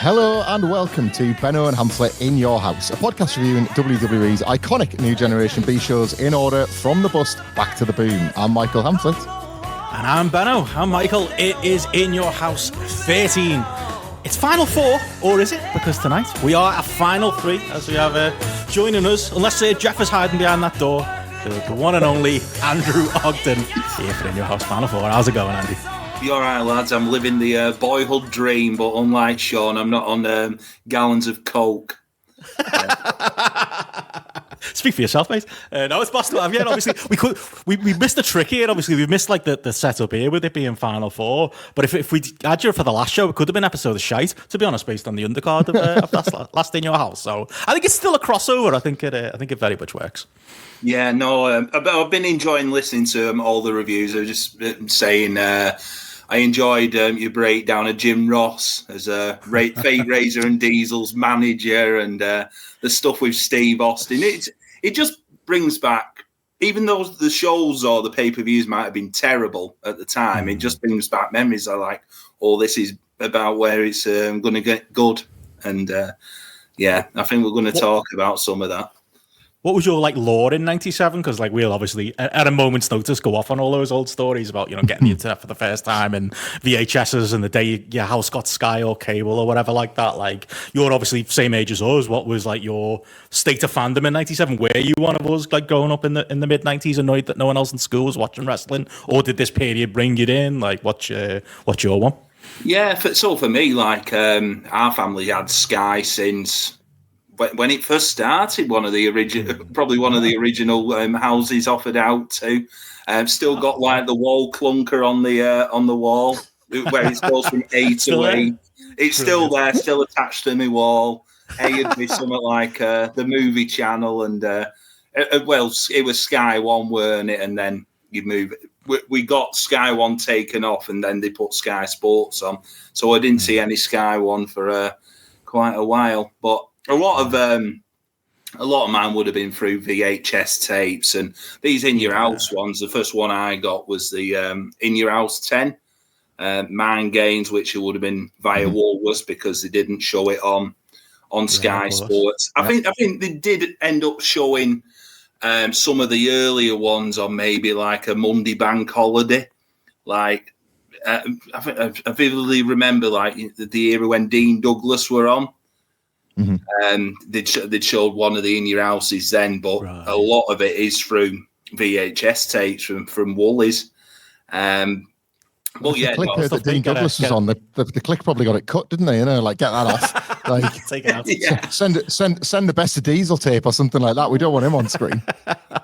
Hello and welcome to Benno and Hamflett In Your House, a podcast reviewing WWE's iconic New Generation B shows in order from the bust back to the boom. I'm Michael Hamflett. And I'm Benno. I'm Michael. It is In Your House 13. It's Final Four, or is it? Because tonight we are a Final Three, as we have joining us, unless Jeff is hiding behind that door, the one and only Andrew Ogden here for In Your House Final Four. How's it going, Andy? You're right, lads. I'm living the boyhood dream, but unlike Sean, I'm not on gallons of Coke. Speak for yourself, mate. No, it's possible. Yeah, obviously we missed the trick here. Obviously, we missed like the setup here with it being Final Four. But if we had you for the last show, it could have been an episode of shite. To be honest, based on the undercard of that last In Your House. So I think it's still a crossover. I think it very much works. Yeah, no, I've been enjoying listening to all the reviews. I was just saying. I enjoyed your breakdown of Jim Ross as a Fate Razor and Diesel's manager, and the stuff with Steve Austin. It just brings back, even though the shows or the pay-per-views might have been terrible at the time, it just brings back memories. I like, oh, this is about where it's going to get good, and yeah, I think we're going to talk about some of that. What was your lore in '97? Because we'll obviously at a moment's notice go off on all those old stories about getting the internet for the first time and VHSs and the day your house got Sky or cable or whatever like that. You're obviously same age as us. What was your state of fandom in '97? Were you one of us growing up in the mid '90s, annoyed that no one else in school was watching wrestling, or did this period bring you in? What's your one? Yeah, so for me, our family had Sky since. When it first started, probably one of the original houses offered out to. Still got the wall clunker on the wall where it goes from A to A. It's still there, still attached to my wall. A would be something like the movie channel, and it was Sky One, weren't it? And then you move. We got Sky One taken off, and then they put Sky Sports on. So I didn't see any Sky One for quite a while, but. A lot of mine would have been through VHS tapes, and these In Your House ones. The first one I got was the In Your House 10 Mind Games, which would have been via Woolworths because they didn't show it on Sky Sports. I think they did end up showing some of the earlier ones on maybe a Monday bank holiday. I vividly remember the era when Dean Douglas were on. Mm-hmm. They'd showed one of the In Your Houses then, but a lot of it is through VHS tapes from Woolies. But yeah, that Dean Douglas was on. The click probably got it cut, didn't they? Get that off. Take it out. Yeah. Send the best of Diesel tape or something like that. We don't want him on screen.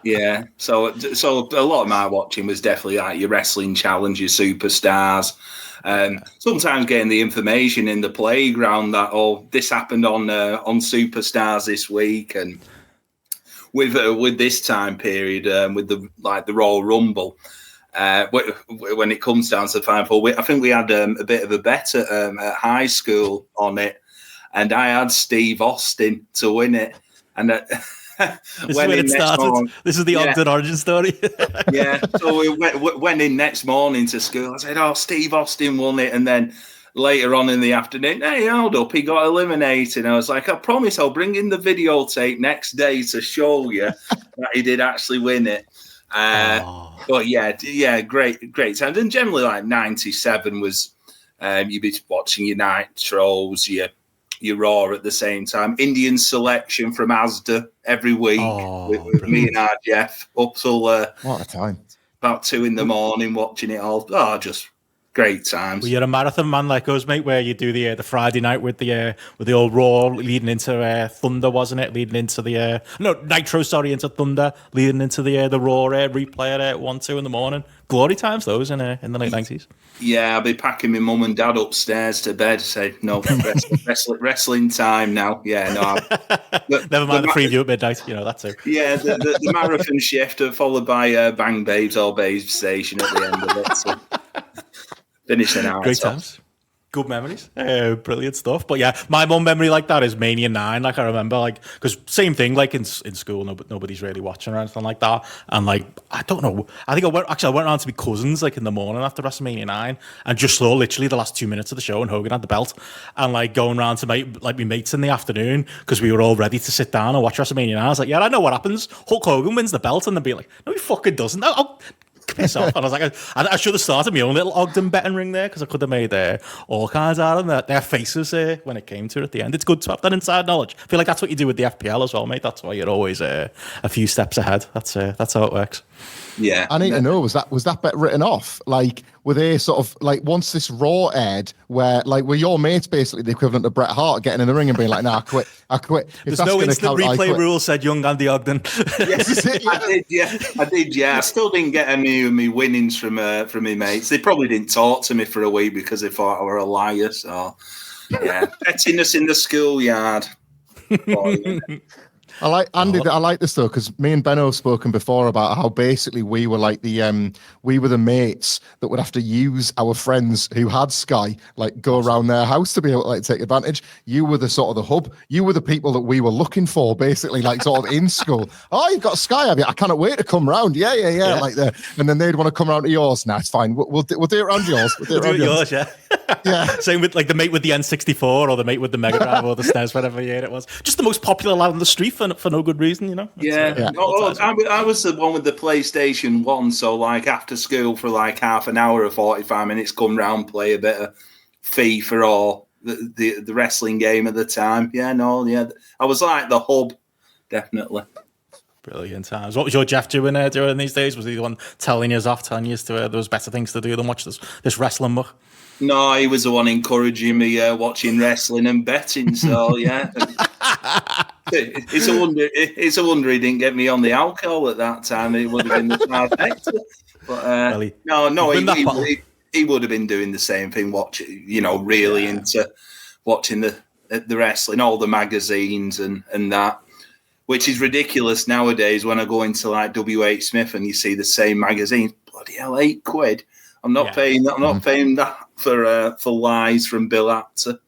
Yeah. So a lot of my watching was definitely your wrestling challenge, your superstars. Sometimes getting the information in the playground that this happened on Superstars this week, and with this time period with the Royal Rumble. When it comes down to the Final Four, I think we had a bit of a bet at high school on it, and I had Steve Austin to win it, and. This is where it started. This is the Ogden origin story. Yeah. So we went in next morning to school. I said, Steve Austin won it. And then later on in the afternoon, hey, hold up, he got eliminated. I was like, I promise I'll bring in the videotape next day to show you that he did actually win it. But yeah, great times. And generally 97 was, you'd be watching your Nitros, your Raw at the same time. Indian selection from Asda every week with me and our Jeff up till what a time. About 2 a.m. watching it all. Just great times. Well, you're a marathon man like us, mate, where you do the Friday night with the old Raw leading into Thunder, wasn't it? Leading into the Nitro, into Thunder, leading into the Raw replay at 1, 2 in the morning. Glory times those in the late 90s. Yeah, I'll be packing my mum and dad upstairs to bed. Say no, wrestling time now. Yeah, no. Never mind the preview at midnight. That too. Yeah, the marathon shift followed by Bang Babes or Babes Station at the end of it. So. Finishing out. Great times. Good memories, brilliant stuff. But yeah, my one memory like that is Mania 9. Like I remember, like because same thing, like in school, nobody's really watching or anything like that. And like I don't know, I think I went around to my cousins like in the morning after WrestleMania 9 and just saw literally the last 2 minutes of the show and Hogan had the belt, and like going around to my mates in the afternoon because we were all ready to sit down and watch WrestleMania 9. I was like, yeah, I know what happens. Hulk Hogan wins the belt, and they'd be like, no, he fucking doesn't. Piss off. And I was like, I should have started my own little Ogden betting ring there because I could have made all kinds out of them. Their faces when it came to it at the end. It's good to have that inside knowledge. I feel like that's what you do with the FPL as well, mate. That's why you're always a few steps ahead. That's how it works. Yeah, I need to know, was that bet written off? Like, were they sort of like once this Raw aired, where like were your mates basically the equivalent of Bret Hart getting in the ring and being like, "Nah, I quit." There's no instant replay rule, said young Andy Ogden. Yes, I did. Yeah, I still didn't get any of my winnings from my mates. They probably didn't talk to me for a week because they thought I were a liar. So yeah, betting us in the schoolyard. I like this though, because me and Benno have spoken before about how basically we were like we were the mates that would have to use our friends who had Sky, like go around their house to be able to like take advantage. You were the sort of the hub. You were the people that we were looking for, basically, like sort of in school. Oh, you've got Sky, have you? I cannot wait to come round. Yeah. Like that, and then they'd want to come around to yours. Nah, it's fine. We'll do it around yours. We'll do it yours. Yeah. Yeah. Same with like the mate with the N64 or the mate with the Mega Drive or the SNES, whatever year it was. Just the most popular lad on the street for no good reason, you know. I was the one with the PlayStation 1, so like after school for like half an hour or 45 minutes, come round, play a bit of FIFA or the wrestling game at the time. I was like the hub, definitely. Brilliant times. What was your Jeff doing during these days? Was he the one telling you there was better things to do than watch this wrestling book? No, he was the one encouraging me watching wrestling and betting. So yeah, it's a wonder he didn't get me on the alcohol at that time. It would have been the trifecta. But he would have been doing the same thing. Into watching the wrestling, all the magazines and that, which is ridiculous nowadays. When I go into like WH Smith and you see the same magazine, bloody hell, £8. I'm not paying that. I'm not paying that for lies from Bill Apter.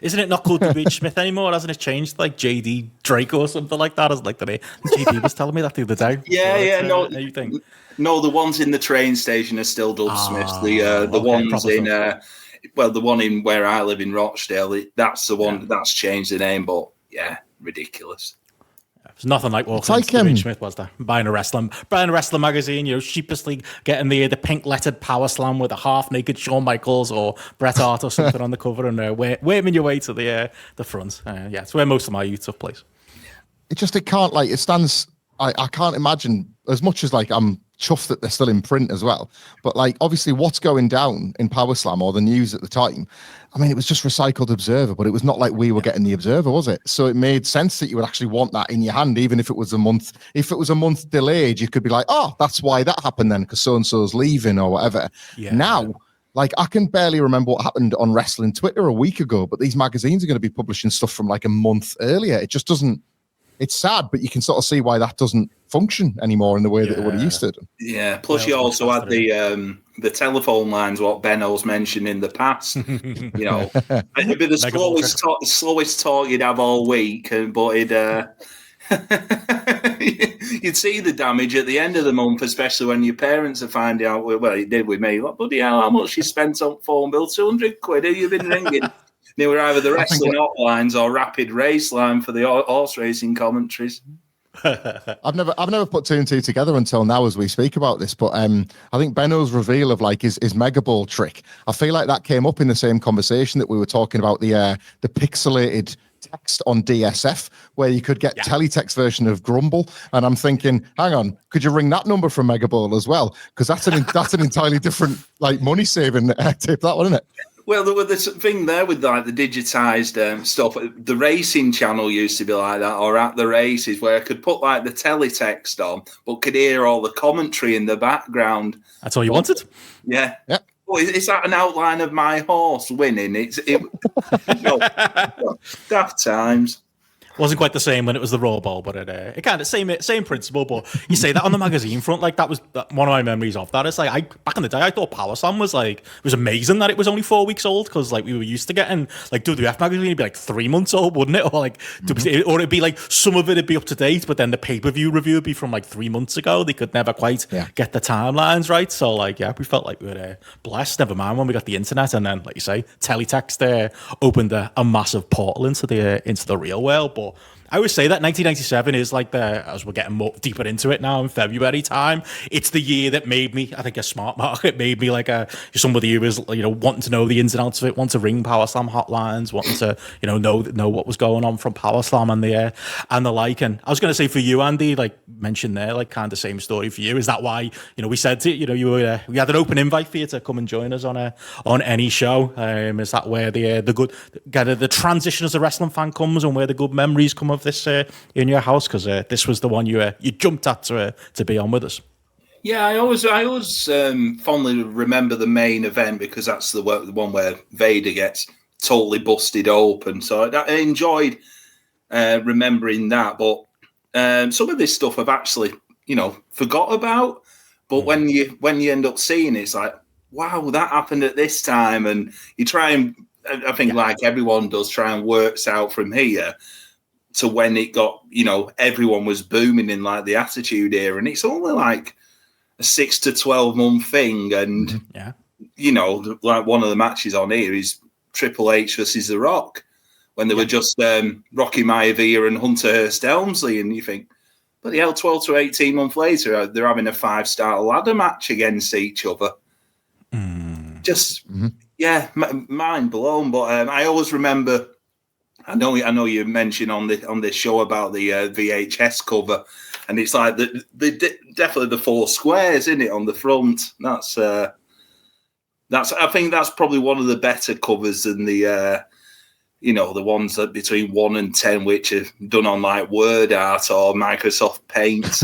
Isn't it not called WH Smith anymore? Hasn't it changed like JD Drake or something like that? Isn't like today? JD was telling me that the other day. No, you think? No, the ones in the train station are still Dub Smiths. The ones in the one in where I live in Rochdale, that's the one that's changed the name. But yeah, ridiculous. There's nothing like walking into WH Smith, was there? Buying a wrestling magazine, sheepishly getting the pink lettered Power Slam with a half naked Shawn Michaels or Bret Hart or something on the cover, and waving your way to the front. It's where most of my youth took place. It can't like it stands. I can't imagine, as much as like I'm chuffed that they're still in print as well, but like obviously what's going down in Power Slam or the news at the time, I mean, it was just recycled Observer, but it was not like we were getting the Observer, was it? So it made sense that you would actually want that in your hand, even if it was a month. If it was a month delayed, you could be like, oh, that's why that happened then, because so-and-so's leaving or whatever. Now, like, I can barely remember what happened on wrestling Twitter a week ago, but these magazines are going to be publishing stuff from like a month earlier. It just doesn't. It's sad, but you can sort of see why that doesn't function anymore in the way that it would have used to. Yeah, plus you also had the telephone lines, what Benno's mentioned in the past. It'd be the slowest talk you'd have all week, but you'd see the damage at the end of the month, especially when your parents are finding out, well, it did with me, like, bloody hell, how much you spent on phone bill, £200, who you been ringing? They were either the wrestling hotlines or Rapid Race line for the horse racing commentaries. I've never put two and two together until now as we speak about this, but I think Benno's reveal of like his Mega Ball trick, I feel like that came up in the same conversation that we were talking about the pixelated text on DSF, where you could get teletext version of Grumble, and I'm thinking, hang on, could you ring that number from Mega Ball as well? Because that's an entirely different like money saving tip, that one, isn't it? Well, there was this thing there with like the digitized stuff. The racing channel used to be like that, or at the races, where I could put like the teletext on, but could hear all the commentary in the background. That's all you wanted? Yeah. Well, is that an outline of my horse winning? Daft times. Wasn't quite the same when it was the Raw Bowl, but it kind of same principle. But you say that on the magazine front, like that was one of my memories of that. It's like back in the day, I thought Power Slam was like, it was amazing that it was only 4 weeks old, because like we were used to getting like WWF magazine would be like 3 months old, wouldn't it? Or like or it'd be like some of it'd be up to date, but then the pay-per-view review would be from like 3 months ago. They could never quite get the timelines right. So like we felt like we were blessed. Never mind when we got the internet, and then like you say, teletext opened a massive portal into the real world. But I always say that 1997 is like as we're getting more deeper into it now in February time, it's the year that made me, I think, a smart market, made me like somebody who was, wanting to know the ins and outs of it, wanting to ring Power Slam hotlines, wanting to, know what was going on from Power Slam and the like. And I was going to say for you, Andy, like mentioned there, like kind of same story for you. Is that why, we said to you were, we had an open invite for you to come and join us on any show? Is that where the good, the transition as a wrestling fan comes, and where the good memories come of this In Your House? Because this was the one you jumped at to be on with us. Yeah, I always fondly remember the main event, because that's the one where Vader gets totally busted open. So I enjoyed remembering that. But some of this stuff I've actually forgot about. But when you end up seeing it, it's like, wow, that happened at this time, and you try and, I think like everyone does, try and works out from here to when it got, everyone was booming in like the Attitude Era, and it's only like a 6 to 12 month thing. And, like one of the matches on here is Triple H versus The Rock, when they were just Rocky Maivia and Hunter Hearst Helmsley. And you think, but the 12 to 18 months later, they're having a 5-star ladder match against each other. Just, mind blown. But I always remember, I know you mentioned on this show about the VHS cover, and it's like definitely the 4 squares in it on the front. That's I think that's probably one of the better covers than the the ones that between 1 and 10, which are done on like Word Art or Microsoft Paint.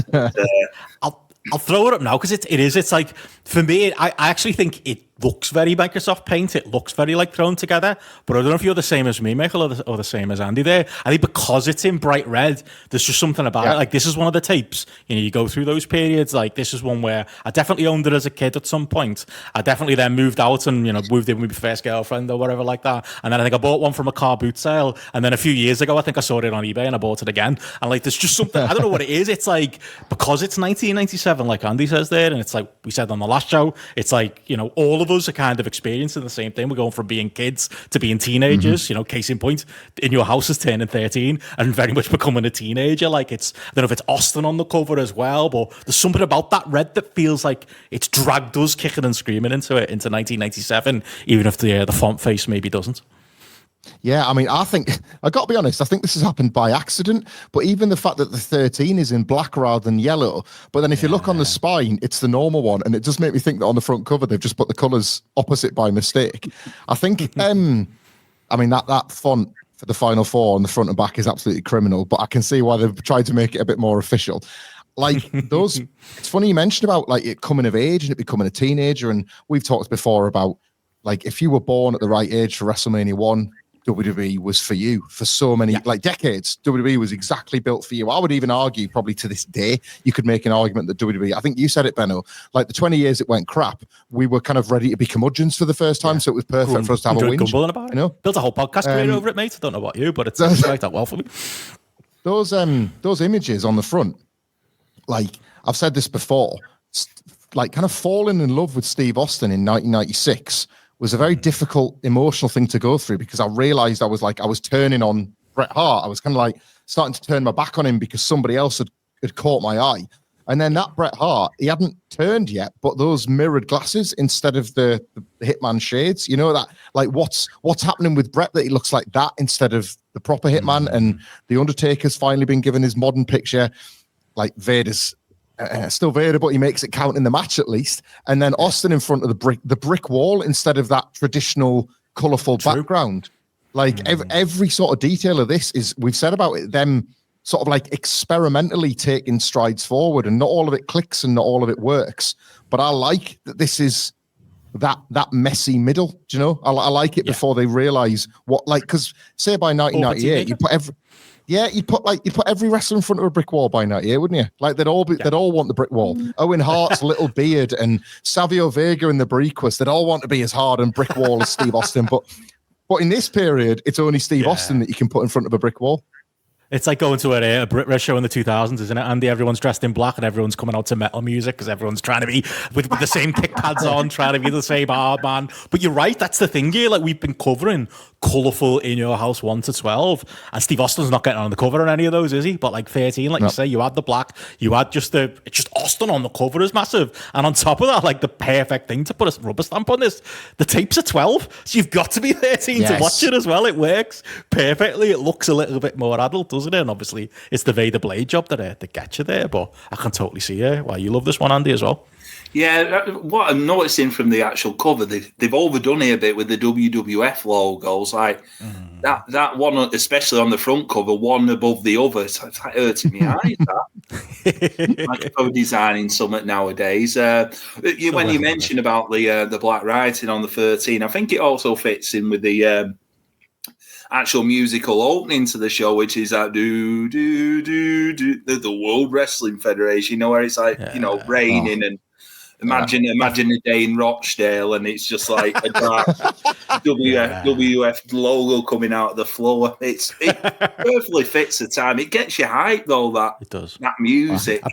I'll throw it up now, because it's like, for me, I actually think it looks very Microsoft Paint. It looks very like thrown together. But I don't know if you're the same as me, Michael, or the same as Andy there. I think because it's in bright red, there's just something about it. Like, this is one of the tapes, you go through those periods. Like, this is one where I definitely owned it as a kid at some point. I definitely then moved out and, moved in with my first girlfriend or whatever like that. And then I think I bought one from a car boot sale. And then a few years ago, I think I saw it on eBay and I bought it again. And like, there's just something, I don't know what it is. It's like, because it's 1997, like Andy says there, and it's like we said on the last show, it's like, all of us are kind of experiencing the same thing. We're going from being kids to being teenagers. Case in point, In Your House is turning 13 and very much becoming a teenager. Like, I don't know if it's Austin on the cover as well, but there's something about that red that feels like it's dragged us kicking and screaming into 1997, even if the font face maybe doesn't. Yeah, I mean, I got to be honest, I think this has happened by accident, but even the fact that the 13 is in black rather than yellow, but then if you look on the spine, it's the normal one, and it does make me think that on the front cover, they've just put the colours opposite by mistake. I think, I mean, that font for the Final Four on the front and back is absolutely criminal, but I can see why they've tried to make it a bit more official. Like, those, it's funny you mentioned about like it coming of age and it becoming a teenager, and we've talked before about, like, if you were born at the right age for WrestleMania 1, WWE was for you for so many decades. WWE was exactly built for you. I would even argue, probably to this day, you could make an argument that WWE, I think you said it, Benno, like the 20 years it went crap, we were kind of ready to be curmudgeons for the first time, so it was perfect for us to have a whinge. About it. Built a whole podcast career over it, mate. I don't know about you, but it's worked out well for me. Those images on the front, like I've said this before, like kind of falling in love with Steve Austin in 1996 was a very difficult emotional thing to go through, because I realized I was turning on Bret Hart. I was kind of like starting to turn my back on him because somebody else had caught my eye. And then that Bret Hart, he hadn't turned yet, but those mirrored glasses instead of the Hitman shades, that, like, what's happening with Bret, that he looks like that instead of the proper Hitman. And the Undertaker's finally been given his modern picture. Like, Vader's still Vader, but he makes it count in the match at least. And then Austin in front of the brick wall instead of that traditional colourful background. Like, every sort of detail of this is, we've said about it, them sort of like experimentally taking strides forward, and not all of it clicks and not all of it works. But I like that this is that messy middle. Do you know? I like it before they realize what, like, because say by 1998, you'd put every wrestler in front of a brick wall by 98, wouldn't you? Like they'd all want the brick wall. Owen Hart's little beard and Savio Vega in the Briquas, they'd all want to be as hard and brick wall as Steve Austin. But in this period, it's only Steve Austin that you can put in front of a brick wall. It's like going to a Brit show in the 2000s, isn't it, Andy? Everyone's dressed in black and everyone's coming out to metal music because everyone's trying to be with the same kick pads on, trying to be the same hard man. But you're right, that's the thing here. Like, we've been covering colourful In Your House 1 to 12, and Steve Austin's not getting on the cover on any of those, is he? But like 13, like you say, you had the black, you had just Austin on the cover is massive. And on top of that, like the perfect thing to put a rubber stamp on this, the tapes are 12, so you've got to be 13 to watch it as well. It works perfectly. It looks a little bit more adult, doesn't it? And obviously, it's the Vader blade job that gets you there. But I can totally see why you love this one, Andy, as well. Yeah, what I'm noticing from the actual cover, they've overdone it a bit with the WWF logos. Like that one, especially on the front cover, one above the other. It's like hurting me eyes. That like co-designing something nowadays. When you mentioned about the black writing on the 13, I think it also fits in with the actual musical opening to the show, which is that do do do do the World Wrestling Federation. You know, where it's like raining and. Imagine a day in Rochdale, and it's just like a dark WWF logo coming out of the floor. It perfectly fits the time. It gets you hyped though. That music.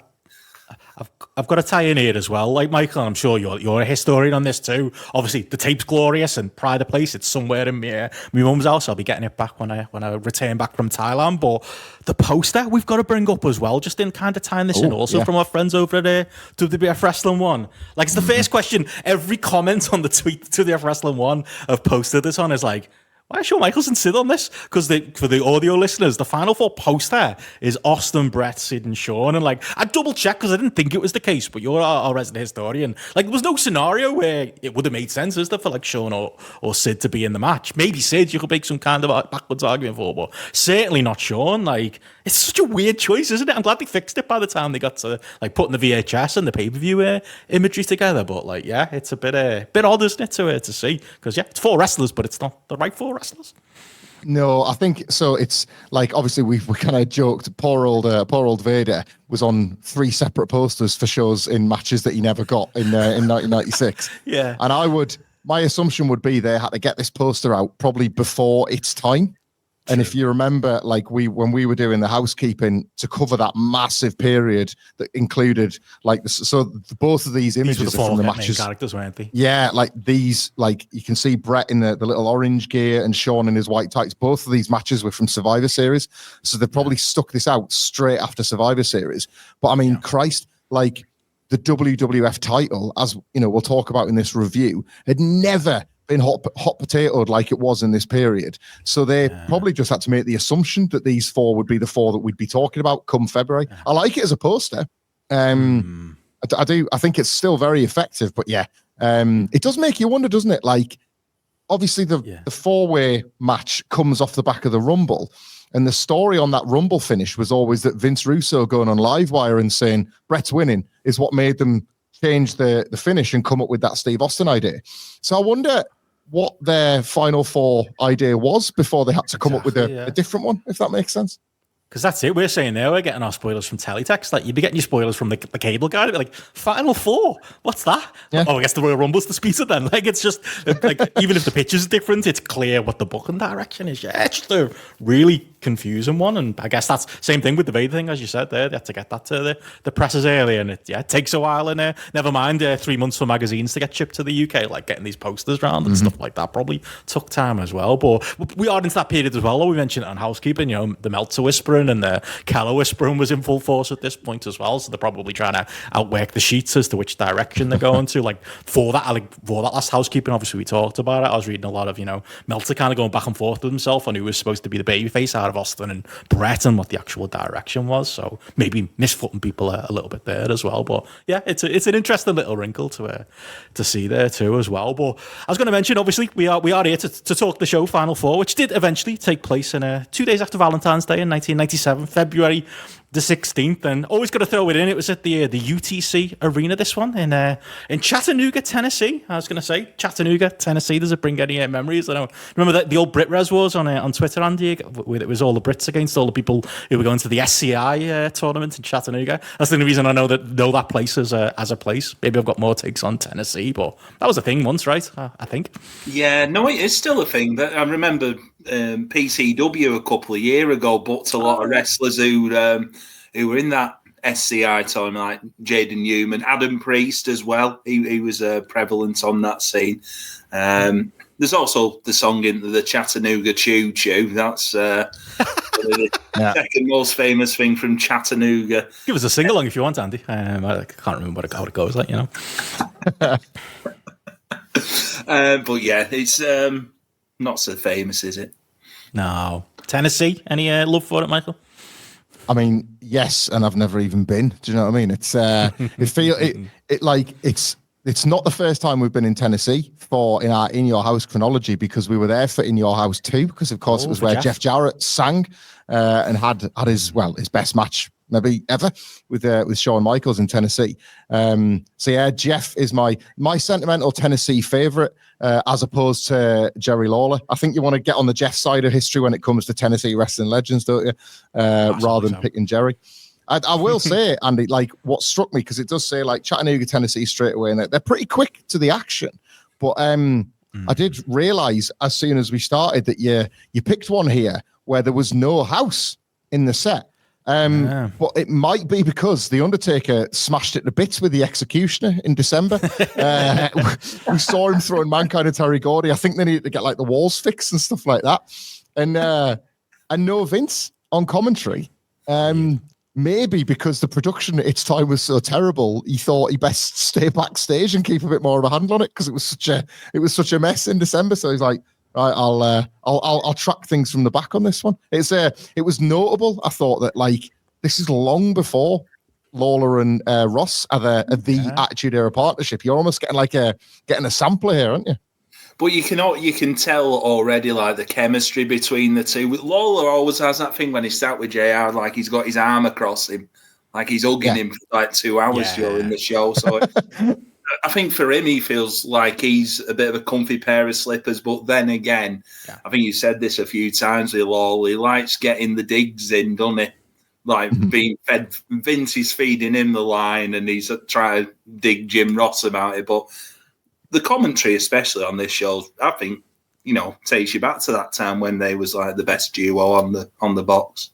I've got to tie in here as well, like Michael, and I'm sure you're a historian on this too. Obviously, the tape's glorious and pride of place. It's somewhere in my mum's house. I'll be getting it back when I return back from Thailand. But the poster we've got to bring up as well, just in kind of tying this in also from our friends over at WWF Wrestling 1. Like, it's the first question. Every comment on the tweet to WWF Wrestling 1 have posted this on is like, why is Shawn Michaels sit on this? Because for the audio listeners, the Final Four poster is Austin, Bret, Sid, and Shawn. And like, I double checked because I didn't think it was the case, but you're our resident historian. Like, there was no scenario where it would have made sense, is there, for like Shawn or Sid to be in the match? Maybe Sid, you could make some kind of backwards argument for, but certainly not Shawn. Like, it's such a weird choice, isn't it? I'm glad they fixed it by the time they got to like putting the VHS and the pay-per-view imagery together. But like, yeah, it's a bit odd, isn't it, to see? Because it's 4 wrestlers, but it's not the right 4 wrestlers. No, I think so. It's like, obviously we kind of joked. Poor old Vader was on 3 separate posters for shows in matches that he never got in 1996. Yeah, and my assumption would be they had to get this poster out probably before its time. And if you remember, like when we were doing the housekeeping to cover that massive period that included like both of these images are from the matches. Characters, weren't they? Yeah, like these, like you can see Bret in the little orange gear and Shawn in his white tights. Both of these matches were from Survivor Series, so they probably stuck this out straight after Survivor Series. But I mean, Christ, like the WWF title, as you know, we'll talk about in this review, had never been hot potatoed like it was in this period. So they probably just had to make the assumption that these 4 would be the 4 that we'd be talking about come February. I like it as a poster. I do. I think it's still very effective, but it does make you wonder, doesn't it? Like, obviously the 4-way match comes off the back of the Rumble, and the story on that Rumble finish was always that Vince Russo going on Livewire and saying Bret's winning is what made them change the finish and come up with that Steve Austin idea. So I wonder what their Final Four idea was before they had to come up with a different one, if that makes sense. Because that's it. We're saying there, we're getting our spoilers from Teletext. Like, you'd be getting your spoilers from the cable guy. It'd be like, Final Four? What's that? Yeah. Oh, I guess the Royal Rumble's the speed then. Like, it's just, like, even if the pitch is different, it's clear what the booking direction is. Yeah, it's just a really confusing one. And I guess that's same thing with the Vader thing, as you said there. They had to get that to the presses early. And it takes a while. And never mind 3 months for magazines to get shipped to the UK. Like, getting these posters around and stuff like that probably took time as well. But we are into that period as well. We mentioned it on Housekeeping, you know, the Meltzer whispering and the Keller whispering was in full force at this point as well, so they're probably trying to outwork the sheets as to which direction they're going to. Like for that last Housekeeping, obviously we talked about it. I was reading a lot of, you know, Meltzer kind of going back and forth with himself on who was supposed to be the babyface out of Austin and Bret and what the actual direction was. So maybe misfooting people a little bit there as well. But yeah, it's an interesting little wrinkle to see there too as well. But I was going to mention, obviously we are here to talk the show Final Four, which did eventually take place in 2 days after Valentine's Day in 1997, February. the 16th, and always got to throw it in. It was at the UTC Arena, this one, in Chattanooga, Tennessee. I was going to say, Chattanooga, Tennessee. Does it bring any memories? I don't remember that the old Brit Res Wars on Twitter, Andy? It was all the Brits against all the people who were going to the SCI tournament in Chattanooga. That's the only reason I know that place as a place. Maybe I've got more takes on Tennessee, but that was a thing once, right? I think. Yeah, no, it is still a thing. But I remember PCW a couple of years ago booked a lot of wrestlers who were in that SCI tournament, like Jaden Newman, Adam Priest as well. He was prevalent on that scene. There's also the song in the Chattanooga Choo Choo. That's the second most famous thing from Chattanooga. Give us a sing along if you want, Andy. I can't remember how it goes, like, you know. But yeah, it's not so famous, is it? No. Tennessee, any love for it, Michael? I mean, yes, and I've never even been. Do you know what I mean? It's it's not the first time we've been in Tennessee in our In Your House chronology, because we were there for In Your House 2, because of course it was where Jeff Jarrett sang and had his best match maybe ever with Shawn Michaels in Tennessee. So yeah, Jeff is my sentimental Tennessee favorite, as opposed to Jerry Lawler. I think you want to get on the Jeff side of history when it comes to Tennessee wrestling legends, don't you? Rather than picking Jerry. I will say, Andy, like, what struck me, because it does say like Chattanooga, Tennessee straight away, and they're pretty quick to the action. But I did realize as soon as we started that you picked one here where there was no house in the set. But it might be because the Undertaker smashed it to bits with the Executioner in December. We saw him throwing Mankind and Terry Gordy. I think they needed to get like the walls fixed and stuff like that. And no Vince on commentary. Maybe because the production at its time was so terrible, he thought he best stay backstage and keep a bit more of a handle on it, because it was such a mess in December. So he's like, right, I'll track things from the back on this one. It was notable. I thought that, like, this is long before Lawler and Ross are the Attitude Era partnership. You're almost getting a sampler here, aren't you? But you can tell already, like, the chemistry between the two. Lawler always has that thing when he starts with JR, like he's got his arm across him, like he's hugging him for like 2 hours during the show. So I think for him, he feels like he's a bit of a comfy pair of slippers. But then again, I think you said this a few times with Lawler, he likes getting the digs in, doesn't he? Like being fed, Vince is feeding him the line, and he's trying to dig Jim Ross about it. But the commentary, especially on this show, I think, takes you back to that time when they was like the best duo on the box.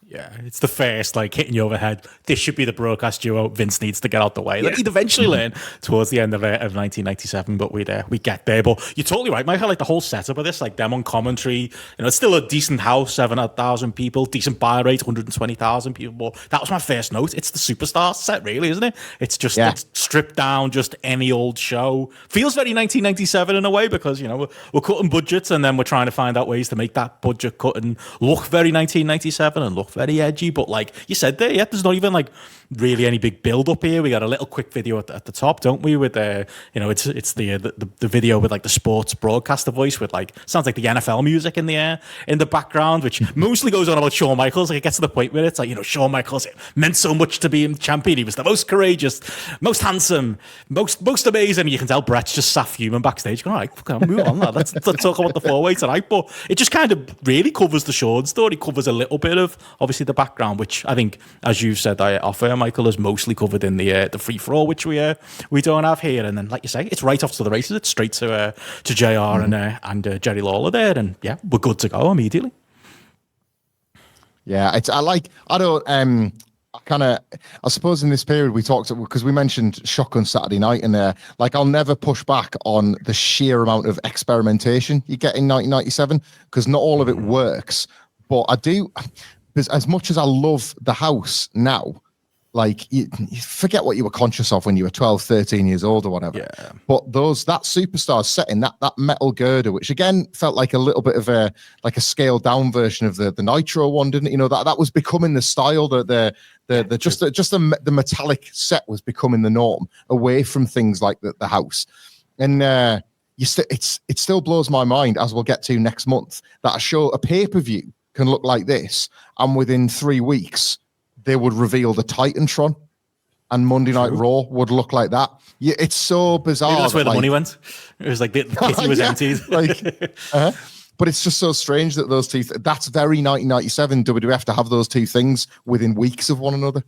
Yeah, it's the first, like, hitting you over the head. This should be the broadcast duo. Vince needs to get out the way. Like, he'd eventually learn towards the end of 1997, but we get there. But you're totally right, Michael. Like, the whole setup of this, like, them on commentary, it's still a decent house, 7,000 people, decent buy rate, 120,000 people. But that was my first note. It's the Superstar set, really, isn't it? It's just it's stripped down, just any old show. Feels very 1997 in a way, because, we're cutting budgets, and then we're trying to find out ways to make that budget cut and look very 1997 and look very edgy. But like you said there, there's not even like really any big build up here. We got a little quick video at the top, don't we, with it's the video with like the sports broadcaster voice with like, sounds like the NFL music in the background, which mostly goes on about Shawn Michaels. Like, it gets to the point where it's like, Shawn Michaels, it meant so much to be champion. He was the most courageous, most handsome, most amazing. You can tell Bret's just sat fuming backstage going, all right, okay, move on, let's talk about the 4-way tonight. But it just kind of really covers the Shawn story, covers a little bit of obviously the background, which I think, as you've said, off-air, Michael, is mostly covered in the free-for-all, which we don't have here. And then, like you say, it's right off to the races. It's straight to JR and Jerry Lawler there, and we're good to go immediately. Yeah, I suppose in this period we talked, because we mentioned Shotgun Saturday Night, and I'll never push back on the sheer amount of experimentation you get in 1997, because not all of it works. But I do, as much as I love the house now, like, you forget what you were conscious of when you were 12, 13 years old or whatever. Yeah. But that Superstar setting, that metal girder, which again felt like a little bit of a scaled down version of the Nitro one, didn't it? That was becoming the style. The metallic set was becoming the norm, away from things like the house. And it still blows my mind, as we'll get to next month, that a pay-per-view can look like this, and within 3 weeks they would reveal the Titantron, and Monday Night Raw would look like that. Yeah, it's so bizarre. Maybe that's where the money went. It was like the kitty was emptied. But it's just so strange that those two. That's very 1997 WWF to have those two things within weeks of one another.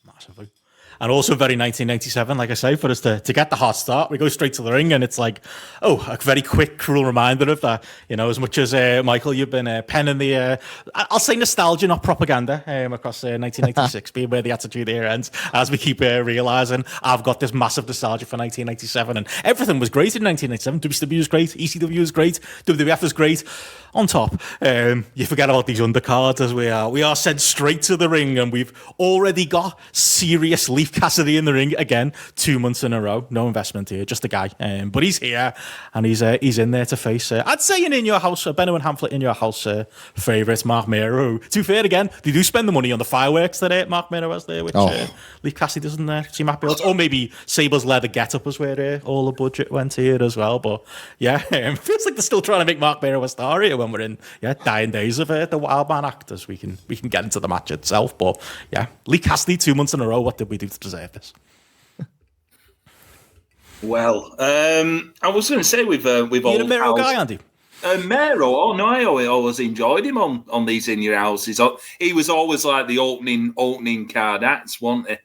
Massively. And also very 1997, like I say, for us to get the hot start, we go straight to the ring, and it's like, a very quick, cruel reminder of that. As much as, Michael, you've been penning the, I'll say nostalgia, not propaganda, across 1996, being where the Attitude Era ends, as we keep realising, I've got this massive nostalgia for 1997, and everything was great in 1997. WCW was great, ECW was great, WWF was great. On top, you forget about these undercards as we are sent straight to the ring, and we've already got serious Leaf Cassidy in the ring again, 2 months in a row. No investment here, just a guy. But he's here, and he's in there to face, I'd say an In Your House, Benno and Hamflett In Your House favourite, Mark Mero. To be fair, again, they do spend the money on the fireworks that Mark Mero has there, which Leaf Cassidy doesn't seem happy about. Or maybe Sable's leather get-up was where all the budget went here as well. But yeah, feels like they're still trying to make Mark Mero a star here when we're in dying days of the Wildman act, as we can get into the match itself. But yeah, Leaf Cassidy 2 months in a row. What did we do to deserve this? Well, I was going to say with You're a Mero guy, Andy. Mero, I always enjoyed him on these In Your Houses. He was always like the opening card acts, wasn't he?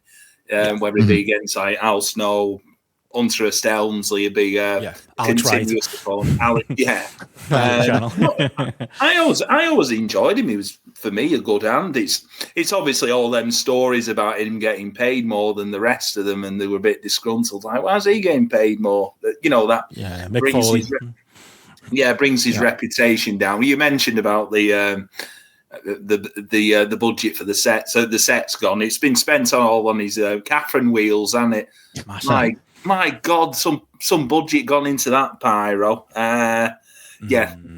Whether it be against like Al Snow, Hunter S. Helmsley, he'd be continuous upon Alex. Yeah, I always enjoyed him. He was, for me, a good hand. It's obviously all them stories about him getting paid more than the rest of them, and they were a bit disgruntled. Like, why is he getting paid more? That brings his reputation down. You mentioned about the budget for the set. So the set's gone. It's been spent all on his Catherine wheels, hasn't it? My God, some budget gone into that pyro.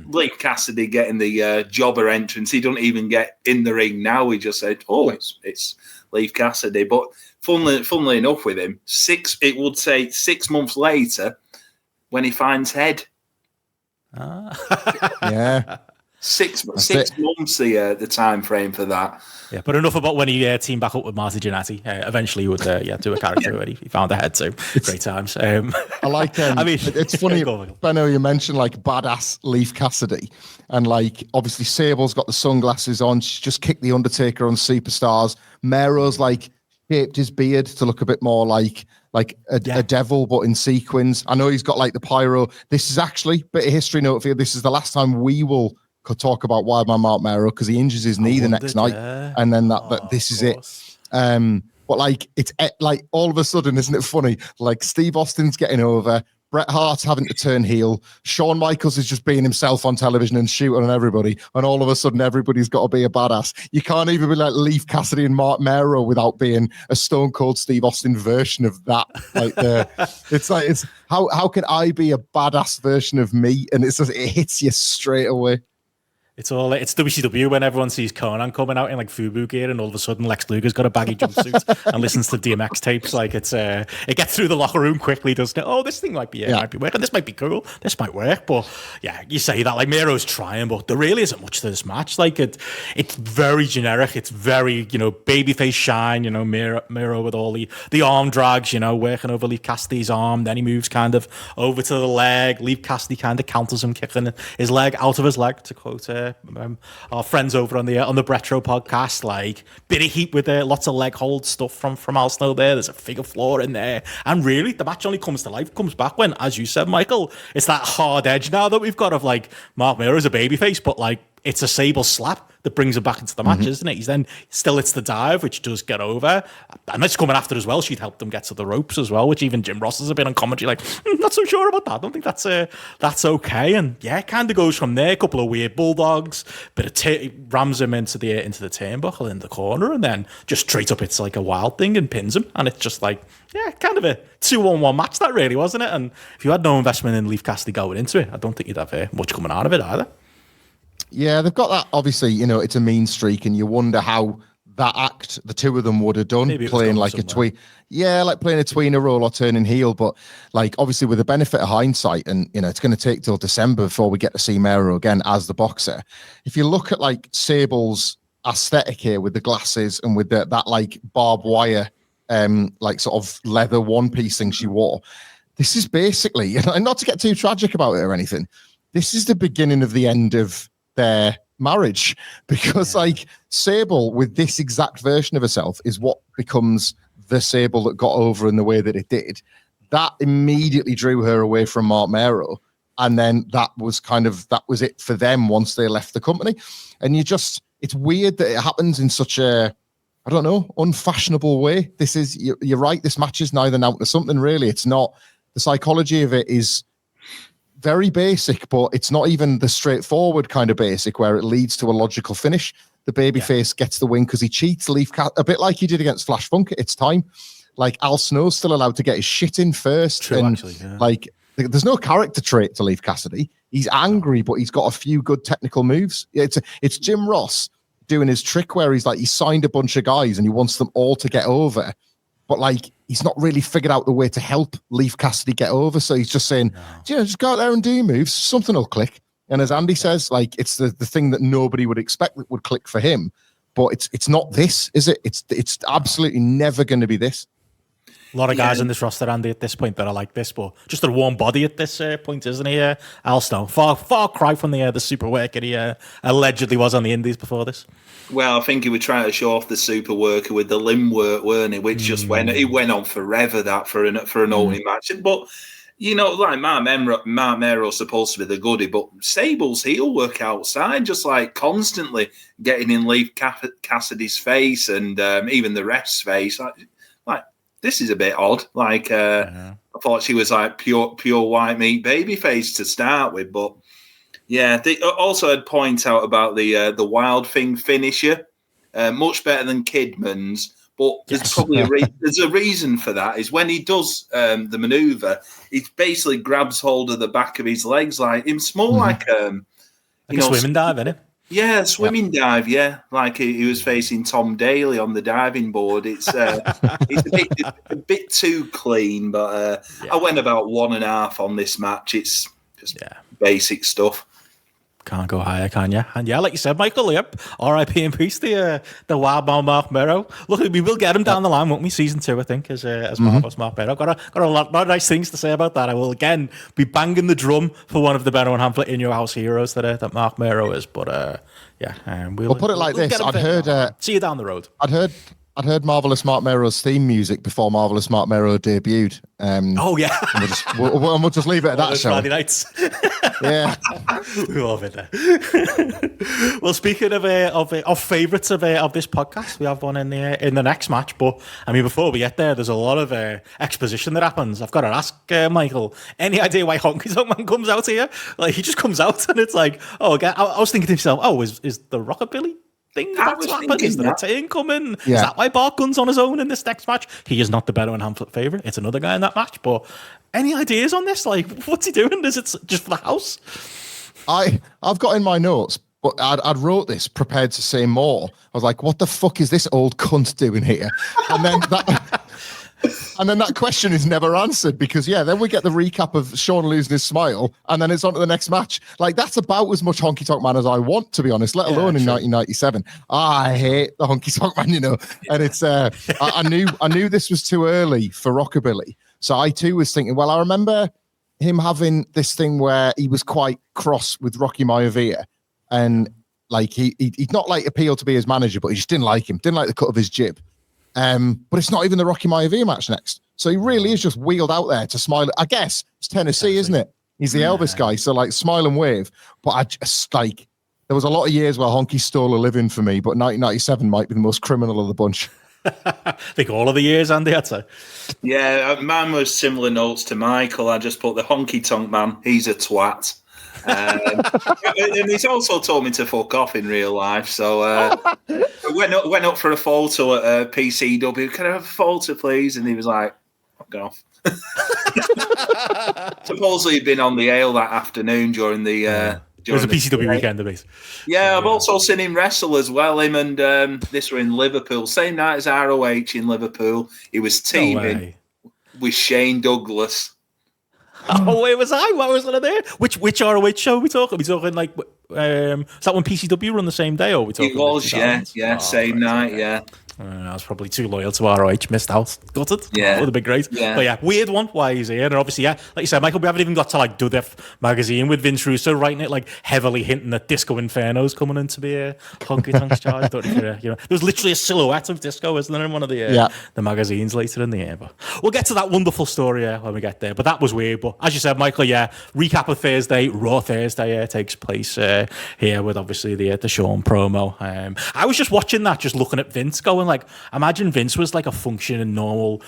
Leif Cassidy getting the jobber entrance. He don't even get in the ring now. He just said, it's Leif Cassidy. But funnily enough with him, 6 months later, when he finds head. Yeah. Six months the time frame for that. Yeah, but enough about when he teamed back up with Marty Jannetty. Eventually he would do a character where he found a head, so great times. I like it's funny, Benno, you mentioned like badass Leif Cassidy, and like obviously Sable's got the sunglasses on, she's just kicked the Undertaker on Superstars. Mero's like shaped his beard to look a bit more like a devil, but in sequins. I know he's got like the pyro. This is actually a bit of history note for you. This is the last time we will talk about Wildman Mark Mero, because he injures his knee the next night, and then this is it. But like it's like all of a sudden, isn't it funny? Like Steve Austin's getting over, Bret Hart's having to turn heel, Shawn Michaels is just being himself on television and shooting on everybody, and all of a sudden everybody's got to be a badass. You can't even be like Leif Cassidy and Mark Mero without being a Stone Cold Steve Austin version of that. It's how can I be a badass version of me? And it hits you straight away. It's WCW when everyone sees Conan coming out in like FUBU gear, and all of a sudden Lex Luger's got a baggy jumpsuit and listens to DMX tapes. Like it gets through the locker room quickly, doesn't it? Oh, this thing might be working. This might be cool. This might work. But yeah, you say that like Mero's trying, but there really isn't much to this match. Like it's very generic. It's very babyface shine. Mero with all the arm drags. Working over Leif Cassidy's arm. Then he moves kind of over to the leg. Leif Cassidy kind of counters him, kicking his leg out of his leg, to quote our friends over on the Bretro podcast. Like bit of heat with lots of leg hold stuff from Al Snow there. There's a figure four in there, and really the match only comes to life, comes back when, as you said, Michael, it's that hard edge now that we've got of like Mark Mero as a babyface, but like it's a Sable slap that brings him back into the match, isn't it? He's then still it's the dive, which does get over, and it's coming after as well. She'd helped them get to the ropes as well, which even Jim Ross has been on commentary like, not so sure about that. I don't think that's okay. And yeah, it kind of goes from there. A couple of weird bulldogs, but it rams him into the turnbuckle in the corner, and then just straight up it's like a wild thing and pins him, and it's just like kind of a 2-on-1 match that really, wasn't it? And if you had no investment in Leif Cassidy going into it, I don't think you'd have much coming out of it either. Yeah, they've got that. Obviously, it's a mean streak, and you wonder how that act the two of them would have done, playing like somewhere. Like playing a tweener role or turning heel. But like obviously, with the benefit of hindsight, and it's going to take till December before we get to see Mero again as the boxer. If you look at like Sable's aesthetic here with the glasses and with that like barbed wire, like sort of leather one piece thing she wore. This is basically, and not to get too tragic about it or anything, this is the beginning of the end of their marriage, because like Sable with this exact version of herself is what becomes the Sable that got over in the way that it did. That immediately drew her away from Mark Mero. And then that was it for them once they left the company. And it's weird that it happens in such a, I don't know, unfashionable way. You're right. This match is neither out to something really. It's not, the psychology of it is very basic, but it's not even the straightforward kind of basic where it leads to a logical finish. The babyface gets the win because he cheats a bit like he did against Flash Funk at its time. Like Al Snow's still allowed to get his shit in first. True, and actually, yeah. like there's no character trait to Leif Cassidy. He's angry, but he's got a few good technical moves. It's Jim Ross doing his trick where he's signed a bunch of guys and he wants them all to get over, but like he's not really figured out the way to help Leif Cassidy get over. So he's just saying, just go out there and do moves. Something will click. And as Andy says, like it's the thing that nobody would expect that would click for him. But it's not this, is it? It's absolutely never going to be this. A lot of guys in this roster, Andy, at this point that are like this, but just a warm body at this point, isn't he? Al Snow, far cry from the super worker he allegedly was on the Indies before this. Well, I think he was trying to show off the super worker with the limb work, weren't he? Which just went on forever that for an opening match. But you know, like Mark Mero's supposed to be the goodie, but Sable's heel work outside, just like constantly getting in Leif Cassidy's face and even the ref's face, like. This is a bit odd. Like I thought she was like pure white meat babyface to start with, but yeah. They also had point out about the Wild Thing finisher, much better than Kidman's. But there's probably there's a reason for that. Is when he does the maneuver, he basically grabs hold of the back of his legs, like it's more like a swimming dive, isn't it? Yeah, swimming dive. Yeah, like he was facing Tom Daly on the diving board. It's a bit too clean, but I went about 1.5 on this match. It's just basic stuff. Can't go higher, can you? And yeah, like you said, Michael, yep. R.I.P. and peace, the wild man Mark Mero. Look, we will get him down the line, won't we? Season 2, I think, as Marvelous Mark Mero. Got a lot of nice things to say about that. I will again be banging the drum for one of the Benno and Hamflett In Your House heroes that Mark Mero is. But we'll put it like this. I'd heard. See you down the road. I'd heard Marvelous Mark Mero's theme music before Marvelous Mark Mero debuted. We'll just leave it at that. Friday nights. Yeah, we love it. Well, speaking of favourites of this podcast, we have one in the next match. But I mean, before we get there, there's a lot of exposition that happens. I've got to ask Michael, any idea why Honky Tonk Man comes out here? Like he just comes out and it's like, oh, again, I was thinking to myself, is the Rockabilly thing about to happen? Is there a turn coming? Yeah. Is that why Bart Gunn's on his own in this next match? He is not the Benno and Hamflett favourite. It's another guy in that match. But any ideas on this? Like, what's he doing? Is it just for the house? I've got in my notes, but I'd wrote this prepared to say more. I was like, what the fuck is this old cunt doing here? And then that question is never answered because, then we get the recap of Sean losing his smile and then it's on to the next match. Like, that's about as much Honky Tonk Man as I want, to be honest, let alone in 1997. I hate the Honky Tonk Man, and it's, I knew this was too early for Rockabilly. So I too was thinking, well, I remember him having this thing where he was quite cross with Rocky Maivia and like he'd not like appealed to be his manager, but he just didn't like him, didn't like the cut of his jib. But it's not even the Rocky Maivia match next. So he really is just wheeled out there to smile. I guess it's Tennessee, isn't it? He's the Elvis guy. So like smile and wave. But I just like, there was a lot of years where Honky stole a living for me, but 1997 might be the most criminal of the bunch. I think all of the years, Andy, I'd say. Yeah, mine was similar notes to Michael. I just put the Honky Tonk Man. He's a twat. And he's also told me to fuck off in real life. So I went up for a photo at PCW. Can I have a photo, please? And he was like, fuck off. Supposedly he'd been on the ale that afternoon during the... It was a PCW weekend, at least. Yeah, I've also seen him wrestle as well. Him and this were in Liverpool. Same night as ROH in Liverpool. He was teaming with Shane Douglas. Oh, where was I? What was I there? Which ROH show are we talking? Are we talking like Is that when PCW run the same day, or are we talking? It was, same night, okay. yeah. I was probably too loyal to ROH, missed out. Got it? Yeah. Would have been great. Yeah. But yeah, weird one, why he's here. And obviously, yeah, like you said, Michael, we haven't even got to like WWF magazine with Vince Russo writing it, like heavily hinting that Disco Inferno's coming in to be a Honky Tonks charge. There's literally a silhouette of Disco, isn't there, in one of the magazines later in the year. But we'll get to that wonderful story when we get there. But that was weird. But as you said, Michael, yeah, recap of Thursday, Raw Thursday takes place here with obviously the Shawn promo. I was just watching that, just looking at Vince going like, imagine Vince was like a functioning normal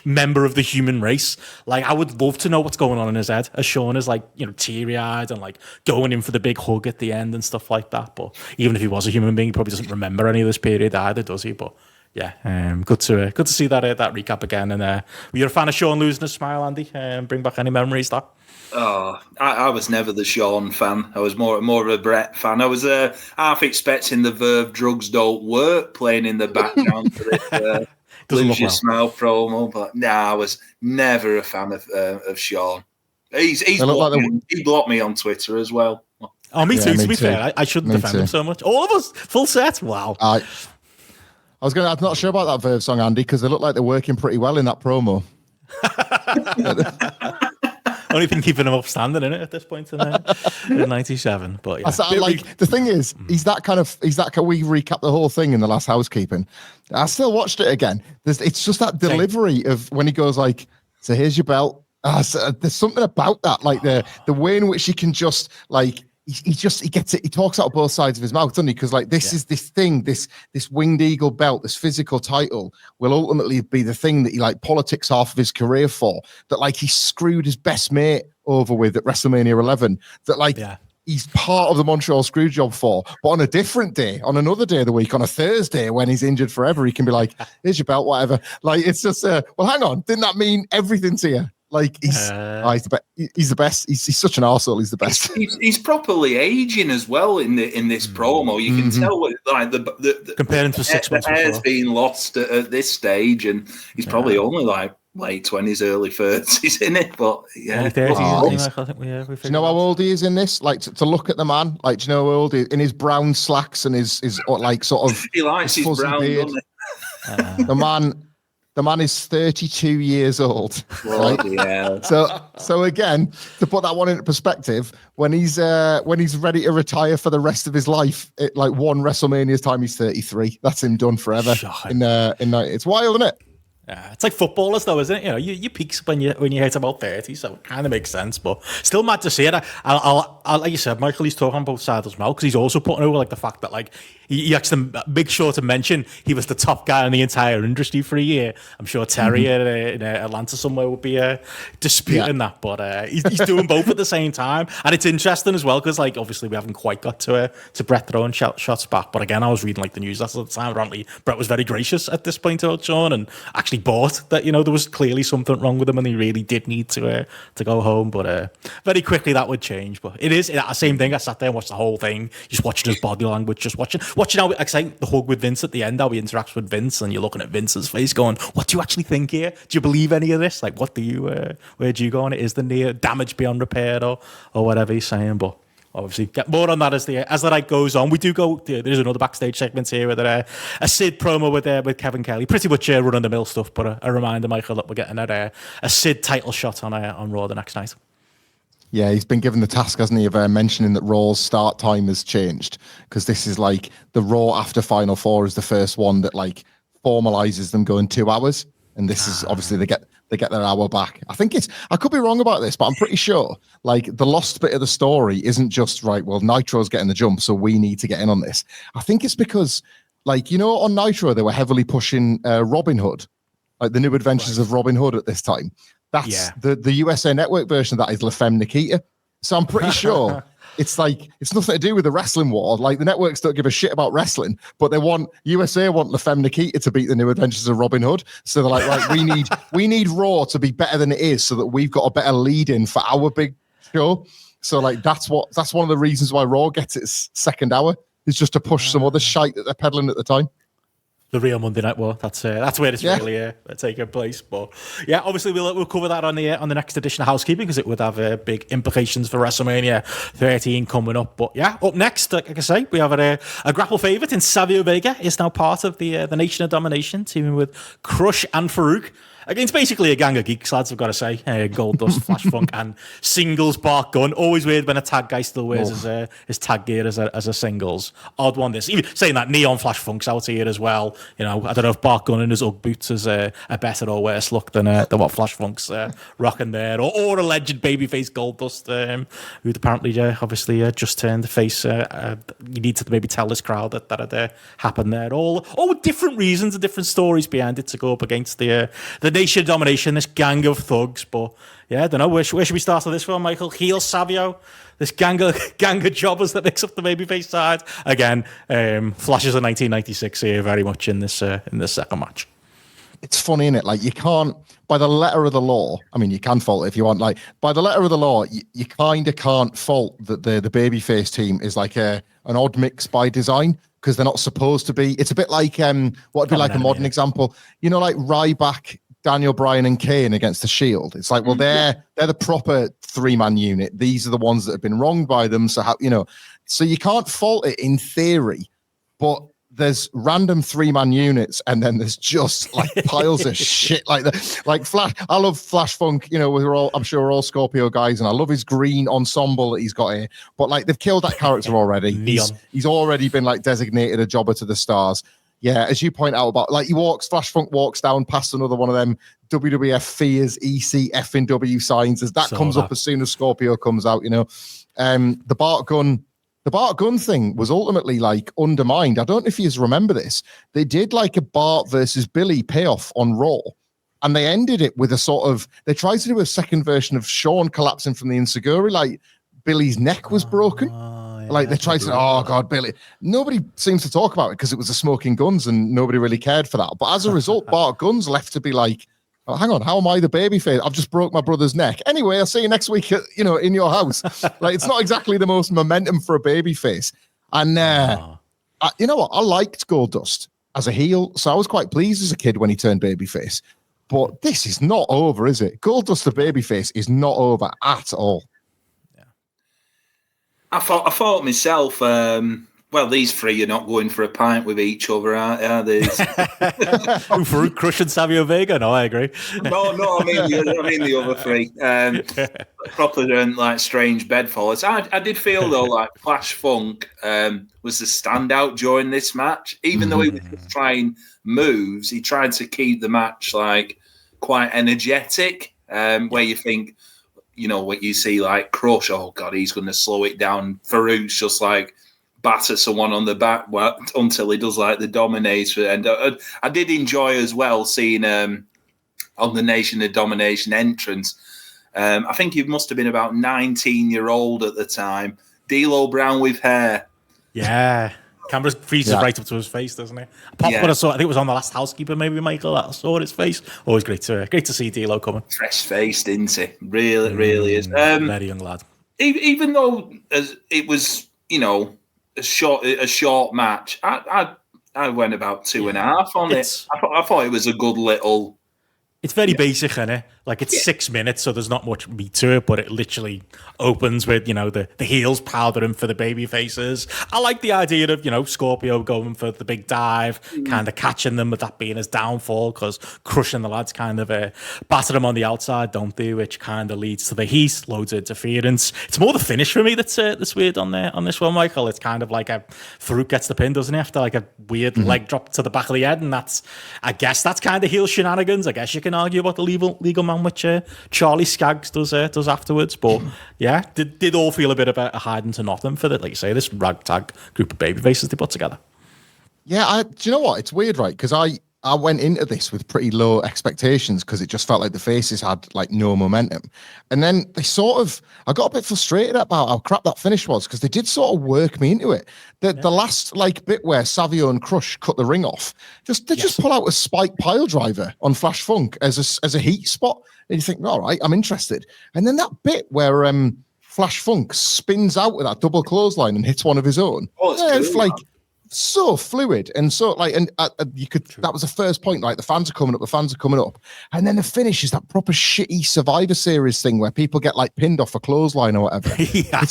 member of the human race. Like, I would love to know what's going on in his head as Shawn is like, teary-eyed and like going in for the big hug at the end and stuff like that. But even if he was a human being, he probably doesn't remember any of this period either, does he? But yeah, good to see that recap again. And were you a fan of Shawn losing his smile, Andy? Bring back any memories that? Oh, I was never the Shawn fan. I was more of a Bret fan. I was half expecting the Verve Drugs Don't Work playing in the background for this Lose Your Smile promo, but I was never a fan of Shawn. He blocked me on Twitter as well. Oh, me too. To be fair, I shouldn't defend him so much. All of us, full set. Wow. I'm not sure about that Verve song, Andy, because they look like they're working pretty well in that promo. Only thing keeping him upstanding in it at this point in 97. But yeah, the thing is, he's that kind of we recap the whole thing in the last Housekeeping. I still watched it again. It's just that delivery of when he goes like, "So here's your belt." So there's something about that, like the way in which he can just like. He gets it. He talks out of both sides of his mouth, doesn't he? Because like this is this thing, this winged eagle belt, this physical title will ultimately be the thing that he like politics half of his career for. That like he screwed his best mate over with at WrestleMania 11. That like he's part of the Montreal Screwjob for. But on a different day, on another day of the week, on a Thursday when he's injured forever, he can be like, "Here's your belt, whatever." Like it's just well, hang on, didn't that mean everything to you? Like he's the best. He's the best. He's such an arsehole. He's the best. He's properly aging as well in this promo. You can tell like the comparing to 6 months. The hair's being lost at this stage, and he's probably only like late 20s, early 30s in it. But yeah, do you know how old he is in this? Like to look at the man. Like, do you know how old he is in his brown slacks and his like sort of he likes his brown beard. The man is 32 years old. Right? Yeah. So again, to put that one into perspective, when he's ready to retire for the rest of his life, like one WrestleMania's time, he's 33. That's him done forever. It's wild, isn't it? Yeah, it's like footballers, though, isn't it? You peaks when you hit about 30, so it kind of makes sense. But still mad to see it. I'll like you said, Michael, he's talking on both sides as well because he's also putting over like the fact that like he actually make sure to mention he was the top guy in the entire industry for a year. I'm sure Terry in Atlanta somewhere would be disputing that, but he's doing both at the same time, and it's interesting as well because like obviously we haven't quite got to Bret throwing shots back. But again, I was reading like the news at the time. Apparently, Bret was very gracious at this point about Shawn and actually bought that there was clearly something wrong with him and he really did need to go home. But very quickly that would change. But it is the same thing. I sat there and watched the whole thing, just watching his body language, just watching how, like I say, the hug with Vince at the end, how he interacts with Vince, and you're looking at Vince's face going, what do you actually think here? Do you believe any of this? Like, what do you, where do you go on it? Is the near damage beyond repair or whatever he's saying? But obviously, get more on that as the night goes on. We do go. There's another backstage segment here with a Sid promo with Kevin Kelly. Pretty much run of the mill stuff, but a reminder, Michael, that we're getting a Sid title shot on Raw the next night. Yeah, he's been given the task, hasn't he, of mentioning that Raw's start time has changed because this is like the Raw after Final Four is the first one that like formalizes them going 2 hours, and this is obviously they get their hour back. I could be wrong about this, but I'm pretty sure like the lost bit of the story isn't just right. Well, Nitro's getting the jump, so we need to get in on this. I think it's because like on Nitro they were heavily pushing Robin Hood, like the New Adventures of Robin Hood at this time. That's the USA Network version of that is La Femme Nikita. So I'm pretty sure it's like it's nothing to do with the wrestling war. Like the networks don't give a shit about wrestling, but USA want La Femme Nikita to beat the New Adventures of Robin Hood. So they're like, right, we need Raw to be better than it is, so that we've got a better lead in for our big show. So like that's one of the reasons why Raw gets its second hour is just to push some other shite that they're peddling at the time. The real Monday Night War. That's where it's really taking place. But yeah, obviously we'll cover that on the next edition of Housekeeping, because it would have big implications for WrestleMania 13 coming up. But yeah, up next, like I say, we have a grapple favourite in Savio Vega is now part of the Nation of Domination, teaming with Crush and Farouk. Against basically a gang of geeks, lads, I've got to say. Goldust, Flash Funk, and Singles Bart Gunn. Always weird when a tag guy still wears his tag gear as a singles. Odd one, this. Even saying that, Neon Flash Funk's out here as well. I don't know if Bart Gunn in his Ugg boots is a better or worse look than what Flash Funk's rocking there. Or alleged babyface Goldust, who'd apparently obviously just turned the face. You need to maybe tell this crowd that had happened there. All with different reasons and different stories behind it to go up against the Nation of Domination, this gang of thugs. But yeah, I don't know, where should we start with this one, Michael? Heel Savio, this gang of jobbers that makes up the babyface side. Again, flashes of 1996 here very much in this second match. It's funny, isn't it? Like, you can't, by the letter of the law, I mean, you can fault it if you want, like, by the letter of the law, you kind of can't fault that the babyface team is like an odd mix by design, because they're not supposed to be. It's a bit like, what would be like a modern example, like Ryback, Daniel Bryan and Kane against the Shield. It's like, well, they're the proper 3-man unit. These are the ones that have been wronged by them. So so you can't fault it in theory, but there's random 3-man units, and then there's just like piles of shit like that. Like Flash, I love Flash Funk. I'm sure we're all Scorpio guys, and I love his green ensemble that he's got here. But like, they've killed that character already. He's already been like designated a jobber to the stars. Yeah, as you point out about, like, Flash Funk walks down past another one of them WWF Fears EC F and W signs as that comes up as soon as Scorpio comes out. The Bart Gunn thing was ultimately like undermined. I don't know if you remember this. They did like a Bart versus Billy payoff on Raw, and they ended it with they tried to do a second version of Shawn collapsing from the Inseguri, like Billy's neck was broken. Like, they tried to, oh God, Billy. Nobody seems to talk about it because it was the Smoking Guns and nobody really cared for that. But as a result, Bart Gunn's left to be like, oh, hang on, how am I the babyface? I've just broke my brother's neck. Anyway, I'll see you next week, in your house. Like, it's not exactly the most momentum for a babyface. And you know what? I liked Goldust as a heel, so I was quite pleased as a kid when he turned babyface. But this is not over, is it? Goldust the babyface is not over at all. I thought myself, well, these three are not going for a pint with each other, are they? Farouk, Crush and Savio Vega? No, I agree. No, I mean the other three. Proper like strange bedfellows. I did feel, though, like Flash Funk was the standout during this match. Even though he was trying moves, he tried to keep the match like quite energetic, where you think, what you see like Crush, oh God, he's going to slow it down. Farouk's just like batter someone on the back until he does like the Dominator. And I did enjoy as well seeing on the Nation of Domination entrance. I think he must have been about 19-year-old at the time. D'Lo Brown with hair. Yeah. Camera freezes right up to his face, doesn't it? Apart from what I saw, I think it was on the last Housekeeper, maybe, Michael, that I saw his face. Always great to see D'Lo coming. Fresh-faced, isn't he? Really is. Very young lad. Even though it was, a short match, I went about 2.5 on it. I thought it was a good little... It's very basic, isn't it? Like, it's 6 minutes, so there's not much meat to it, but it literally opens with, the heels powdering for the baby faces. I like the idea of, Scorpio going for the big dive, kind of catching them with that being his downfall, because Crushing the lads kind of batter them on the outside, don't they? Which kind of leads to the heat, loads of interference. It's more the finish for me that's weird on this one, Michael. It's kind of like Farouk gets the pin, doesn't he? After like a weird leg drop to the back of the head, and I guess that's kind of heel shenanigans. I guess you can argue about the legal man, which Charlie Skaggs does afterwards, but yeah, did all feel a bit of a hiding to nothing for that, like you say, this ragtag group of baby faces they put together. Yeah, do you know what? It's weird, right? Because I went into this with pretty low expectations because it just felt like the faces had like no momentum. And then I got a bit frustrated about how crap that finish was because they did sort of work me into it. The last like bit where Savio and Crush cut the ring off, just pull out a spike pile driver on Flash Funk as a heat spot. And you think, all right, I'm interested. And then that bit where Flash Funk spins out with that double clothesline and hits one of his own. Oh, it's like so fluid and so like, and you could. True. That was the first point. Like the fans are coming up, and then the finish is that proper shitty Survivor Series thing where people get like pinned off a clothesline or whatever. Yeah,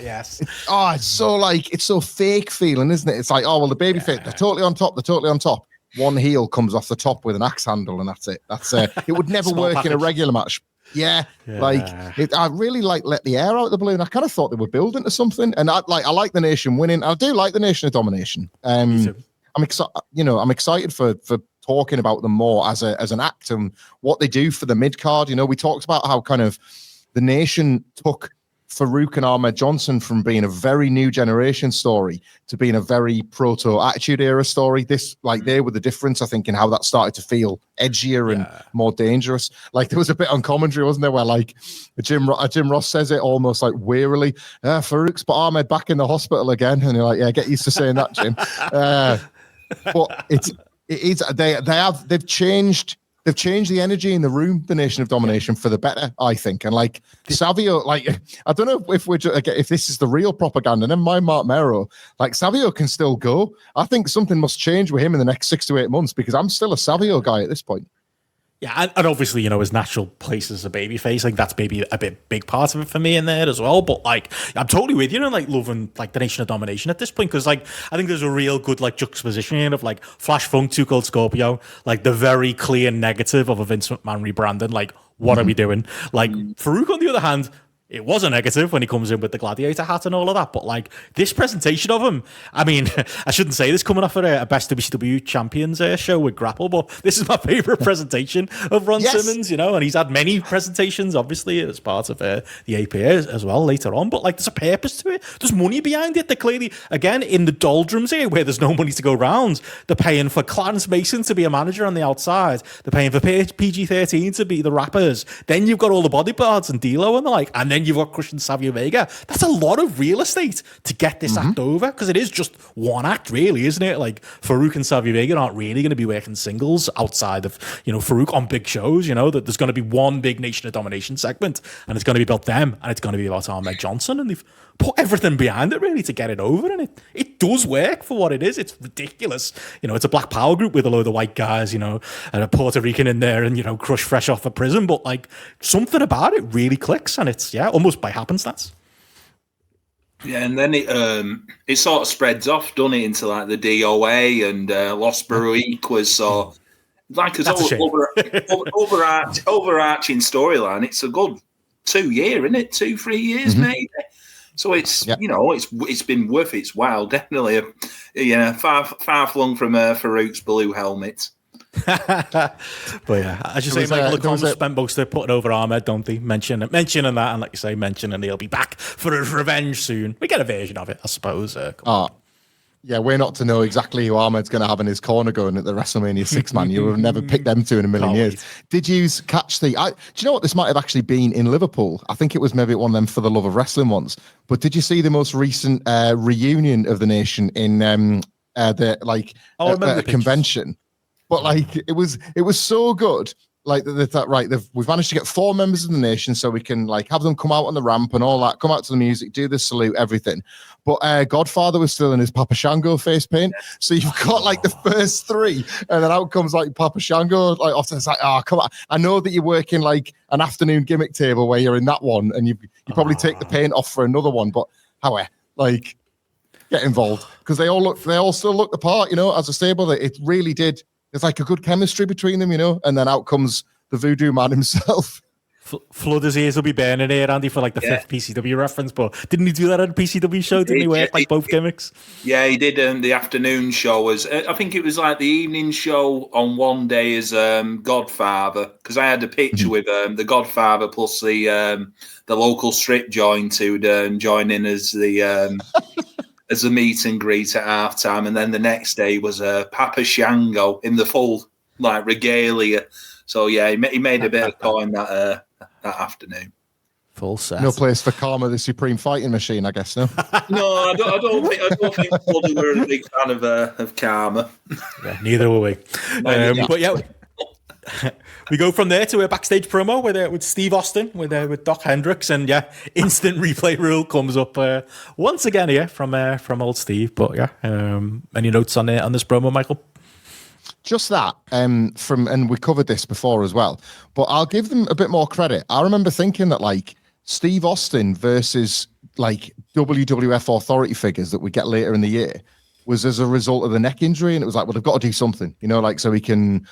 Yes. It's so like it's so fake feeling, isn't it? It's like, oh well, the babyface, they're totally on top. One heel comes off the top with an axe handle, and that's it. That's it would never work in a regular match. Yeah. I really let the air out of the balloon. I kind of thought they were building to something, and I like the Nation winning. I do like the Nation of Domination. I'm excited. I'm excited for talking about them more as an act and what they do for the mid card. We talked about how kind of the Nation took Farouk and Ahmed Johnson from being a very new generation story to being a very proto Attitude Era story. They were the difference, I think, in how that started to feel edgier and more dangerous. Like there was a bit on commentary, wasn't there, where like Jim Ross says it almost like wearily, Farouk's put Ahmed back in the hospital again, and you're like, yeah, get used to saying that, Jim. But they've changed. They've changed the energy in the room, the Nation of Domination, for the better, I think. And like Savio, like I don't know if this is the real propaganda. Never mind Mark Mero. Like Savio can still go. I think something must change with him in the next 6 to 8 months because I'm still a Savio guy at this point. Yeah, and obviously, his natural place as a babyface, like that's maybe a big part of it for me in there as well. But like, I'm totally with you, like loving like the Nation of Domination at this point because like I think there's a real good like juxtaposition of like Flash Funk, Too Cold Scorpio, like the very clear negative of a Vince McMahon rebranding. Like, what are we doing? Like Farouk, on the other hand. It was a negative when he comes in with the gladiator hat and all of that, but like this presentation of him, I mean, I shouldn't say this coming off a Best WCW Champions show with Grapple, but this is my favorite presentation of Ron Simmons, and he's had many presentations, obviously, as part of the APA as well later on, but like there's a purpose to it. There's money behind it. They're clearly, again, in the doldrums here where there's no money to go round. They're paying for Clarence Mason to be a manager on the outside. They're paying for PG-13 to be the rappers. Then you've got all the bodyguards and D-Lo and the like, and then you've got Crush and Savio Vega. That's a lot of real estate to get this act over because it is just one act, really, isn't it? Like Farouk and Savio Vega aren't really going to be working singles outside of Farouk on big shows. That there's going to be one big Nation of Domination segment, and it's going to be about them, and it's going to be about Ahmed Johnson, and they've put everything behind it really to get it over, and it does work for what it is. It's ridiculous. It's a Black Power group with a load of white guys, and a Puerto Rican in there, and Crush fresh off of prison, but like something about it really clicks, and it's almost by happenstance. Yeah, and then it sort of spreads off, doesn't it, into like the DOA and Los Barriquas, so like as overarching storyline. It's a good 2 year, isn't it? 2-3 years maybe. So it's it's been worth its while. Definitely, far flung from Farouk's blue helmet. But yeah, as you say, Michael O'Connor spent most of it putting over Ahmed, don't they? Mentioning that, and like you say, mentioning he'll be back for his revenge soon. We get a version of it, I suppose. Yeah, we're not to know exactly who Ahmed's going to have in his corner going at the WrestleMania 6 man. You would have never picked them two in a million years. Did you catch do you know what? This might have actually been in Liverpool. I think it was maybe one of them For the Love of Wrestling ones. But did you see the most recent reunion of the Nation in the convention? But like it was so good. Like we've managed to get 4 members of the Nation, so we can like have them come out on the ramp and all that, come out to the music, do the salute, everything. But Godfather was still in his Papa Shango face paint, so you've got like the first 3, and then out comes like Papa Shango. Like often it's like, oh come on, I know that you're working like an afternoon gimmick table where you're in that one, and you probably take the paint off for another one. But however, like get involved because they all still look the part, as a stable. It really did. There's like a good chemistry between them, and then out comes the Voodoo Man himself. Flood his ears will be burning here, Andy, for like the 5th PCW reference, but didn't he do that at a PCW show? Didn't he work like both gimmicks? Yeah, he did. The afternoon show I think it was like the evening show on one day as Godfather, because I had a picture with the Godfather plus the local strip joint who'd join in as the as a meet and greet at halftime, and then the next day was Papa Shango in the full like regalia. So yeah, he made a bit of coin that afternoon. Full set. No place for Karma, the supreme fighting machine, I guess. No. No, I don't think Bloody were a big fan of Karma. Yeah, neither were we. But yeah. We go from there to a backstage promo with Steve Austin, with Doc Hendricks, and instant replay rule comes up once again here from old Steve. But any notes on this promo, Michael? Just that, and we covered this before as well, but I'll give them a bit more credit. I remember thinking that like Steve Austin versus like WWF authority figures that we get later in the year was as a result of the neck injury, and it was like, well, they've got to do something, like so he can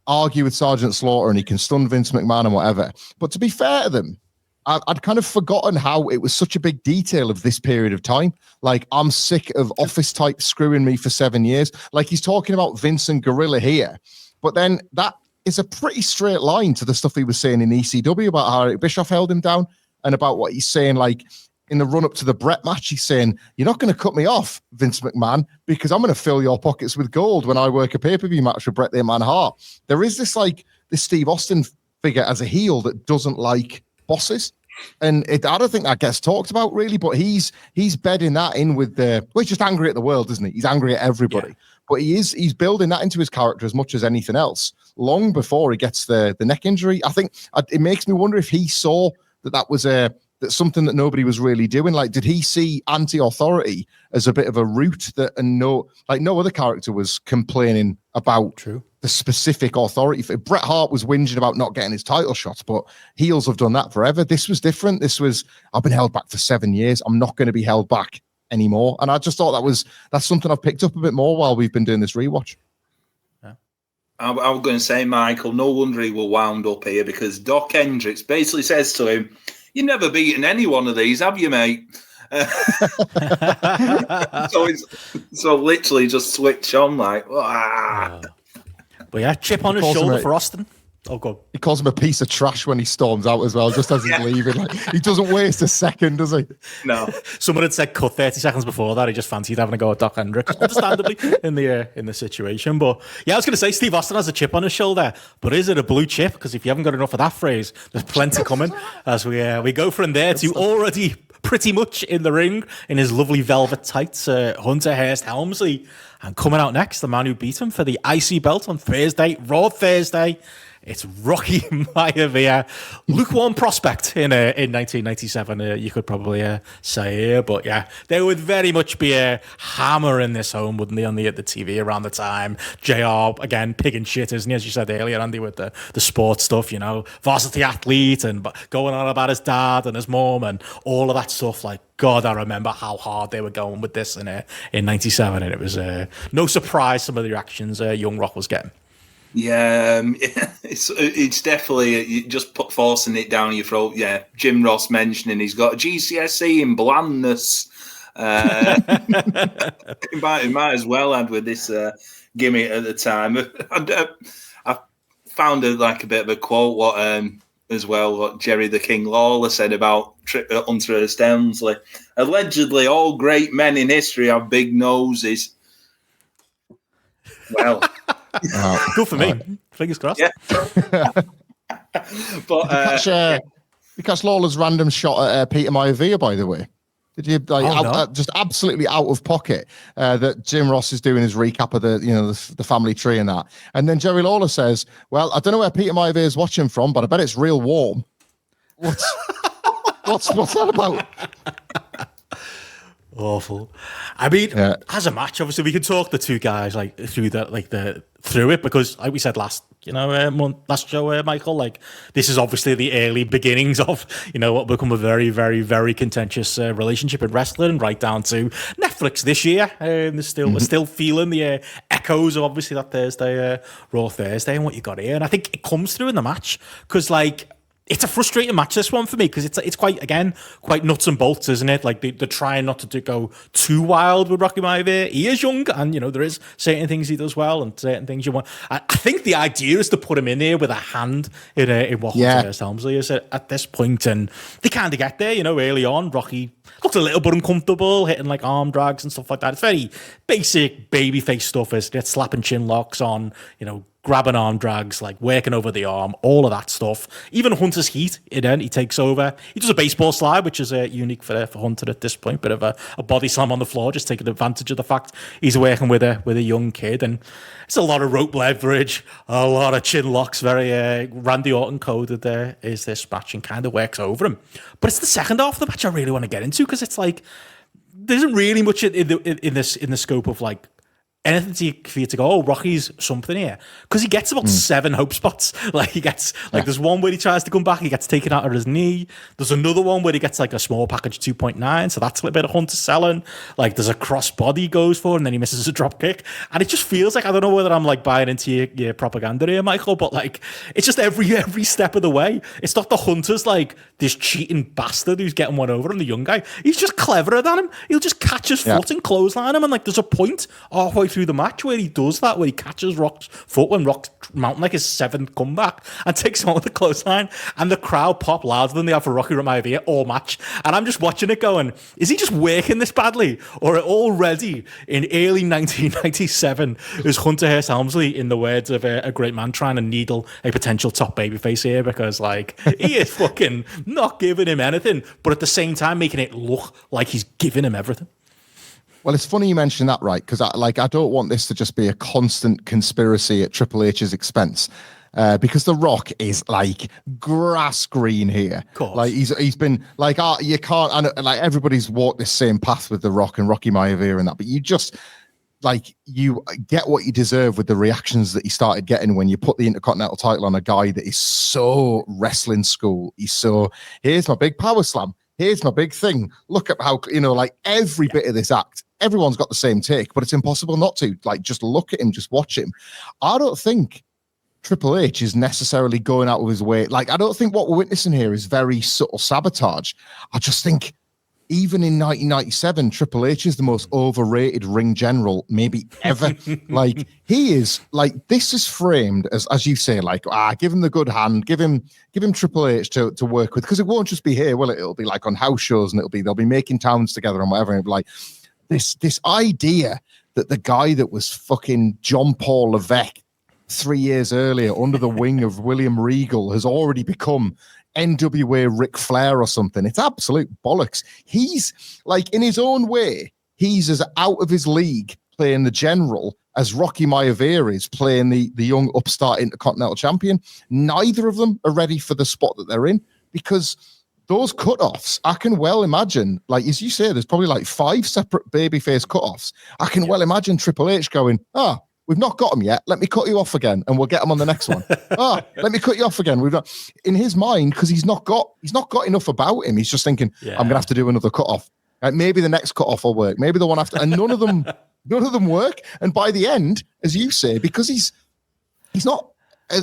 argue with Sergeant Slaughter and he can stun Vince McMahon and whatever. But to be fair to them, I'd kind of forgotten how it was such a big detail of this period of time. Like, I'm sick of office types screwing me for 7 years. Like, he's talking about Vince and Gorilla here, but then that is a pretty straight line to the stuff he was saying in ECW about how Eric Bischoff held him down, and about what he's saying, like, in the run-up to the Bret match, he's saying, you're not going to cut me off, Vince McMahon, because I'm going to fill your pockets with gold when I work a pay-per-view match with Bret the Man Hart. There is this Steve Austin figure as a heel that doesn't like bosses. And I don't think that gets talked about really, but he's bedding that in with he's just angry at the world, isn't he? He's angry at everybody. Yeah. But he's building that into his character as much as anything else, long before he gets the neck injury. I think it makes me wonder if he saw that was that's something that nobody was really doing. Like, did he see anti-authority as a bit of a route that no other character was complaining about? True. The specific authority. Bret Hart was whinging about not getting his title shots, but heels have done that forever. This was different. I've been held back for 7 years. I'm not going to be held back anymore. And I just thought that's something I've picked up a bit more while we've been doing this rewatch. I was going to say, Michael, no wonder he was wound up here, because Doc Hendricks basically says to him, "You've never beaten any one of these, have you, mate?" so literally just switch on like, But chip on his shoulder for Austin. Oh, God. He calls him a piece of trash when he storms out as well, just as he's leaving. Like, he doesn't waste a second, does he? No. Someone had said cut 30 seconds before that. He just fancied having a go at Doc Hendricks, understandably, in the situation. But I was going to say Steve Austin has a chip on his shoulder, but is it a blue chip? Because if you haven't got enough of that phrase, there's plenty coming as we go from there to already pretty much in the ring in his lovely velvet tights, Hunter Hearst Helmsley. And coming out next, the man who beat him for the IC belt on Thursday, Raw Thursday, it's Rocky Maivia, lukewarm prospect in 1997. You could probably say here, but there would very much be a hammer in this home, wouldn't they, on the TV around the time? JR again, pig and shit, isn't he? As you said earlier, Andy, with the sports stuff, varsity athlete and going on about his dad and his mom and all of that stuff. Like, God, I remember how hard they were going with this in 97, and it was no surprise some of the reactions young Rock was getting. Yeah, it's definitely just forcing it down your throat. Yeah, Jim Ross mentioning he's got a GCSE in blandness. He might as well add with this gimmick at the time. I found a bit of a quote what Jerry the King Lawler said about Hunter Hearst Helmsley. Allegedly, all great men in history have big noses. Well. Good for me. Fingers crossed. Yeah. But you catch Lawler's random shot at Peter Maivia, by the way. Did you just absolutely out of pocket that Jim Ross is doing his recap of the family tree and that, and then Jerry Lawler says, "Well, I don't know where Peter Maivia is watching from, but I bet it's real warm." What's that about? Awful. I mean, as a match, obviously, we can talk the two guys through it, because, like we said last show, Michael, this is obviously the early beginnings of what will become a very, very, very contentious relationship in wrestling, right down to Netflix this year. We're still feeling the echoes of obviously that Thursday, Raw Thursday, and what you got here. And I think it comes through in the match because it's a frustrating match, this one, for me, because it's quite nuts and bolts, isn't it? Like, they're trying not to go too wild with Rocky Maivia. He is young, and, there is certain things he does well and certain things you want. I think the idea is to put him in there with a hand in what Hunter Helmsley is at this point, and they kind of get there, early on. Rocky looked a little bit uncomfortable, hitting, arm drags and stuff like that. It's very basic babyface stuff, isn't it? Slapping chin locks on, grabbing arm drags, like working over the arm, all of that stuff. Even Hunter's heat, he takes over. He does a baseball slide, which is unique for Hunter at this point. Bit of a body slam on the floor, just taking advantage of the fact he's working with a young kid. And it's a lot of rope leverage, a lot of chin locks. Very Randy Orton coded there is this match, and kind of works over him. But it's the second half of the match I really want to get into, because it's like there isn't really much in the scope of like anything for you to go, oh, Rocky's something here. Because he gets about 7 hope spots. Like, he gets, there's one where he tries to come back, he gets taken out of his knee. There's another one where he gets, like, a small package 2.9, so that's a little bit of Hunter selling. Like, there's a cross body he goes for, and then he misses a drop kick. And it just feels like, I don't know whether I'm, like, buying into your propaganda here, Michael, but, like, it's just every step of the way. It's not the Hunter's, like, this cheating bastard who's getting one over on the young guy. He's just cleverer than him. He'll just catch his foot and clothesline him, and, like, there's a point halfway through the match where he does that, where he catches Rock's foot when Rock's mounting like his 7th comeback and takes him on with the clothesline, and the crowd pop louder than they have for Rocky Romero all match. And I'm just watching it going, is he just working this badly? Or already in early 1997 is Hunter Hearst Helmsley, in the words of a great man, trying to needle a potential top babyface here, because like he is fucking not giving him anything, but at the same time making it look like he's giving him everything. Well, it's funny you mention that, right? Because I don't want this to just be a constant conspiracy at Triple H's expense, because The Rock is like grass green here. Like he's been like, you can't, and like everybody's walked this same path with The Rock and Rocky Maivia and that, but you just like, you get what you deserve with the reactions that you started getting when you put the Intercontinental title on a guy that is so wrestling school. He's so, here's my big power slam. Here's my big thing. Look at how, like every bit of this act, everyone's got the same take, but it's impossible not to. Like, just look at him, just watch him. I don't think Triple H is necessarily going out of his way. Like, I don't think what we're witnessing here is very subtle sabotage. I just think even in 1997, Triple H is the most overrated ring general maybe ever. Like, he is like, this is framed as you say, like, give him the good hand, give him Triple H to work with, because it won't just be here, will it? It'll be like on house shows, and they'll be making towns together and whatever. And it'll be like this idea that the guy that was fucking John Paul Levesque 3 years earlier under the wing of William Regal has already become NWA Ric Flair or something. It's absolute bollocks. He's like, in his own way, he's as out of his league playing the general as Rocky Maivia is playing the young upstart Intercontinental Champion. Neither of them are ready for the spot that they're in, because those cutoffs, I can well imagine, like, as you say, there's probably like 5 separate babyface cutoffs. I can well imagine Triple H going, we've not got him yet. Let me cut you off again, and we'll get him on the next one. Let me cut you off again. We've not, in his mind, because he's not got enough about him. He's just thinking, I'm gonna have to do another cut off. Maybe the next cut off will work. Maybe the one after, and none of them work. And by the end, as you say, because he's not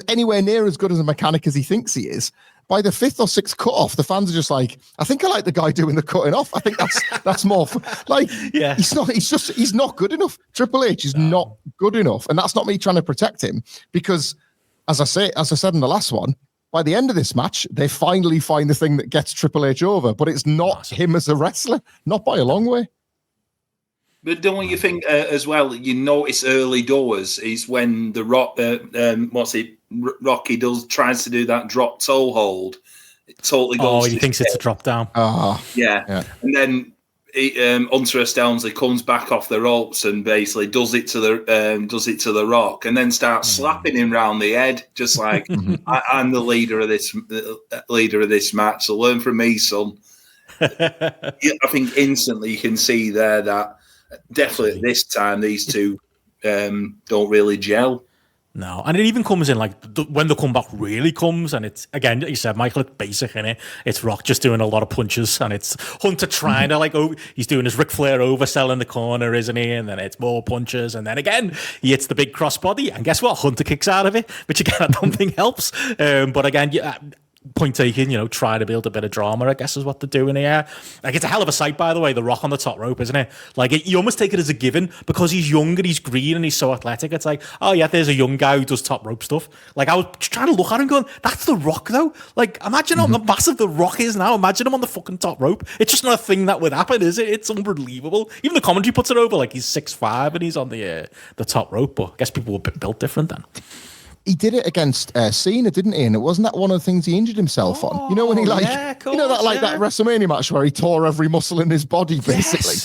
anywhere near as good as a mechanic as he thinks he is. By the 5th or 6th cut off, the fans are just like, I think I like the guy doing the cutting off. I think that's more like, he's not good enough. Triple H is not good enough. And that's not me trying to protect him, because as I said in the last one, by the end of this match, they finally find the thing that gets Triple H over, but it's not him as a wrestler, not by a long way. But don't you think as well, you notice early doors is when the Rock, Rocky tries to do that drop toe hold. It totally goes. Oh, he thinks it's a drop down. Yeah. And then Hunter Helmsley comes back off the ropes and basically does it to the Rock, and then starts slapping him round the head, just like I'm the leader of this match. So learn from me, son. I think instantly you can see there that definitely at this time these two don't really gel. No, and it even comes in like when the comeback really comes, and it's, again, like you said, Michael, it's basic, innit? It's Rock just doing a lot of punches, and it's Hunter trying to he's doing his Ric Flair oversell in the corner, isn't he? And then it's more punches, and then again he hits the big crossbody, and guess what? Hunter kicks out of it, which again I don't think helps. But again, point taken, try to build a bit of drama, I guess, is what they're doing here. Like, it's a hell of a sight, by the way, the Rock on the top rope, isn't it? Like, you almost take it as a given because he's young and he's green and he's so athletic. It's like, oh yeah, there's a young guy who does top rope stuff. Like, I was trying to look at him going, that's the Rock though. Like, imagine how massive the Rock is now. Imagine him on the fucking top rope. It's just not a thing that would happen, is it? It's unbelievable. Even the commentary puts it over, like he's 6'5" and he's on the top rope, but I guess people were built different then. he did it against Cena, didn't he? And it wasn't that one of the things he injured himself on. You know when he that WrestleMania match where he tore every muscle in his body, basically.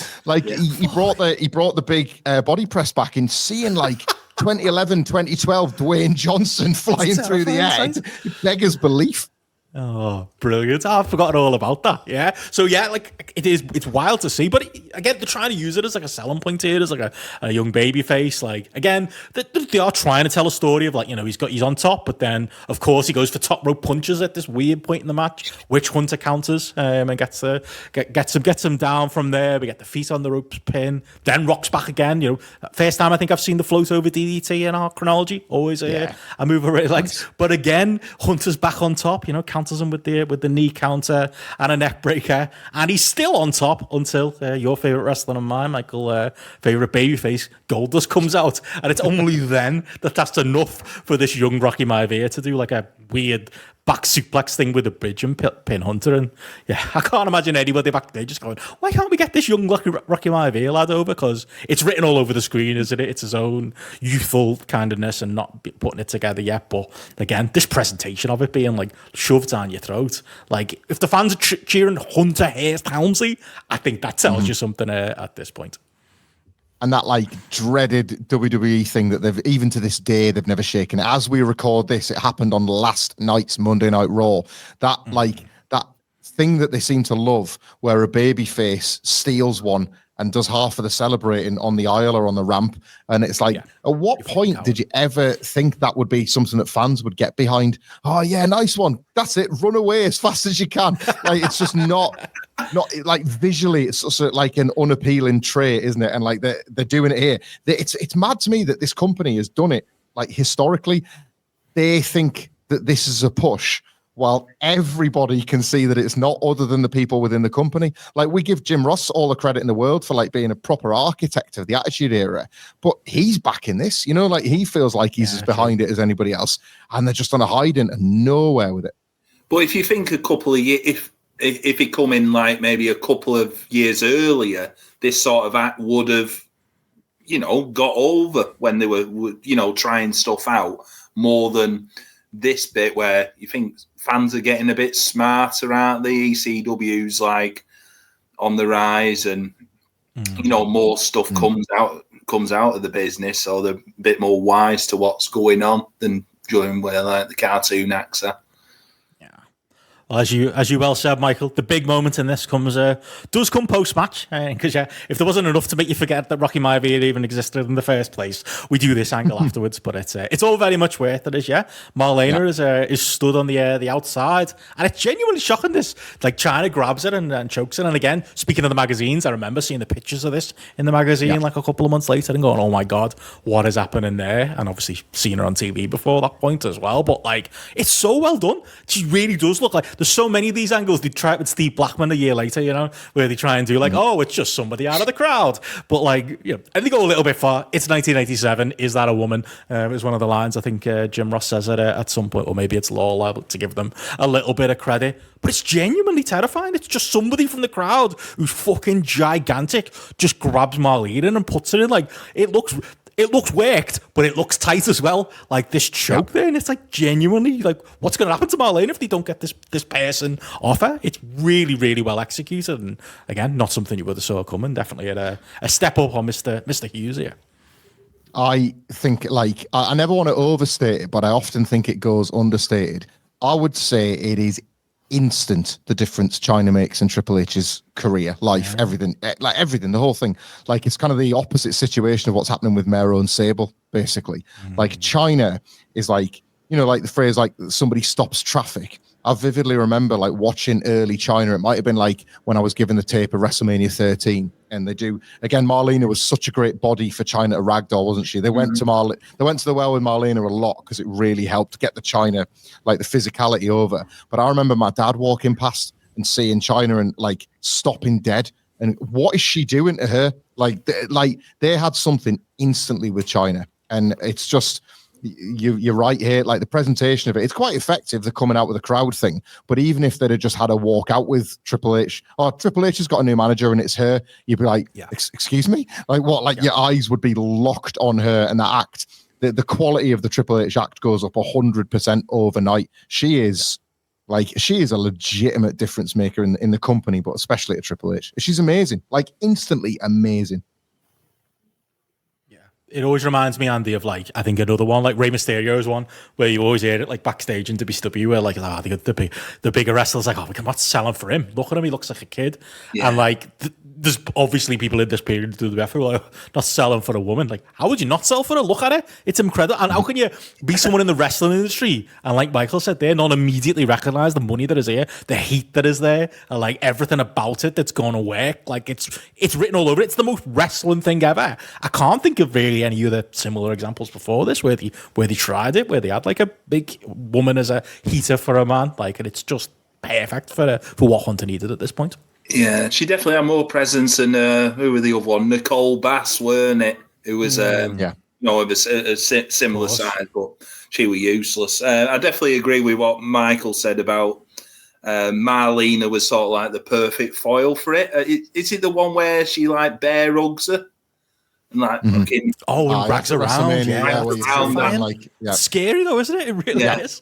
He brought the big body press back in, seeing 2011, 2012 Dwayne Johnson flying through the air. It beggars belief. Oh, brilliant. I've forgotten all about that. Yeah. So yeah, it's wild to see, but again, they're trying to use it as a selling point here, as a young baby face. Again, they are trying to tell a story of he's on top, but then of course he goes for top rope punches at this weird point in the match, which Hunter counters, and gets him down from there. We get the feet on the ropes pin, then rocks back again. First time I think I've seen the float over DDT in our chronology. Always a move I really liked. But again, Hunter's back on top, counters him with the knee counter and a neck breaker, and he's still on top until your favorite wrestler and mine, Michael, favorite babyface Goldust comes out, and it's only then that's enough for this young Rocky Maivia to do a weird back suplex thing with a bridge and pin Hunter. And I can't imagine anybody back there just going, why can't we get this young Rocky Maivia lad over? Because it's written all over the screen, isn't it? It's his own youthful kindness and not putting it together yet. But again, this presentation of it being shoved down your throat. If the fans are cheering Hunter Hearst Helmsley, I think that tells you something at this point. And that dreaded WWE thing that they've, even to this day, they've never shaken. As we record this, it happened on last night's Monday Night Raw. That that thing that they seem to love, where a babyface steals one and does half of the celebrating on the aisle or on the ramp. And it's at what point did you ever think that would be something that fans would get behind? Oh yeah, nice one. That's it. Run away as fast as you can. It's just not visually, it's also an unappealing trait, isn't it? And they're doing it here. It's mad to me that this company has done it. Historically, they think that this is a push, while everybody can see that it's not, other than the people within the company. We give Jim Ross all the credit in the world for being a proper architect of the Attitude Era, but he's backing this, he feels like he's as behind it as anybody else, and they're just on a hiding and nowhere with it. But if you think a couple of years, if it come in maybe a couple of years earlier, this sort of act would have, got over when they were, trying stuff out, more than this bit where you think fans are getting a bit smarter, aren't they? ECW's on the rise, and more stuff comes out of the business, so they're a bit more wise to what's going on than during where the cartoon acts are. Well, as you well said, Michael, the big moment in this does come post-match, because if there wasn't enough to make you forget that Rocky Maivia even existed in the first place, we do this angle afterwards. But it's all very much worth it. Marlena is stood on the outside, and it's genuinely shocking. This China grabs it and chokes it. And again, speaking of the magazines, I remember seeing the pictures of this in the magazine a couple of months later and going, "Oh my god, what is happening there?" And obviously seen her on TV before that point as well. But it's so well done. She really does look there's so many of these angles. They try it with Steve Blackman a year later, where they try and do oh, it's just somebody out of the crowd. But and they go a little bit far. It's 1987. Is that a woman? It was one of the lines I think Jim Ross says at some point, or maybe it's Lawler, to give them a little bit of credit. But it's genuinely terrifying. It's just somebody from the crowd who's fucking gigantic just grabs Marlene and puts it in. It looks worked, but it looks tight as well. This choke there, and it's genuinely what's going to happen to Marlene if they don't get this person off her? It's really, really well executed, and again, not something you would have saw coming. Definitely a step up on Mr. Hughes here. I think I never want to overstate it, but I often think it goes understated. I would say it is instant the difference China makes in Triple H's career, life, everything, everything, the whole thing. It's kind of the opposite situation of what's happening with Mero and Sable, basically. China is the phrase somebody stops traffic. I vividly remember watching early China. It might have been when I was given the tape of WrestleMania 13, and they do again. Marlena was such a great body for China to ragdoll, wasn't she? They went to the well with Marlena a lot because it really helped get the China the physicality over. But I remember my dad walking past and seeing China and stopping dead. And what is she doing to her? They had something instantly with China, and it's just. You're right here. The presentation of it, it's quite effective. They're coming out with a crowd thing, but even if they'd have just had a walk out with Triple H, or Triple H has got a new manager and it's her, you'd be excuse me, what? Your eyes would be locked on her and that act. the quality of the Triple H act goes up 100% overnight. She is a legitimate difference maker in the company, but especially at Triple H. She's amazing, like instantly amazing. It always reminds me, Andy, of like, I think another one, like Rey Mysterio's one, where you always hear it like backstage in WCW, where like, the bigger wrestlers like, oh, we're not selling for him. Look at him, he looks like a kid. Yeah. And like, there's obviously people in this period of the WWF who are like, not selling for a woman. Like, how would you not sell for her? Look at it. It's incredible. And how can you be someone in the wrestling industry and, like Michael said there, not immediately recognize the money that is here, the heat that is there, and like everything about it that's going to work. Like, it's written all over it. It's the most wrestling thing ever. I can't think of really any other similar examples before this where they tried it, where they had like a big woman as a heater for a man, like, and it's just perfect for what Hunter needed at this point. Yeah, she definitely had more presence than who were the other one? Nicole Bass, weren't it? Who was of a similar size, but she was useless. I definitely agree with what Michael said about Marlena was sort of like the perfect foil for it. Is it the one where she like bear hugs her? And like fucking and rags around, like scary though, isn't it? It really is.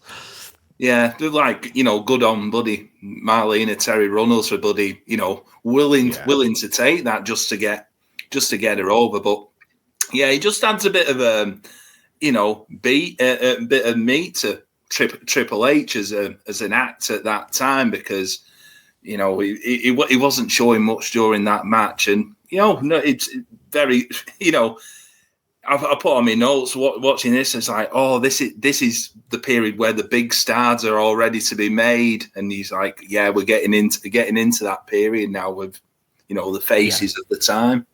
Yeah, they're like, good on buddy Marlena Terry Runnels for buddy, willing to take that just to get her over. But yeah, he just adds a bit of a bit of meat to Triple H as an act at that time, because he wasn't showing much during that match, and it's very I put on my notes watching this. It's like, oh, this is the period where the big stars are all ready to be made, and he's like, yeah, we're getting into that period now with, the faces of the time.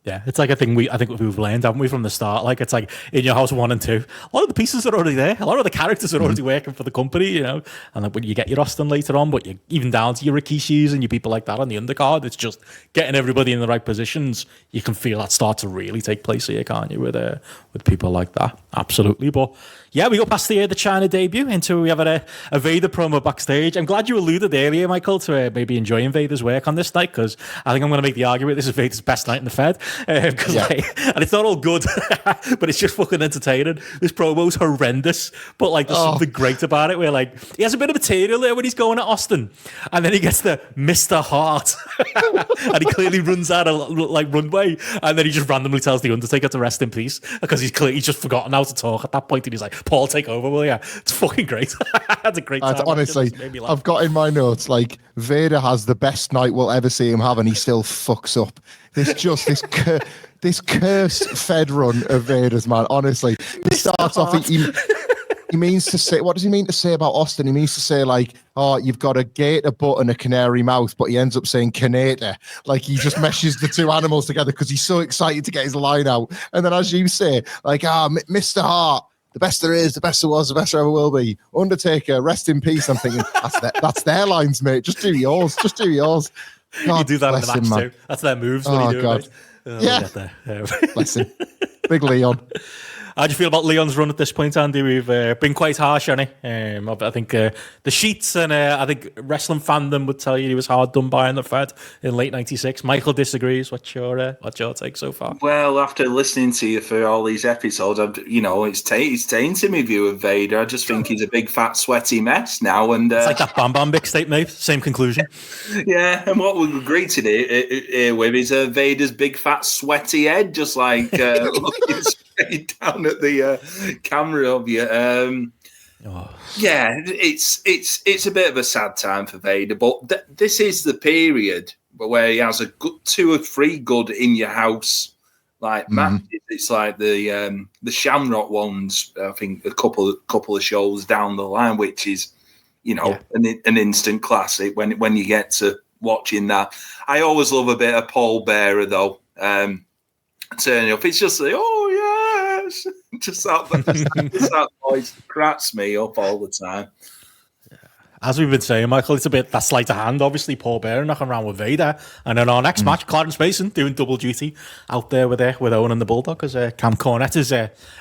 Yeah, it's like a thing I think we've learned, haven't we, from the start? Like, it's like In Your House 1 and 2. A lot of the pieces are already there. A lot of the characters are already working for the company, And like when you get your Austin later on, but you even down to your Rikishis and your people like that on the undercard, it's just getting everybody in the right positions. You can feel that start to really take place here, can't you, with people like that? Absolutely. But yeah, we go past the China debut into we have a Vader promo backstage. I'm glad you alluded earlier, Michael, to maybe enjoying Vader's work on this night, because I think I'm going to make the argument this is Vader's best night in the Fed. And it's not all good, but it's just fucking entertaining. This promo's horrendous, but like there's something great about it, where like he has a bit of material there when he's going at Austin, and then he gets the Mr. Hart, and he clearly runs out of like runway, and then he just randomly tells the Undertaker to rest in peace because he's just forgotten how to talk at that point, and he's like, Paul, take over, will ya? It's fucking great. That's a great time. Honestly, I've got in my notes, like, Vader has the best night we'll ever see him have, and he still fucks up. This cursed Fed run of Vader's, man. Honestly, he starts off. He means to say, what does he mean to say about Austin? He means to say like, oh, you've got a gator butt and a canary mouth, but he ends up saying canator. Like, he just meshes the two animals together because he's so excited to get his line out. And then, as you say, like, Mr. Hart, the best there is, the best there was, the best there ever will be. Undertaker, rest in peace. I'm thinking, that's their lines, mate. Just do yours. God, you do that in the match too. That's their moves. When you do God. It, yeah. Bless him. Big Leon. How do you feel about Leon's run at this point, Andy? We've been quite harsh on it. I think the sheets and I think wrestling fandom would tell you he was hard done by in the Fed in late '96. Michael disagrees. What's your take so far? Well, after listening to you for all these episodes, it's tainted my view of Vader. I just think he's a big, fat, sweaty mess now. And it's like that Bam Bam mixtape, mate. Same conclusion. Yeah, and what we've agreed here with is Vader's big, fat, sweaty head, just like looking straight down at the camera of you. Yeah, it's a bit of a sad time for Vader, but this is the period where he has a good 2 or 3 good In Your House like matches. It's like the Shamrock ones. I think a couple of shows down the line, which is an instant classic when you get to watching that. I always love a bit of Paul Bearer though. Turning up, it's just like, oh yes, just that voice cracks me up all the time. As we've been saying, Michael, it's a bit that sleight of hand. Obviously, Paul Bearer knocking around with Vader, and then our next match, Clarence Mason doing double duty out there with Owen and the Bulldog, because Cam Cornette is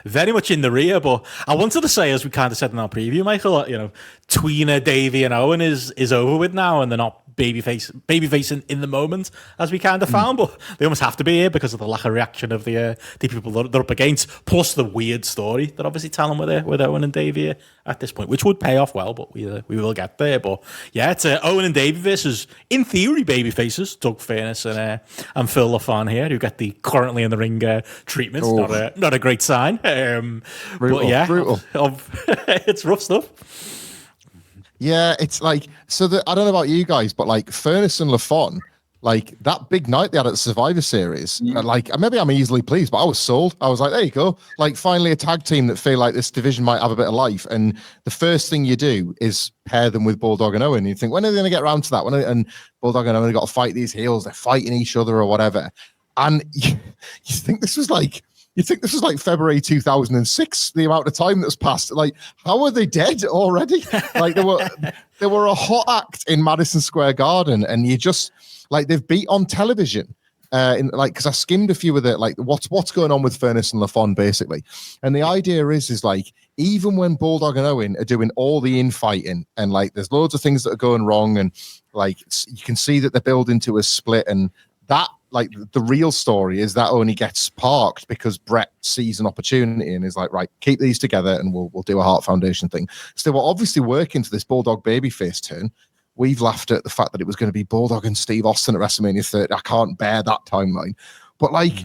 very much in the rear. But I wanted to say, as we kind of said in our preview, Michael, Tweener, Davey, and Owen is over with now, and they're not babyface in the moment as we kind of found, but they almost have to be here because of the lack of reaction of the people that they're up against, plus the weird story that obviously telling with Owen and Davey here at this point, which would pay off well, but we will get there. But yeah, it's Owen and Davey versus, in theory, babyfaces, Doug Furness and Phil LaFon here, who get the currently in the ring treatment. Not a great sign. Brutal, but yeah, brutal. It's rough stuff. Yeah, it's like, so I don't know about you guys, but like Furness and LaFon, like that big night they had at the Survivor Series, like maybe I'm easily pleased, but I was sold. I was like, there you go. Like finally a tag team that feel like this division might have a bit of life. And the first thing you do is pair them with Bulldog and Owen. You think, when are they going to get around to that? And Bulldog and Owen have got to fight these heels. They're fighting each other or whatever. And you think this was like February 2006, the amount of time that's passed. Like, how are they dead already? Like, they were a hot act in Madison Square Garden, and you just, like, they've beat on television. Because I skimmed a few of the, like, what's going on with Furness and LaFon, basically. And the idea is like, even when Bulldog and Owen are doing all the infighting, and, like, there's loads of things that are going wrong, and, like, you can see that they're building to a split, and that, like, the real story is that only gets parked because Bret sees an opportunity and is like, right, keep these together and we'll do a Hart Foundation thing. So they were obviously working to this Bulldog babyface turn. We've laughed at the fact that it was going to be Bulldog and Steve Austin at WrestleMania 30. I can't bear that timeline. But like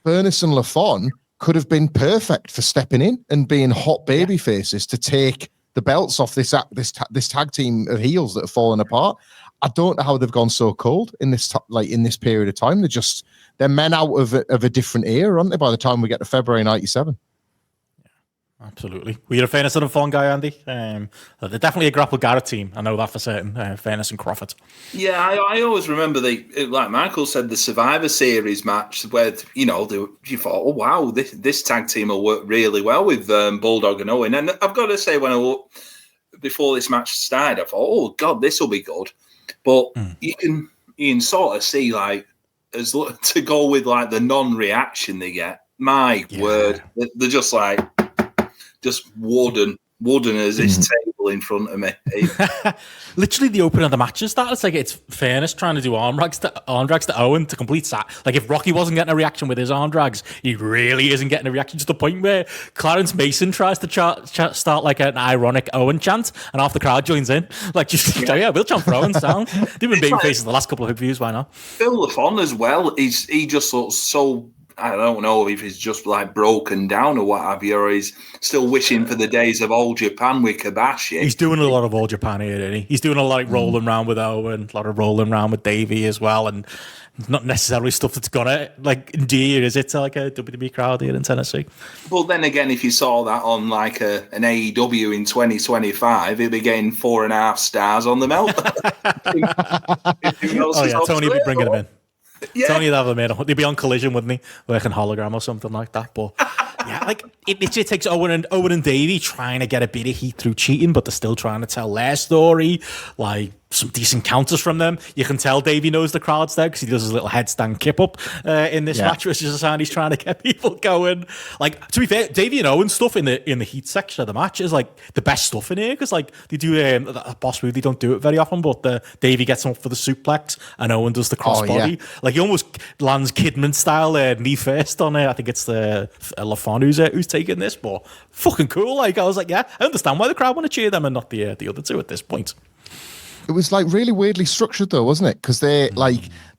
Furness and LaFon could have been perfect for stepping in and being hot baby faces to take the belts off this tag team of heels that have fallen apart. I don't know how they've gone so cold in this in this period of time. They're men out of a different era, aren't they? By the time we get to February '97. Yeah, absolutely. Were you a Furness and LaFon guy, Andy? They're definitely a Grapple Garrett team. I know that for certain. Furness and Crawford. Yeah, I always remember like Michael said, the Survivor Series match where you thought, oh wow, this tag team will work really well with Bulldog and Owen. And I've got to say, before this match started, I thought, oh god, this will be good. But you can sort of see, like, as to go with like the non-reaction they get. My word, they're just like wooden as this table in front of me. Literally, the opening of the match is that. It's like it's Furness trying to do arm drags to Owen to complete that. Like, if Rocky wasn't getting a reaction with his arm drags, he really isn't getting a reaction, to the point where Clarence Mason tries to start like an ironic Owen chant, and half the crowd joins in. Like, we'll chant for Owen sound. They've been baby faces the last couple of views, why not? Phil LaFon as well. He just looks so, I don't know if he's just like broken down or what have you, or he's still wishing for the days of Old Japan with Kabashi. He's doing a lot of Old Japan here, isn't he? He's doing a lot of rolling around with Owen, a lot of rolling around with Davey as well, and not necessarily stuff that's gonna like endear, is it, to like a WWE crowd here in Tennessee? Well, then again, if you saw that on like an AEW in 2025, he'd be getting 4.5 stars on the melt. Tony would be bringing him in. Yeah. Tony would have them in. They'd be on Collision, wouldn't he? Working hologram or something like that. But yeah, like it takes Owen and Davey trying to get a bit of heat through cheating, but they're still trying to tell their story. Like, some decent counters from them. You can tell Davey knows the crowd's there because he does his little headstand kip up in this match, which is a sign he's trying to get people going. Like, to be fair, Davey and Owen stuff in the heat section of the match is like the best stuff in here, because like they do a boss move. They don't do it very often, but Davey gets him up for the suplex and Owen does the crossbody. Like, he almost lands Kidman style knee first on it. I think it's the LaFon who's taking this, but fucking cool. Like, I was like, yeah, I understand why the crowd want to cheer them and not the other two at this point. It was like really weirdly structured though, wasn't it? Because they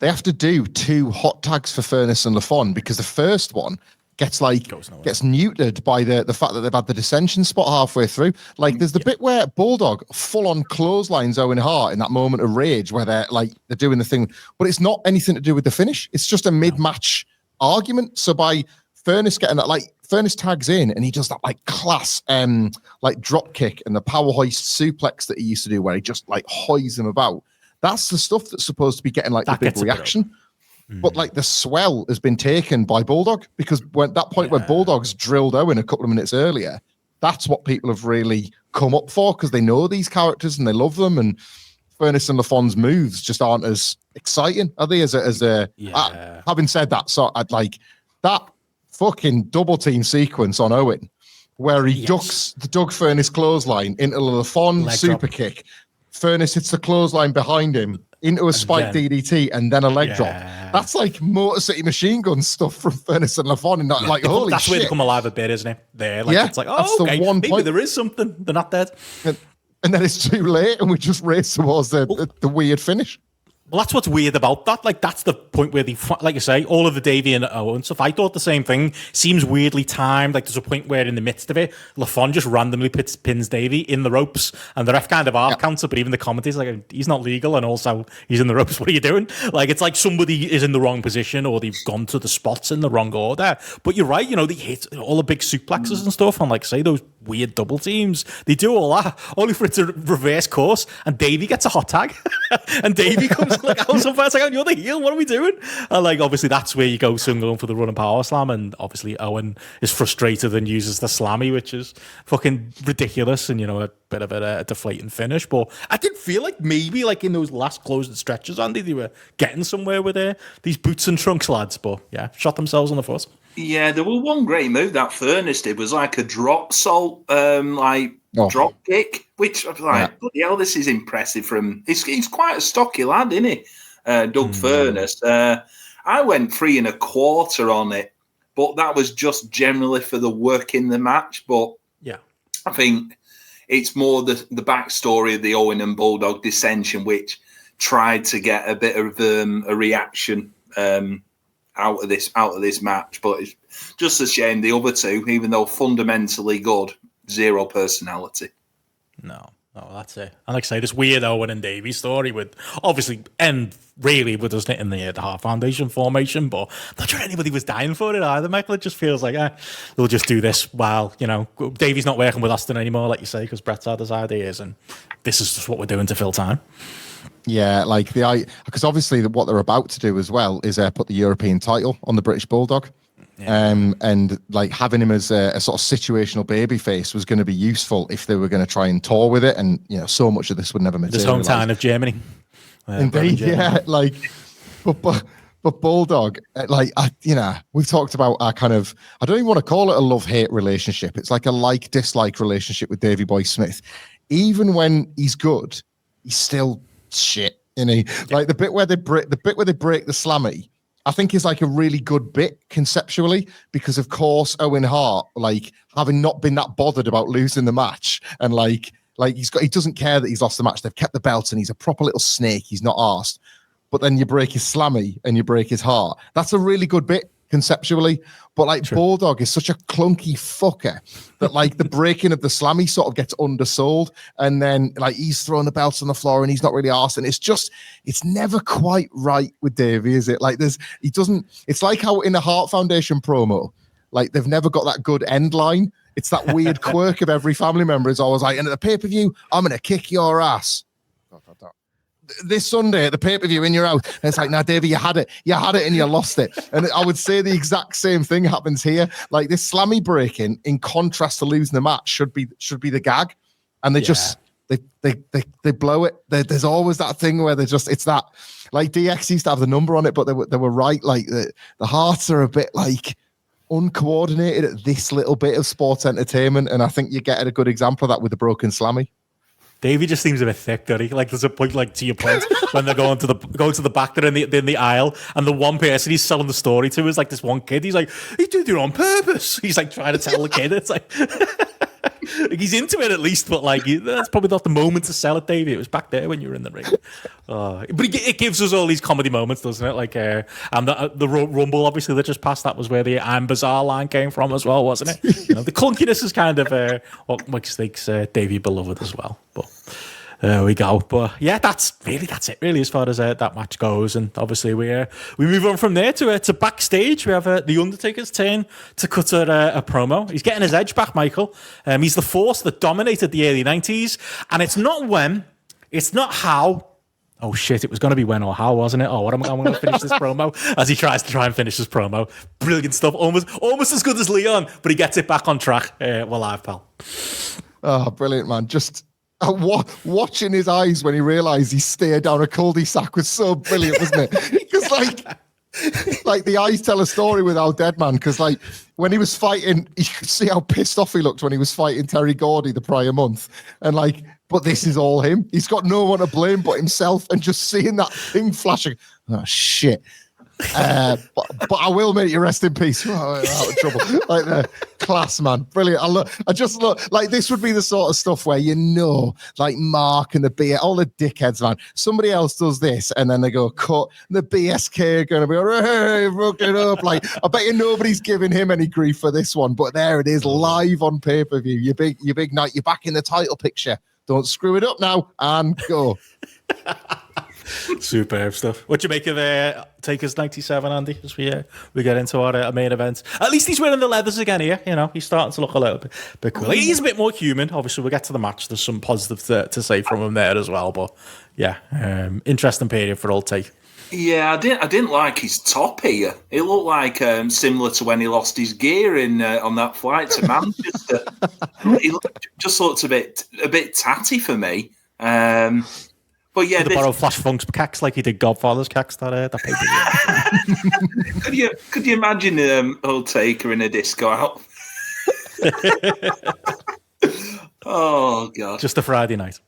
have to do 2 hot tags for Furness and LaFon, because the first one gets neutered by the fact that they've had the dissension spot halfway through. Like, there's the bit where Bulldog full on clotheslines Owen Hart in that moment of rage where they're doing the thing, but it's not anything to do with the finish. It's just a mid-match argument. So by Furness getting that, like, Furness tags in and he does that like class like drop kick and the power hoist suplex that he used to do where he just like hoists them about. That's the stuff that's supposed to be getting like the big reaction. But like the swell has been taken by Bulldog, because when that point where Bulldog's drilled Owen a couple of minutes earlier, that's what people have really come up for, because they know these characters and they love them. And Furness and LaFon's moves just aren't as exciting, are they? Having said that, so I'd like that fucking double team sequence on Owen where he ducks the Doug Furness clothesline into the LaFon super kick, Furnace hits the clothesline behind him into a spike DDT and then a leg drop. That's like Motor City Machine Gun stuff from Furnace and LaFon, and not like holy that's shit. where they come alive a bit, isn't it? There, like it's like, oh, okay, the maybe there is something. They're not dead. And then it's too late, and we just race towards the weird finish. Well, that's what's weird about that. Like, that's the point where they, like you say, all of the Davey and Owen stuff. I thought the same thing. Seems weirdly timed. Like, there's a point where in the midst of it, LaFon just randomly pins Davey in the ropes, and the ref kind of half counts it, but even the commentator's like, he's not legal, and also he's in the ropes. What are you doing? Like, it's like somebody is in the wrong position, or they've gone to the spots in the wrong order. But you're right, they hit all the big suplexes and stuff, and like, say, those weird double teams. They do all that, only for it to reverse course, and Davey gets a hot tag, and Davey comes like, I was so fast, like, you're the heel, what are we doing? And like, obviously that's where you go soon going for the running power slam, and obviously Owen is frustrated and uses the slammy, which is fucking ridiculous, and a bit of a deflating finish. But I did feel like maybe like in those last closing stretches, Andy, they were getting somewhere with these boots and trunks lads, but yeah, shot themselves on the foot. Yeah, there was one great move that Furnace did, was like a drop salt, drop kick, which I was like, bloody hell, this is impressive from. He's quite a stocky lad, isn't he? Doug Furnace. I went 3 1/4 on it, but that was just generally for the work in the match. But yeah, I think it's more the backstory of the Owen and Bulldog dissension, which tried to get a bit of a reaction out of this match. But it's just a shame the other two, even though fundamentally good, zero personality. No, that's it. And like I say, this weird Owen and Davey story would obviously end really with us in the Hart Foundation formation, but I'm not sure anybody was dying for it either, Michael. It just feels like, they'll just do this while, Davey's not working with Austin anymore, like you say, because Bret's had his ideas, and this is just what we're doing to fill time. Yeah, like because obviously what they're about to do as well is put the European title on the British Bulldog. Yeah. And like having him as a sort of situational baby face was going to be useful if they were going to try and tour with it. And, so much of this would never materialize. This hometown of Germany. Indeed, yeah. Like, but Bulldog, we've talked about our kind of, I don't even want to call it a love-hate relationship. It's like a like-dislike relationship with Davey Boy Smith. Even when he's good, he's still shit, Like the bit where they break the slammy, I think is like a really good bit conceptually, because of course Owen Hart, like having not been that bothered about losing the match, and like he doesn't care that he's lost the match. They've kept the belt, and he's a proper little snake. He's not arsed. But then you break his slammy and you break his heart. That's a really good bit conceptually. But like Bulldog is such a clunky fucker that like the breaking of the slammy sort of gets undersold, and then like he's throwing the belts on the floor and he's not really arsed, and it's never quite right with Davey, is it? Like it's like how in the Hart Foundation promo, like they've never got that good end line. It's that weird quirk of every family member is always like, and at the pay-per-view, I'm gonna kick your ass. This Sunday at the pay-per-view in your house. And it's like, now, Davey, you had it and you lost it. And I would say the exact same thing happens here. Like this slammy breaking, in contrast to losing the match, should be the gag. And they just they blow it. There's always that thing where it's that, like DX used to have the number on it, but they were right. Like the Hearts are a bit like uncoordinated at this little bit of sports entertainment. And I think you get a good example of that with the broken slammy. Davey just seems a bit thick, doesn't he? Like there's a point, like to your point, when they're going to the back, they're in the aisle, and the one person he's selling the story to is like this one kid. He's like, he did it on purpose. He's like trying to tell the kid. It's like he's into it at least, but like that's probably not the moment to sell it, Davey. It was back there when you were in the ring. But it gives us all these comedy moments, doesn't it? Like and the Rumble, obviously, that just passed. That was where the "I'm bizarre" line came from as well, wasn't it? The clunkiness is kind of what makes Davey beloved as well. But there we go. But yeah, that's it really as far as that match goes. And obviously we move on from there to backstage. We have the Undertaker's turn to cut a promo. He's getting his edge back, Michael. He's the force that dominated the early 90s, and it's not when, it's not how. Oh shit, it was going to be when or how, wasn't it? Oh, I'm going to finish this promo as he tries to try and finish his promo. Brilliant stuff. Almost as good as Leon, but he gets it back on track. We're live, pal. Oh, brilliant, man. Just watching his eyes when he realised he stared down a cul-de-sac was so brilliant, wasn't it? Because like the eyes tell a story with our dead man. Because like when he was fighting, you could see how pissed off he looked when he was fighting Terry Gordy the prior month, and like but this is all him. He's got no one to blame but himself, and just seeing that thing flashing. Oh shit. But I will make you rest in peace. Oh, out of trouble. Like the class, man. Brilliant. I just look like this would be the sort of stuff where like Mark and the BS, all the dickheads, man. Somebody else does this and then they go cut. And the BSK are going to be, hey, fuck it up. Like, I bet you nobody's giving him any grief for this one, but there it is, live on pay-per-view. Your big night. You're back in the title picture. Don't screw it up now and go. Superb stuff. What do you make of Taker's 97, Andy, as we get into our main event? At least he's wearing the leathers again here. He's starting to look a little bit cool. He's a bit more human. Obviously, we'll get to the match. There's some positive to say from him there as well. But yeah, interesting period for old Take. Yeah, I didn't like his top here. It looked like similar to when he lost his gear on that flight to Manchester. Just looked a bit tatty for me. But yeah, to borrow Flash Funk's cax like he did Godfather's cax that paper. Could you imagine old Taker in a disco outfit? Oh god, just a Friday night.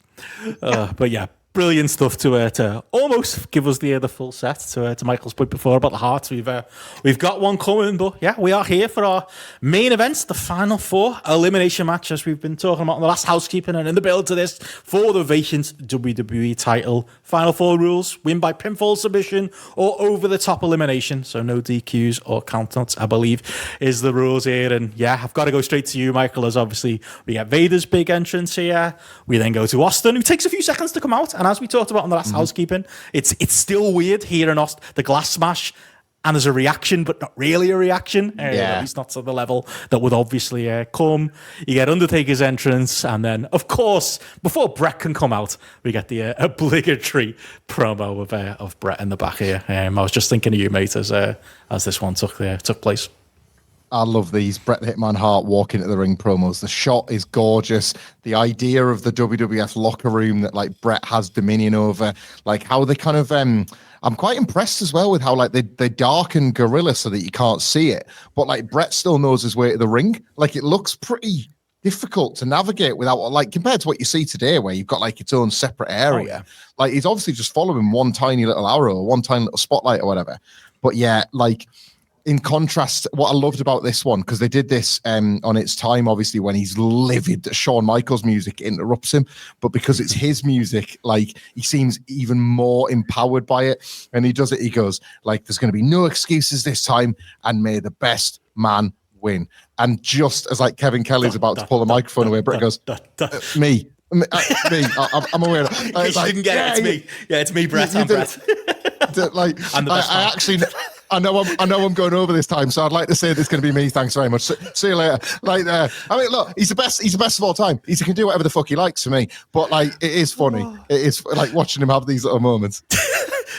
But yeah, brilliant stuff to almost give us the full set to Michael's point before about the Hart. We've got one coming, but yeah, we are here for our main events, the final four elimination match, as we've been talking about in the last Housekeeping and in the build to this for the vacant WWE title. Final four rules: win by pinfall, submission, or over the top elimination. So no DQs or countouts, I believe, is the rules here. And yeah, I've got to go straight to you, Michael, as obviously we get Vader's big entrance here. We then go to Austin, who takes a few seconds to come out. And as we talked about in the last Housekeeping, it's still weird hearing the glass smash, and there's a reaction, but not really a reaction. At least not to the level that would obviously come. You get Undertaker's entrance, and then, of course, before Bret can come out, we get the obligatory promo of Bret in the back here. I was just thinking of you, mate, as this one took place. I love these Bret the Hitman Hart walking into the ring promos. The shot is gorgeous. The idea of the WWF locker room that like Bret has dominion over, like how they kind of, I'm quite impressed as well with how like they darken Gorilla so that you can't see it. But like Bret still knows his way to the ring. Like it looks pretty difficult to navigate without, like, compared to what you see today where you've got like its own separate area. Oh, yeah. Like he's obviously just following one tiny little arrow, one tiny little spotlight or whatever. But yeah, like, in contrast, what I loved about this one, because they did this on its time, obviously, when he's livid that Shawn Michaels' music interrupts him. But because it's his music, like, he seems even more empowered by it. And he does it, he goes, like, there's going to be no excuses this time, and may the best man win. And just as, like, Kevin Kelly's about to pull the microphone away, Bret goes, me. I'm aware. You didn't get it. It's me. Yeah, it's me, Bret. I'm Bret. Like, I actually... I know I'm going over this time, so I'd like to say this is going to be me. Thanks very much. See you later. Like, I mean, look, he's the best. He's the best of all time. He can do whatever the fuck he likes for me. But like, it is funny. It is like watching him have these little moments.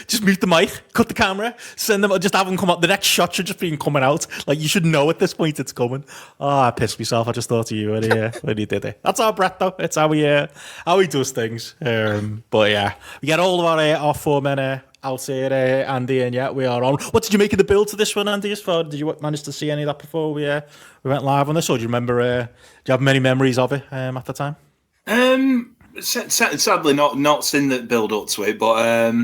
Just mute the mic, cut the camera, send them. Just have them come out. The next shot should just be coming out. Like you should know at this point it's coming. Oh, I pissed myself. I just thought of you when he did it. That's our Bret though. It's how he does things. But yeah, we get all of our 4 men out here, Andy, and yeah, we are on. What did you make of the build to this one, Andy? Did you manage to see any of that before we went live on this, or do you remember? Do you have many memories of it at the time? Sadly, not seen that build up to it, but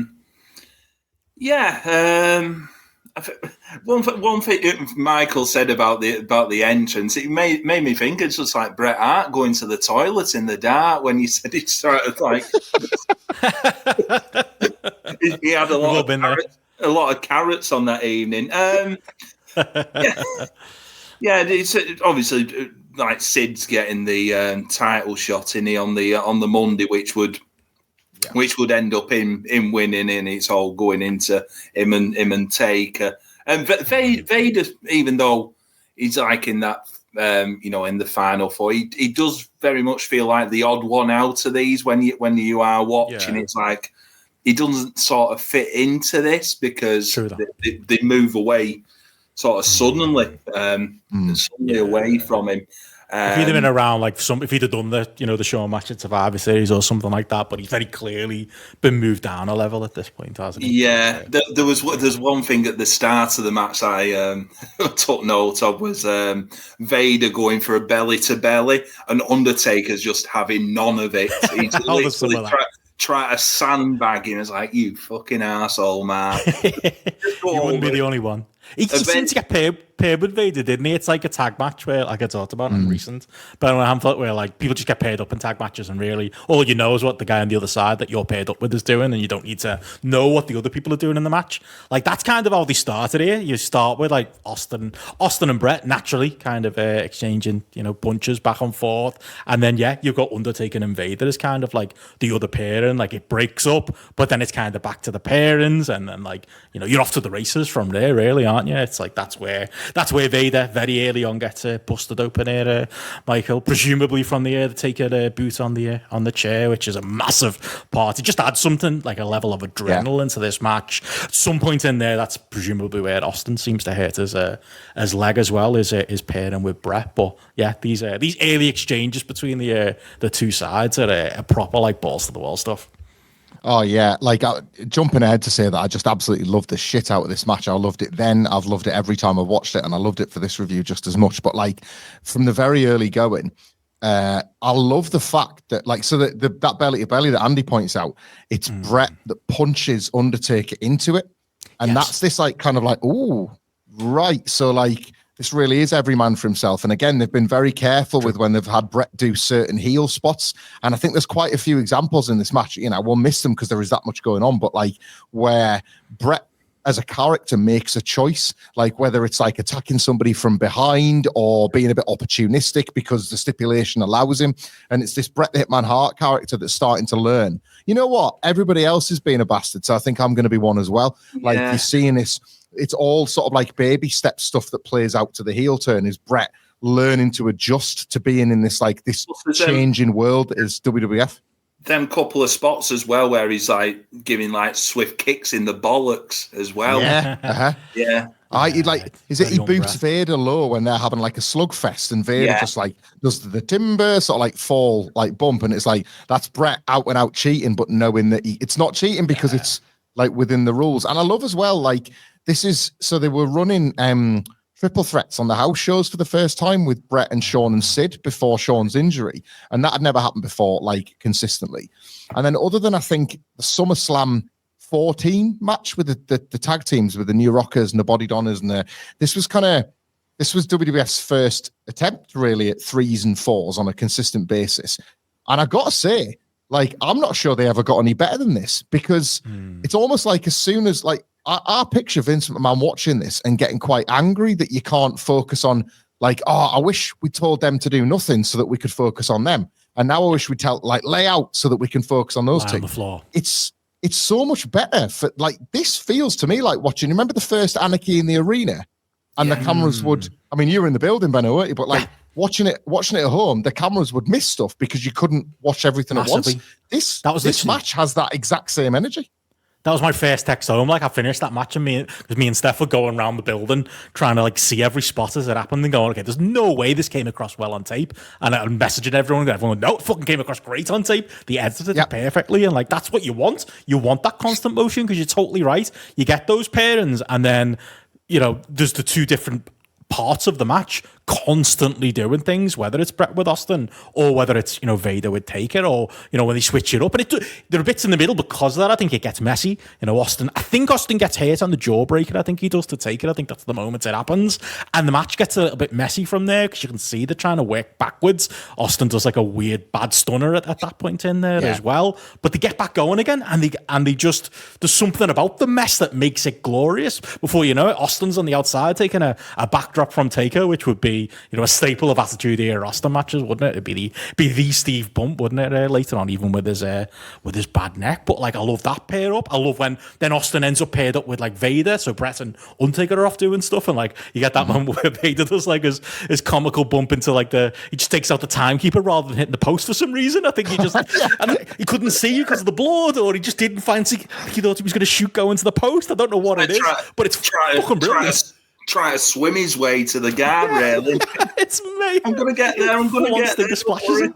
one thing Michael said about the entrance, it made me think it's just like Bret Hart going to the toilet in the dark when you said he started like. He had a lot of carrots on that evening. It's obviously like Sid's getting the title shot in on the Monday, which would end up him winning, and it's all going into him and Taker. And Vader, even though he's like in that in the final four, he does very much feel like the odd one out of these when you are watching. It's like he doesn't sort of fit into this because they move away sort of suddenly away from him. If he'd have been around, if he'd have done the Shawn match at Survivor Series or something like that, but he's very clearly been moved down a level at this point, hasn't he? Yeah, there's one thing at the start of the match I took note of was Vader going for a belly to belly, and Undertaker's just having none of it. He's literally try to sandbag him. It's like, you fucking arsehole, man. You wouldn't be the only one. He seemed to get paired with Vader, didn't he? It's like a tag match where, like I talked about in recent Benno and Hamflett, where like people just get paired up in tag matches, and really all you know is what the guy on the other side that you're paired up with is doing, and you don't need to know what the other people are doing in the match. Like that's kind of how they started here. You start with like Austin and Bret naturally kind of exchanging bunches back and forth, and then you've got Undertaker and Vader as kind of like the other pairing. Like it breaks up, but then it's kind of back to the pairings, and then like you're off to the races from there, really, aren't you? It's like that's where Vader very early on gets busted open here, Michael, presumably from the Taker boot on the chair, which is a massive part. It just adds something like a level of adrenaline to this match. At some point in there, that's presumably where Austin seems to hurt his leg as well, is pairing with Bret. But yeah, these early exchanges between the two sides are a proper like balls to the wall stuff. Oh yeah, like jumping ahead to say that I just absolutely loved the shit out of this match. I loved it then. I've loved it every time I've watched it, and I loved it for this review just as much. But like from the very early going, I love the fact that that belly to belly that Andy points out, it's Bret that punches Undertaker into it, and that's this like kind of like, ooh, right. So like this really is every man for himself. And again, they've been very careful with when they've had Bret do certain heel spots. And I think there's quite a few examples in this match. We'll miss them because there is that much going on, but like where Bret as a character makes a choice, like whether it's like attacking somebody from behind or being a bit opportunistic because the stipulation allows him. And it's this Bret the Hitman Hart character that's starting to learn, you know what? Everybody else is being a bastard. So I think I'm going to be one as well. Like you're seeing this, it's all sort of like baby step stuff that plays out to the heel turn, is Bret learning to adjust to being in this like this changing world that is WWF. Them couple of spots as well where he's like giving like swift kicks in the bollocks as well. Yeah. He boots Vader low when they're having like a slugfest, and Vader just like does the timber sort of like fall like bump, and it's like that's Bret out and out cheating, but knowing that it's not cheating because it's like within the rules. And I love as well, like this is, so they were running triple threats on the house shows for the first time with Bret and Shawn and Sid before Shawn's injury. And that had never happened before, like consistently. And then other than I think the SummerSlam 14 match with the tag teams with the New Rockers and the Body Donners, and this was WWF's first attempt really at 3s and 4s on a consistent basis. And I got to say, like, I'm not sure they ever got any better than this, because it's almost like as soon as like, I picture Vince McMahon watching this and getting quite angry that you can't focus on like, oh, I wish we told them to do nothing so that we could focus on them. And now I wish we tell like lay out so that we can focus on those two. On the floor. It's so much better for like, this feels to me like watching, remember the first Anarchy in the Arena, and the cameras would, I mean, you were in the building, Benno, weren't you? But like watching it at home, the cameras would miss stuff because you couldn't watch everything at once. This match has that exact same energy. That was my first text home. Like I finished that match, and me and Steph were going around the building trying to like see every spot as it happened and going, okay, there's no way this came across well on tape. And I'm messaging everyone, no, it fucking came across great on tape. They edited it perfectly, and like that's what you want. You want that constant motion, because you're totally right. You get those pairings, and then there's the two different parts of the match constantly doing things, whether it's Bret with Austin or whether it's Vader with Taker, or when they switch it up, and there are bits in the middle because of that. I think it gets messy. Austin gets hit on the jawbreaker. I think he does to Taker. I think that's the moment it happens, and the match gets a little bit messy from there because you can see they're trying to work backwards. Austin does like a weird bad stunner at that point in there as well, but they get back going again, and they just, there's something about the mess that makes it glorious. Before you know it, Austin's on the outside taking a backdrop from Taker, which would be a staple of Attitude Era Austin matches, wouldn't it? It'd be the Steve Bump, wouldn't it? Later on, even with his bad neck. But like, I love that pair up. I love when then Austin ends up paired up with like Vader, so Bret and Undertaker are off doing stuff, and like you get that moment where Vader does like his comical bump into like he just takes out the timekeeper rather than hitting the post for some reason. I think he just and he couldn't see you because of the blood, or he just didn't fancy. He thought he was going to shoot go into the post. I don't know what it is, but it's fucking brilliant. try to swim his way to the guardrail. It's me. I'm gonna get there. I'm gonna get there. Splashes him.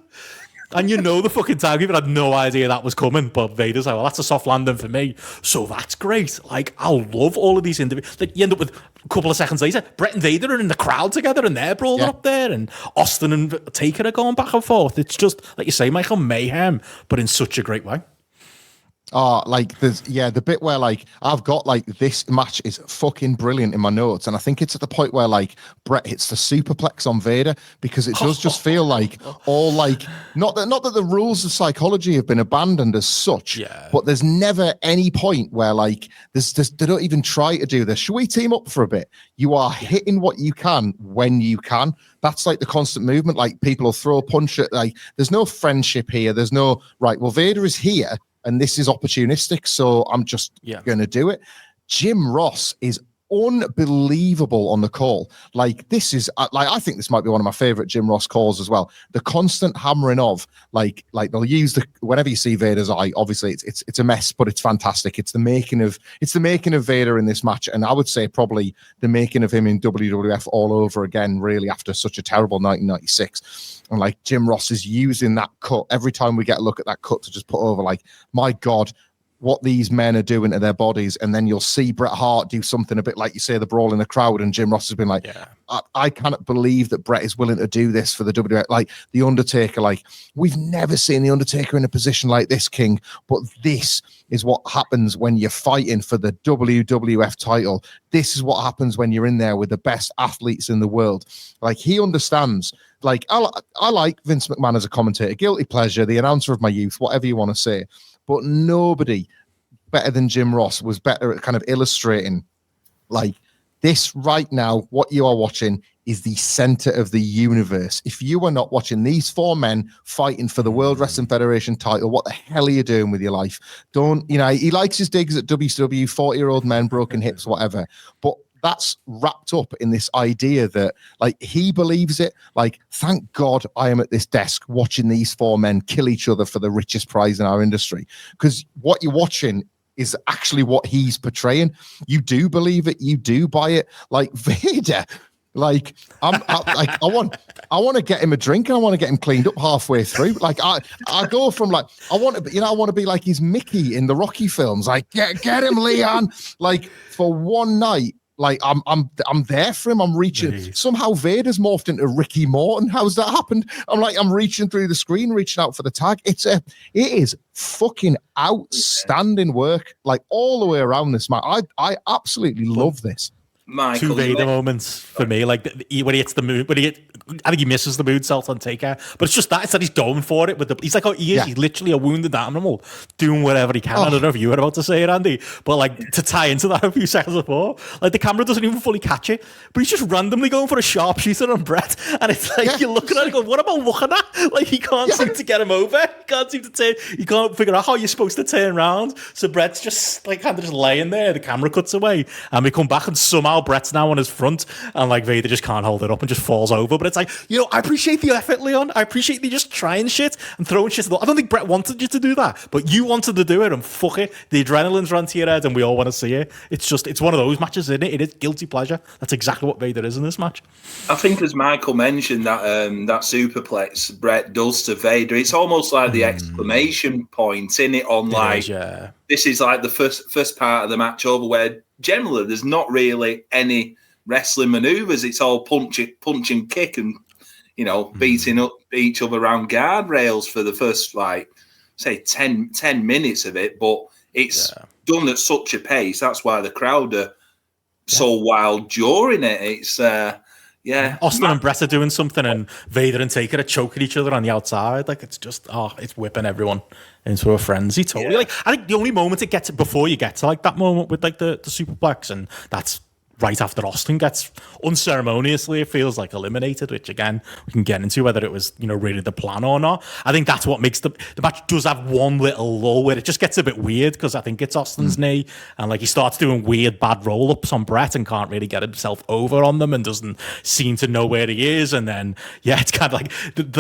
And the fucking tag even had no idea that was coming, but Vader's like, well, that's a soft landing for me. So that's great. Like, I love all of these individuals. Like, you end up with a couple of seconds later, Bret and Vader are in the crowd together and they're brawling up there, and Austin and Taker are going back and forth. It's just, like you say, Michael, mayhem, but in such a great way. Oh, like the bit where like I've got like this match is fucking brilliant in my notes, and I think it's at the point where like Bret hits the superplex on Vader, because it does just feel like all like not that the rules of psychology have been abandoned as such, but there's never any point where like they don't even try to do this. Should we team up for a bit? You are hitting what you can when you can. That's like the constant movement. Like people will throw a punch at, like there's no friendship here. There's no right. Well, Vader is here. And this is opportunistic, so I'm just going to do it. Jim Ross is unbelievable on the call. Like this is like I think this might be one of my favorite Jim Ross calls as well. The constant hammering of like they'll use the whenever you see Vader's eye. Obviously, it's a mess, but it's fantastic. It's the making of Vader in this match, and I would say probably the making of him in WWF all over again. Really, after such a terrible 1996. And like Jim Ross is using that cut every time we get a look at that cut to just put over like, my God, what these men are doing to their bodies. And then you'll see Bret Hart do something a bit like you say, the brawl in the crowd. And Jim Ross has been like, I cannot believe that Bret is willing to do this for the WWF. Like the Undertaker, like we've never seen the Undertaker in a position like this, King. But this is what happens when you're fighting for the WWF title. This is what happens when you're in there with the best athletes in the world. Like he understands. Like I like Vince McMahon as a commentator, guilty pleasure, the announcer of my youth, whatever you want to say. But nobody better than Jim Ross was better at kind of illustrating like this right now. What you are watching is the center of the universe. If you are not watching these four men fighting for the World Wrestling Federation title, what the hell are you doing with your life? Don't, he likes his digs at WCW, 40-year-old men, broken hips, whatever. But that's wrapped up in this idea that like he believes it. Like, thank God I am at this desk watching these four men kill each other for the richest prize in our industry. Because what you're watching is actually what he's portraying. You do believe it. You do buy it. Like Vader, like I want to get him a drink and I want to get him cleaned up halfway through. Like I go from like I want to be like his Mickey in the Rocky films. Like get him, Leon. Like for one night. Like I'm there for him. I'm reaching. Jeez. Somehow Vader's morphed into Ricky Morton. How's that happened? I'm reaching through the screen, reaching out for the tag. It is fucking outstanding work. Like all the way around this match. I absolutely love this. Michael, 2 Vader moments for me, like when he hits the moon, I think he misses the moonsault on Taker, but it's just that it's that he's going for it with he's like, he's literally a wounded animal doing whatever he can. I don't know if you were about to say it, Andy, but like to tie into that a few seconds before, like the camera doesn't even fully catch it, but he's just randomly going for a sharpshooter on Bret, and it's like you're looking at it going, what am I looking at? Like he can't seem to get him over, he can't seem to turn, you can't figure out how you're supposed to turn around, so Bret's just like kind of just laying there, the camera cuts away, and we come back and somehow Bret's now on his front, and like Vader just can't hold it up and just falls over. But it's like, I appreciate the effort, Leon. I appreciate you just trying shit and throwing shit. I don't think Bret wanted you to do that, but you wanted to do it, and fuck it. The adrenaline's run to your head, and we all want to see it. It's one of those matches, isn't it? It is guilty pleasure. That's exactly what Vader is in this match. I think, as Michael mentioned, that superplex Bret does to Vader, it's almost like the exclamation point in it on this is like the first part of the match over, where generally there's not really any wrestling maneuvers. It's all punch and kick and beating up each other around guardrails for the first say 10 minutes of it, but it's done at such a pace. That's why the crowd are so wild during it. It's Austin and Bret are doing something, and Vader and Taker are choking each other on the outside. Like it's just it's whipping everyone into a frenzy. Totally. Like I think the only moment it gets before you get to like that moment with like the superplex, and that's right after Austin gets unceremoniously, it feels like, eliminated, which again we can get into whether it was really the plan or not. I think that's what makes the match does have one little lull where it just gets a bit weird, because I think it's Austin's knee, and like he starts doing weird bad roll-ups on Bret and can't really get himself over on them and doesn't seem to know where he is, and then it's kind of like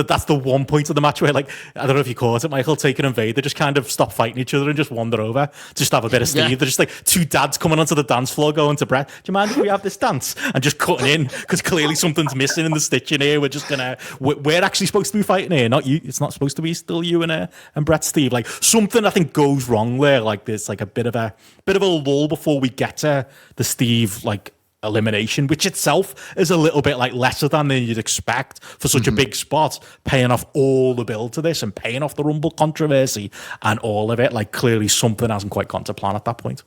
that's the one point of the match where, like, I don't know if you caught it, Michael, Taker and Vader just kind of stop fighting each other and just wander over, just have a bit of Steve. They're just like two dads coming onto the dance floor going to Bret, do you mind mind if we have this dance? And just cutting in, because clearly something's missing in the stitching here. We're just gonna, we're actually supposed to be fighting here, not you. It's not supposed to be still you and Bret Steve. Like, something I think goes wrong there. Like, there's like a bit of a lull before we get to the Steve like elimination, which itself is a little bit like lesser than you'd expect for such a big spot, paying off all the build to this and paying off the Rumble controversy and all of it. Like, clearly something hasn't quite gone to plan at that point.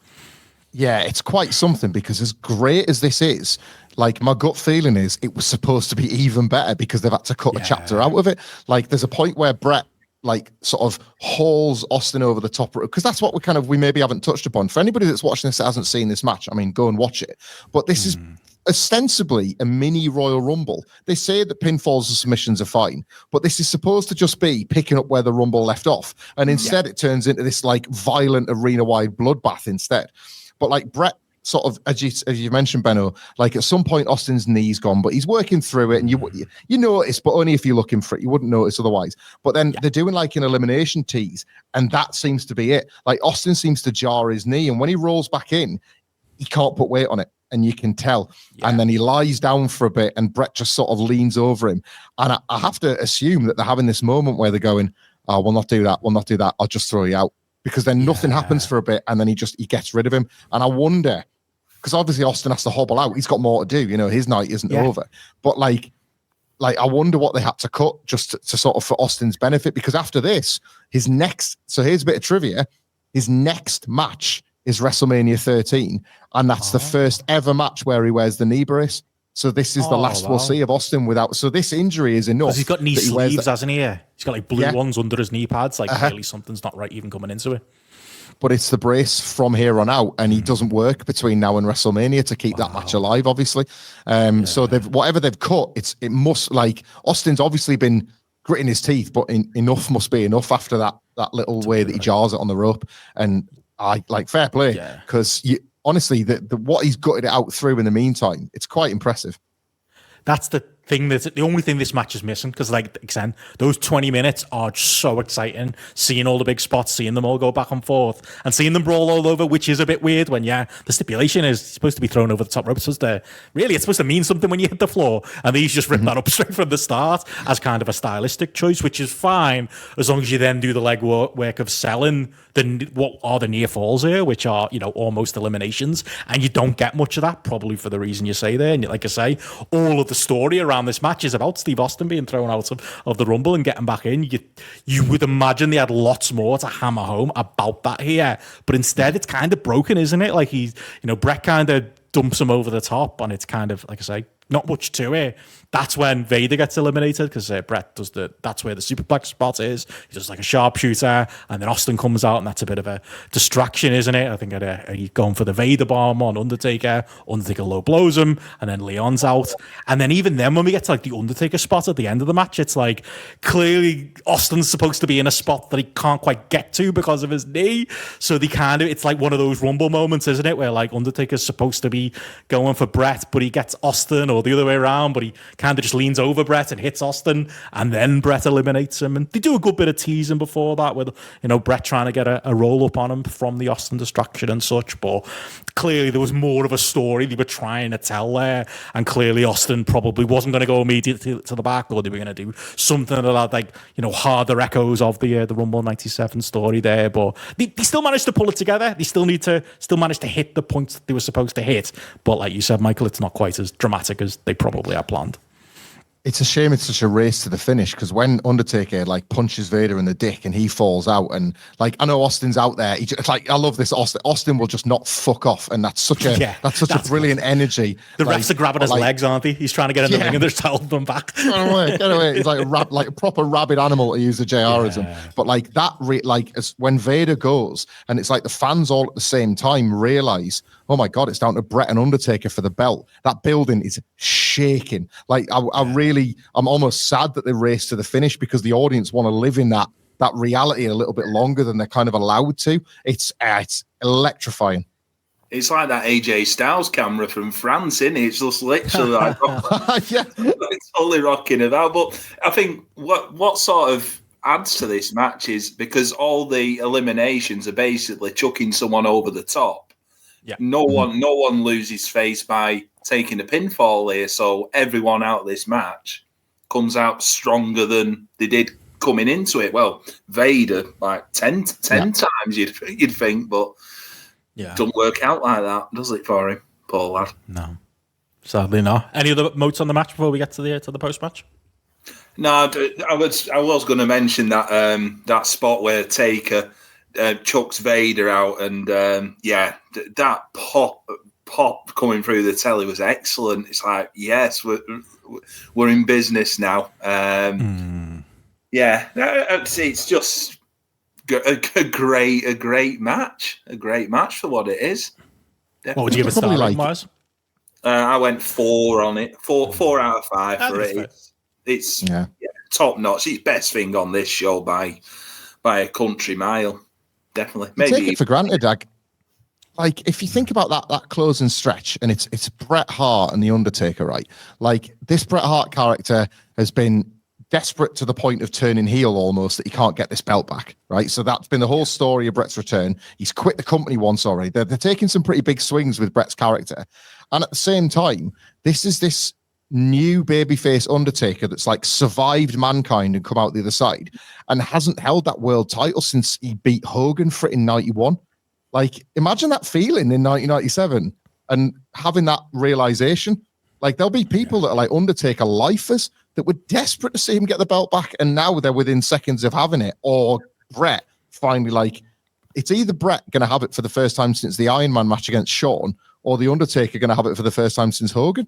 Yeah, it's quite something, because as great as this is, like, my gut feeling is it was supposed to be even better because they've had to cut a chapter out of it. Like, there's a point where Bret like sort of hauls Austin over the top, because that's what we maybe haven't touched upon. For anybody that's watching this that hasn't seen this match, I mean, go and watch it. But this is ostensibly a mini Royal Rumble. They say that pinfalls and submissions are fine, but this is supposed to just be picking up where the Rumble left off, and instead it turns into this like violent arena-wide bloodbath instead. But like Bret sort of, as you mentioned, Benno, like at some point Austin's knee's gone, but he's working through it, and you notice, but only if you're looking for it. You wouldn't notice otherwise. But then they're doing like an elimination tease, and that seems to be it. Like, Austin seems to jar his knee, and when he rolls back in, he can't put weight on it, and you can tell. And then he lies down for a bit, and Bret just sort of leans over him. And I have to assume that they're having this moment where they're going, "Oh, we'll not do that. We'll not do that. I'll just throw you out." Because then nothing happens for a bit, and then he gets rid of him. And I wonder, because obviously Austin has to hobble out. He's got more to do. You know, his night isn't over. But like I wonder what they had to cut just to sort of for Austin's benefit. Because after this, his next. So here's a bit of trivia. His next match is WrestleMania 13, and that's the first ever match where he wears the knee brace. So this is the last we'll see of Austin without. So this injury is enough. Because he's got knee sleeves, hasn't he? He's got like blue ones under his knee pads. Like, clearly something's not right even coming into it. But it's the brace from here on out, and he doesn't work between now and WrestleMania to keep that match alive, obviously. So whatever they've cut, it must, like, Austin's obviously been gritting his teeth, but enough must be enough after that little way that he jars it on the rope. And I like, fair play, because honestly, the what he's gutted it out through in the meantime, it's quite impressive. That's the thing. That's the only thing this match is missing, because, like, again, those 20 minutes are so exciting. Seeing all the big spots, seeing them all go back and forth, and seeing them brawl all over, which is a bit weird when the stipulation is supposed to be thrown over the top rope. It's supposed to mean something when you hit the floor, and these just rip that up straight from the start as kind of a stylistic choice, which is fine as long as you then do the legwork of selling what are the near falls here, which are, you know, almost eliminations, and you don't get much of that, probably for the reason you say there. And like I say, all of the story around this match is about Steve Austin being thrown out of the Rumble and getting back in. You would imagine they had lots more to hammer home about that here, but instead it's kind of broken, isn't it? Like, Bret kind of dumps him over the top, and it's kind of, like I say, not much to it. That's when Vader gets eliminated, because Bret does that's where the superplex spot is. He does like a sharpshooter, and then Austin comes out, and that's a bit of a distraction, isn't it? I think he's going for the Vader bomb on Undertaker. Undertaker low blows him, and then Leon's out. And then even then, when we get to like the Undertaker spot at the end of the match, it's like clearly Austin's supposed to be in a spot that he can't quite get to because of his knee. So it's like one of those Rumble moments, isn't it? Where like Undertaker's supposed to be going for Bret, but he gets Austin, or the other way around, but he kind of just leans over Bret and hits Austin, and then Bret eliminates him. And they do a good bit of teasing before that with, Bret trying to get a roll up on him from the Austin distraction and such. But clearly there was more of a story they were trying to tell there, and clearly Austin probably wasn't going to go immediately to the back, or they were going to do something that had, like, harder echoes of the Rumble 97 story there. But they still managed to pull it together. They still managed to hit the points that they were supposed to hit. But like you said, Michael, it's not quite as dramatic as they probably had planned. It's a shame it's such a race to the finish, because when Undertaker like punches Vader in the dick and he falls out, and like, I know Austin's out there, I love this. Austin will just not fuck off, and that's such a brilliant energy. The refs are grabbing his legs, aren't they? He's trying to get in the ring, and they're just holding them back. Get away! He's like a proper rabid animal, to use the JRism. But like that, as when Vader goes, and it's like the fans all at the same time realize, oh my God, it's down to Bret and Undertaker for the belt. That building is shaking. Like, I'm almost sad that they raced to the finish, because the audience want to live in that reality a little bit longer than they're kind of allowed to. It's electrifying. It's like that AJ Styles camera from France, isn't it? It's just literally like, it's totally rocking about. But I think what sort of adds to this match is because all the eliminations are basically chucking someone over the top. Yeah. No one loses face by taking a pinfall here. So everyone out of this match comes out stronger than they did coming into it. Well, Vader, like 10 times you'd think, but don't work out like that, does it, for him? Poor lad. No, sadly not. Any other notes on the match before we get to the post match? No, I was going to mention that that spot where Taker chucks Vader out, and that pop coming through the telly was excellent. It's like, yes, we're in business now. Yeah, it's just a great match, for what it is. Definitely. What would you give it star rating wise? I went 4 on it. 4 out of 5 for it. It's top notch. It's best thing on this show by a country mile. Definitely. Maybe take it for granted, Dag. Like, if you think about that closing stretch, and it's Bret Hart and the Undertaker, right? Like, this Bret Hart character has been desperate to the point of turning heel almost, that he can't get this belt back, right? So that's been the whole story of Bret's return. He's quit the company once already. They're taking some pretty big swings with Bret's character. And at the same time, this is this new babyface Undertaker that's like survived Mankind and come out the other side and hasn't held that world title since he beat Hogan for it in 91. Like, imagine that feeling in 1997 and having that realization. Like, there'll be people that are like Undertaker lifers that were desperate to see him get the belt back, and now they're within seconds of having it. Or Bret finally, like, it's either Bret going to have it for the first time since the Iron Man match against Shawn, or the Undertaker going to have it for the first time since Hogan.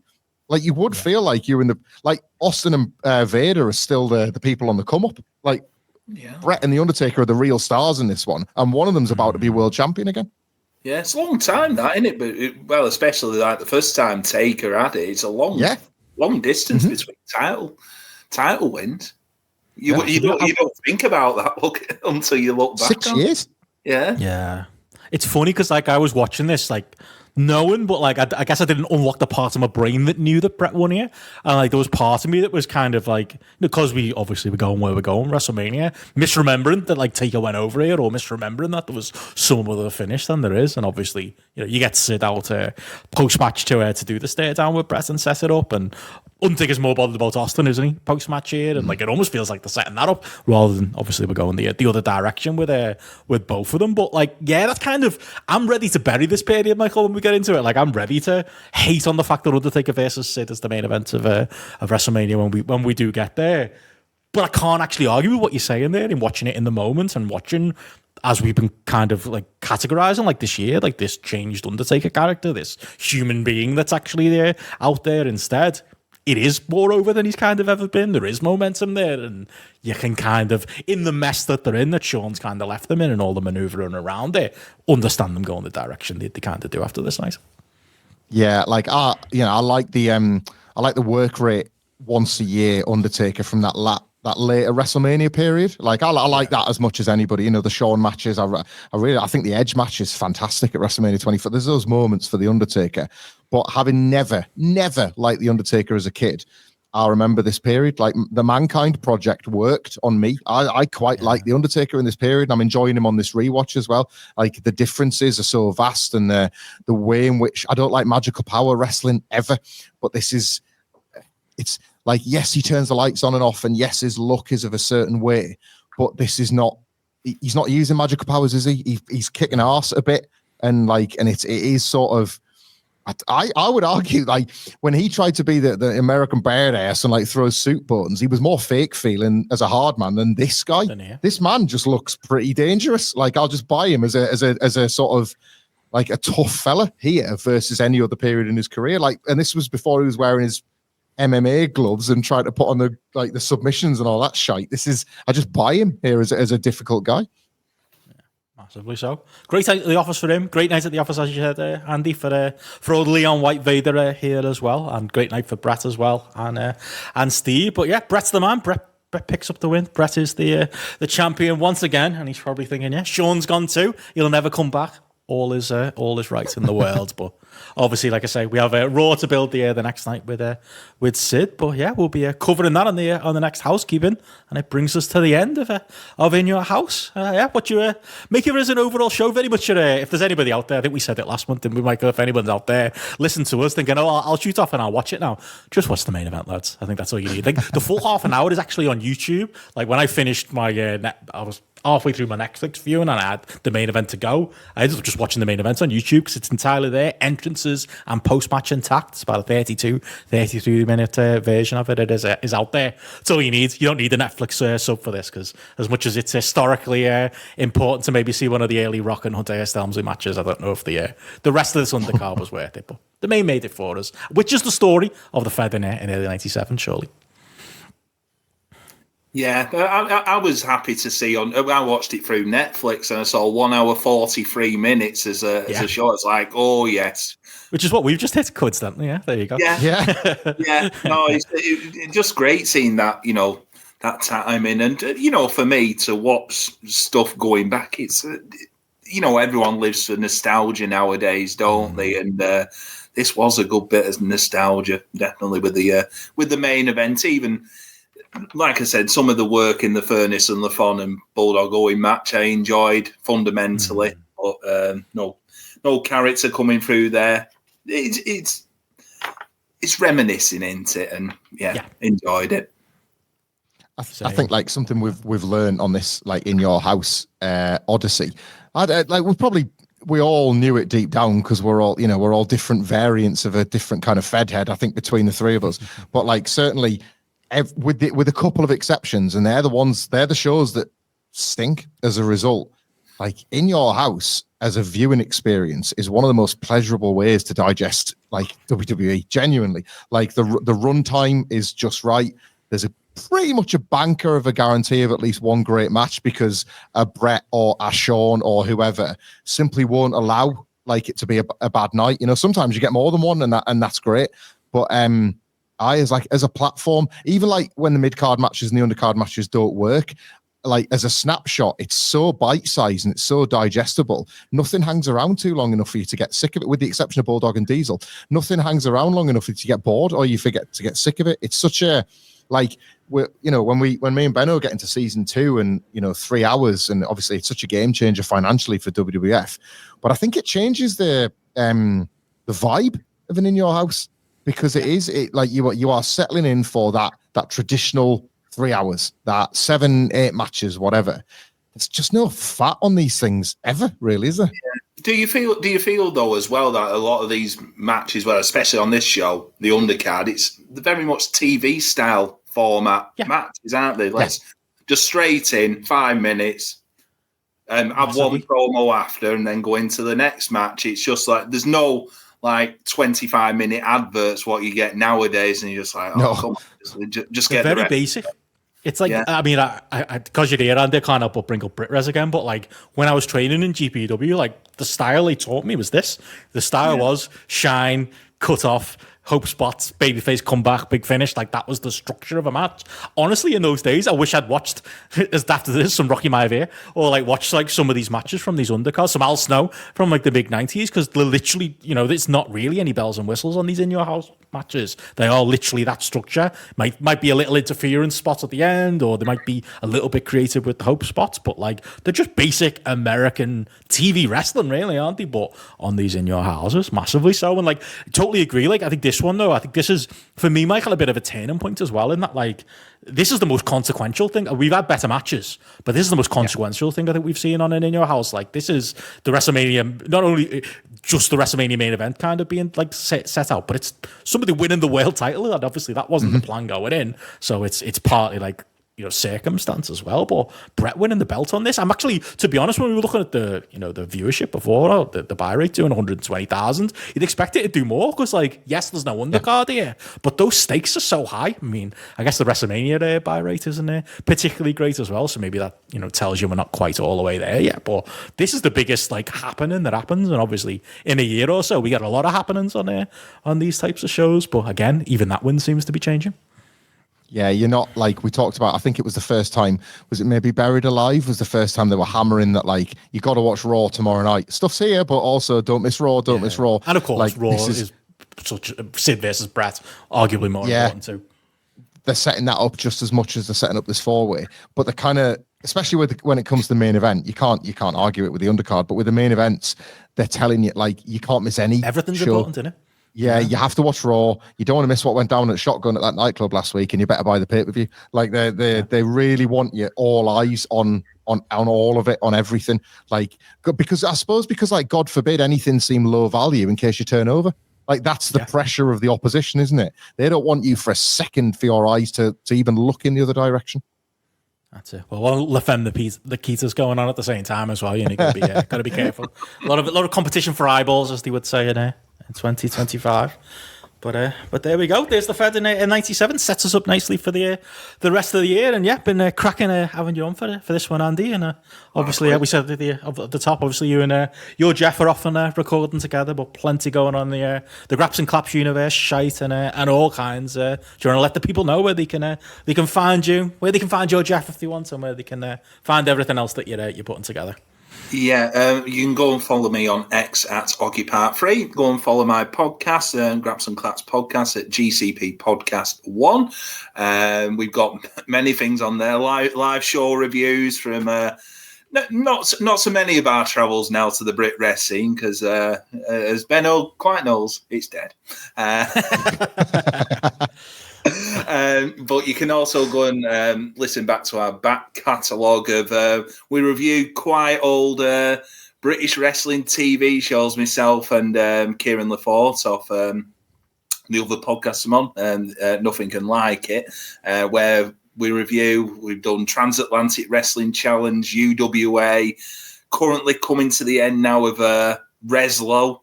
Like, you would feel like you're in the, like, Austin and Vader are still the people on the come up. Like, Bret and the Undertaker are the real stars in this one, and one of them's about to be world champion again. Yeah, it's a long time, that, isn't it? But especially like the first time Taker had it, it's a long distance between title wins. You don't think about that until you look back. 6 years. Yeah. It's funny because, like, I was watching this, like, knowing, but, like, I guess I didn't unlock the part of my brain that knew that Bret won here. And, like, there was part of me that was kind of like, because we obviously were going where we're going, WrestleMania, misremembering that, like, Taker went over here, or misremembering that there was some other finish than there is. And obviously, you know, you get to sit out post-match to do the stare down with Bret and set it up. And Undertaker's more bothered about Austin, isn't he, post-match here? And, like, it almost feels like they're setting that up, rather than, obviously, we're going the other direction with both of them. But, like, yeah, that's kind of, I'm ready to bury this period, Michael, when we get into it. Like, I'm ready to hate on the fact that Undertaker versus Sid is the main event of WrestleMania when we do get there. But I can't actually argue with what you're saying there in watching it in the moment, and watching, as we've been kind of like categorizing, like, this year, like, this changed Undertaker character, this human being that's actually there out there instead. It is more over than he's kind of ever been. There is momentum there, and you can kind of, in the mess that they're in, that Sean's kind of left them in, and all the maneuvering around it, understand them going the direction they kind of do after this night. Yeah, like, I like the work rate once a year Undertaker from that later WrestleMania period. Like, I like that as much as anybody. You know, the Shawn matches. I think the Edge match is fantastic at WrestleMania 24. There's those moments for the Undertaker. But having never liked the Undertaker as a kid, I remember this period. Like, the Mankind project worked on me. I quite like the Undertaker in this period. I'm enjoying him on this rewatch as well. Like, the differences are so vast, and the way in which, I don't like magical power wrestling ever, but it's like, yes, he turns the lights on and off, and yes, his look is of a certain way, but this is not, he's not using magical powers, is he? He's kicking arse a bit, and it is sort of, I would argue, like, when he tried to be the American badass and, like, throw suit buttons, he was more fake feeling as a hard man than this guy. This man just looks pretty dangerous. Like, I'll just buy him as a sort of, like, a tough fella here versus any other period in his career. Like, and this was before he was wearing his MMA gloves and trying to put on the submissions and all that shite. I just buy him here as a difficult guy. Massively so. Great night at the office for him. Great night at the office, as you said, Andy, for old Leon White Vader here as well, and great night for Bret as well, and Steve. But yeah, Bret's the man. Bret picks up the win. Bret is the champion once again, and he's probably thinking, yeah, Sean's gone too. He'll never come back. all is right in the world. But obviously, like I say, we have a Raw to build the next night with Sid. But yeah, we'll be covering that on the next Housekeeping, and it brings us to the end of In Your House. Yeah, what you make of it as an overall show? Very much. If there's anybody out there, I think we said it last month, and we might go if anyone's out there listen to us thinking, oh, I'll shoot off and I'll watch it now. Just watch the main event, lads. I think that's all you need. Like the full half an hour is actually on YouTube. Like when I finished my, I was halfway through my Netflix viewing and I had the main event to go. I ended up just watching the main event on YouTube because it's entirely there. Entrances and post-match intact. It's about a 33 minute version of it. It is out there. That's all you need. You don't need a Netflix sub for this because as much as it's historically important to maybe see one of the early Rock and Hunter S. Helmsley matches, I don't know if the rest of this undercard was worth it. But the main made it for us, which is the story of the Fed in early 97, surely. Yeah, I was happy to see I watched it through Netflix and I saw 1 hour 43 minutes as a show. It's like, oh yes, which is what we've just hit coincidentally. Yeah, there you go. Yeah. No, it's just great seeing that that timing and for me to watch stuff going back. It's everyone lives for nostalgia nowadays, don't they? And this was a good bit of nostalgia, definitely with the main event, even. Like I said, some of the work in the Furnace and Lafon and Bulldog Owen match I enjoyed fundamentally, but no character coming through there. It's reminiscing, isn't it? And enjoyed it. I think like something we've learned on this, like In Your House Odyssey. We all knew it deep down because we're all different variants of a different kind of Fed head. I think between the three of us, but like certainly. With a couple of exceptions, and they're the shows that stink as a result. Like In Your House as a viewing experience is one of the most pleasurable ways to digest like WWE. Genuinely, like the runtime is just right. There's pretty much a banker of a guarantee of at least one great match because a Bret or a Shawn or whoever simply won't allow like it to be a bad night. Sometimes you get more than one, and that's great, but as a platform, even like when the mid-card matches and the undercard matches don't work, like as a snapshot, it's so bite-sized and it's so digestible. Nothing hangs around too long enough for you to get sick of it, with the exception of Bulldog and Diesel. Nothing hangs around long enough for you to get bored or you forget to get sick of it. It's such a like when me and Benno get into season 2 and 3 hours, and obviously it's such a game changer financially for WWF, but I think it changes the vibe of an In Your House. Because you are settling in for that traditional 3 hours, that 7-8 matches, whatever. There's just no fat on these things ever, really, is there? Yeah. Do you feel though as well that a lot of these matches, well, especially on this show, the undercard, it's very much TV style format matches, aren't they? Let's just straight in 5 minutes, have one promo after, and then go into the next match. It's just like there's no like 25-minute adverts what you get nowadays, and you're just like, come on, just get very basic. It's like, I mean, I because you're here, Andy, I can't help but bring up Brit Res again, but like when I was training in GPW, like the style they taught me was this. The style was shine, cut off, hope spots, babyface comeback, big finish. Like that was the structure of a match. Honestly, in those days, I wish I'd watched, as daft as this, some Rocky Maivia, or like watched like some of these matches from these undercards, some Al Snow from like the big 90s, because they're literally, it's not really any bells and whistles on these In Your House matches. They are literally that structure. Might be a little interference spot at the end, or they might be a little bit creative with the hope spots, but like they're just basic American TV wrestling, really, aren't they? But on these In Your Houses, massively so. And like, totally agree. Like, I think this one, though, I think this is, for me, Michael, a bit of a turning point as well, in that, like, this is the most consequential thing. We've had better matches, but this is the most consequential thing I think we've seen on an In Your House. Like, this is the WrestleMania, not only just the WrestleMania main event kind of being like set out, but it's somebody winning the world title, and obviously that wasn't the plan going in. So it's partly like, circumstance as well. But Bret winning the belt on this, I'm actually, to be honest, when we were looking at the the viewership before, the buy rate doing 120,000, you'd expect it to do more because, like, yes, there's no undercard here, but those stakes are so high. I mean, I guess the WrestleMania buy rate isn't particularly great as well, so maybe that tells you we're not quite all the way there yet. But this is the biggest like happening that happens, and obviously in a year or so we get a lot of happenings on these types of shows. But again, even that win seems to be changing. Yeah, you're not like we talked about. I think it was the first time. Was it maybe Buried Alive? Was the first time they were hammering that like you got to watch Raw tomorrow night. Stuff's here, but also don't miss Raw. Don't miss Raw. And of course, like, Raw is such Sid versus Bret, arguably more important too. They're setting that up just as much as they're setting up this 4-way. But they're kind of, especially when it comes to the main event, you can't argue it with the undercard. But with the main events, they're telling you like you can't miss any. Everything's important, isn't it? Yeah, you have to watch Raw. You don't want to miss what went down at Shotgun at that nightclub last week, and you better buy the pay-per-view. Like they really want you all eyes on all of it, on everything. Like because like God forbid anything seem low value in case you turn over. Like that's the pressure of the opposition, isn't it? They don't want you for a second for your eyes to even look in the other direction. That's it. Well, we'll defend the Ketas going on at the same time as well. You know, got to be careful. A lot of competition for eyeballs, as they would say in 2025. But there we go. There's the Fed in 97. Sets us up nicely for the rest of the year. And been cracking having you on for this one, Andy. And obviously, we said at the top, obviously you and your Jeff are often recording together, but plenty going on the Graps and Claps universe, shite and all kinds. Do you want to let the people know where they can find you, where they can find your Jeff if they want, and where they can find everything else that you're putting together? Yeah, you can go and follow me on X at OccupyPart3. Go and follow my podcast, Graps and Claps podcast at GCP Podcast 1. We've got many things on there, live show reviews from not so many of our travels now to the Brit Rest scene because, as Benno quite knows, it's dead. But you can also go and listen back to our back catalogue of we review quite old British wrestling TV shows, myself and Kieran Lafort off the other podcast I'm on, Nothing Can Like It, where we've done Transatlantic Wrestling Challenge, UWA, currently coming to the end now of Reslo,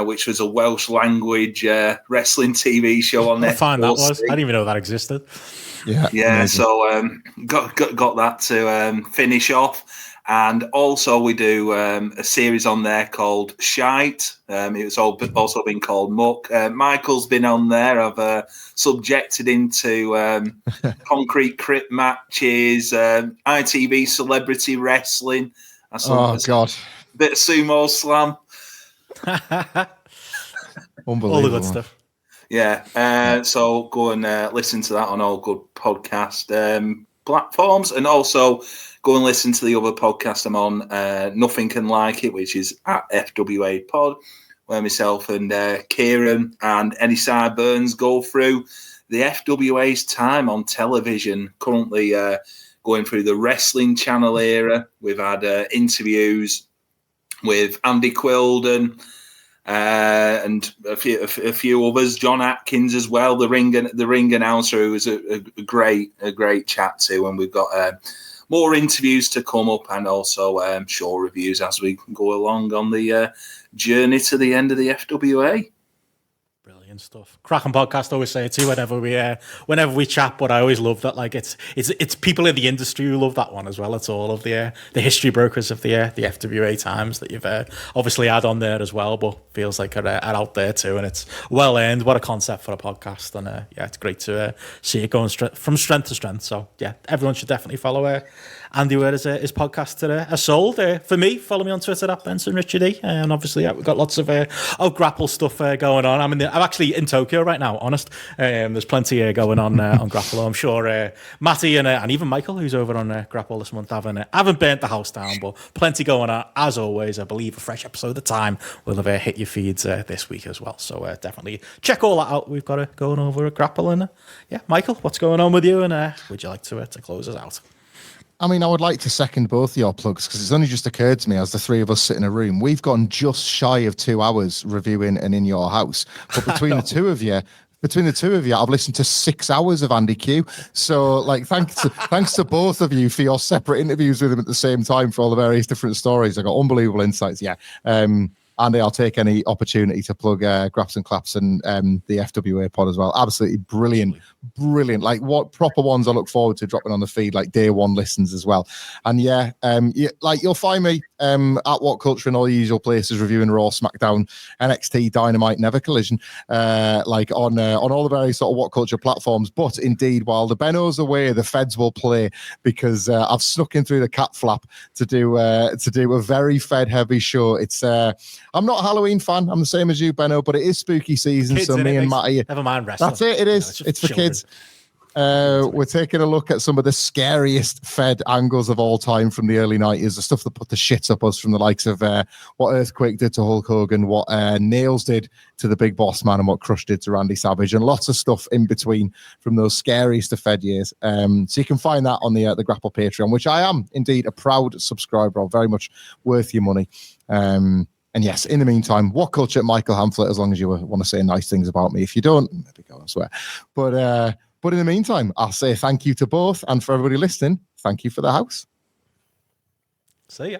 which was a Welsh language wrestling TV show on Netflix. Fine, that was. I didn't even know that existed. Yeah. Amazing. So got that to finish off, and also we do a series on there called Shite. It's also been called Muck. Michael's been on there. I've subjected into concrete crypt matches, ITV celebrity wrestling. God! Bit of sumo slam. Unbelievable. All the good stuff. Yeah. So go and listen to that on all good podcast platforms, and also go and listen to the other podcast I'm on, Nothing Can Like It, which is at FWA Pod, where myself and Kieran and Eddie Sideburns go through the FWA's time on television. Currently going through the Wrestling Channel era. We've had interviews with Andy Quilden and a few others, John Atkins as well, the ring announcer, who was a great chat to, and we've got more interviews to come up, and also show reviews as we go along on the journey to the end of the FWA. Brilliant stuff. Cracking podcast, I always say it too whenever we chat, but I always love that, like it's people in the industry who love that one as well. It's all of the history brokers of the FWA times that you've obviously had on there as well, but feels like are out there too, and it's well earned. What a concept for a podcast, and it's great to see it going from strength to strength. So everyone should definitely follow Andy, where his podcast today are sold. For me, follow me on Twitter at BensonRichardE, and obviously we've got lots of grapple stuff going on. I'm actually in Tokyo right now, honest. There's plenty going on grapple. I'm sure Matty and even Michael, who's over on grapple this month, haven't burnt the house down, but plenty going on as always. I believe a fresh episode of Time will have hit your feeds this week as well, so definitely check all that out. We've got it going over at grapple, and Michael, what's going on with you, and would you like to close us out? I mean, I would like to second both of your plugs, because it's only just occurred to me as the three of us sit in a room, we've gone just shy of 2 hours reviewing And In Your House. But between the two of you, I've listened to 6 hours of Andy Q. So, like, thanks to both of you for your separate interviews with him at the same time for all the various different stories. I got unbelievable insights. Andy, I'll take any opportunity to plug Graps and Claps and the FWA pod as well. Absolutely brilliant. Like what proper ones I look forward to dropping on the feed, like day one listens as well. And like you'll find me at What Culture in all the usual places, reviewing Raw, SmackDown, NXT, Dynamite, Never Collision, like on all the various sort of What Culture platforms. But indeed, while the Benno's away, the Feds will play, because I've snuck in through the cat flap to do a very Fed heavy show. It's I'm not a Halloween fan. I'm the same as you, Benno, but it is spooky season. Kids, so me and Matty, never mind wrestling. that's it. It is. It's for children. Kids. We're taking a look at some of the scariest Fed angles of all time from the early 90s, the stuff that put the shits up us, from the likes of what Earthquake did to Hulk Hogan, what Nails did to the Big Boss Man, and what Crush did to Randy Savage, and lots of stuff in between from those scariest of Fed years. So you can find that on the Grapple Patreon, which I am indeed a proud subscriber of, very much worth your money. And yes, in the meantime, What Culture, Michael Hamflett, as long as you want to say nice things about me. If you don't, maybe go elsewhere. But in the meantime, I'll say thank you to both. And for everybody listening, thank you for the house. See ya.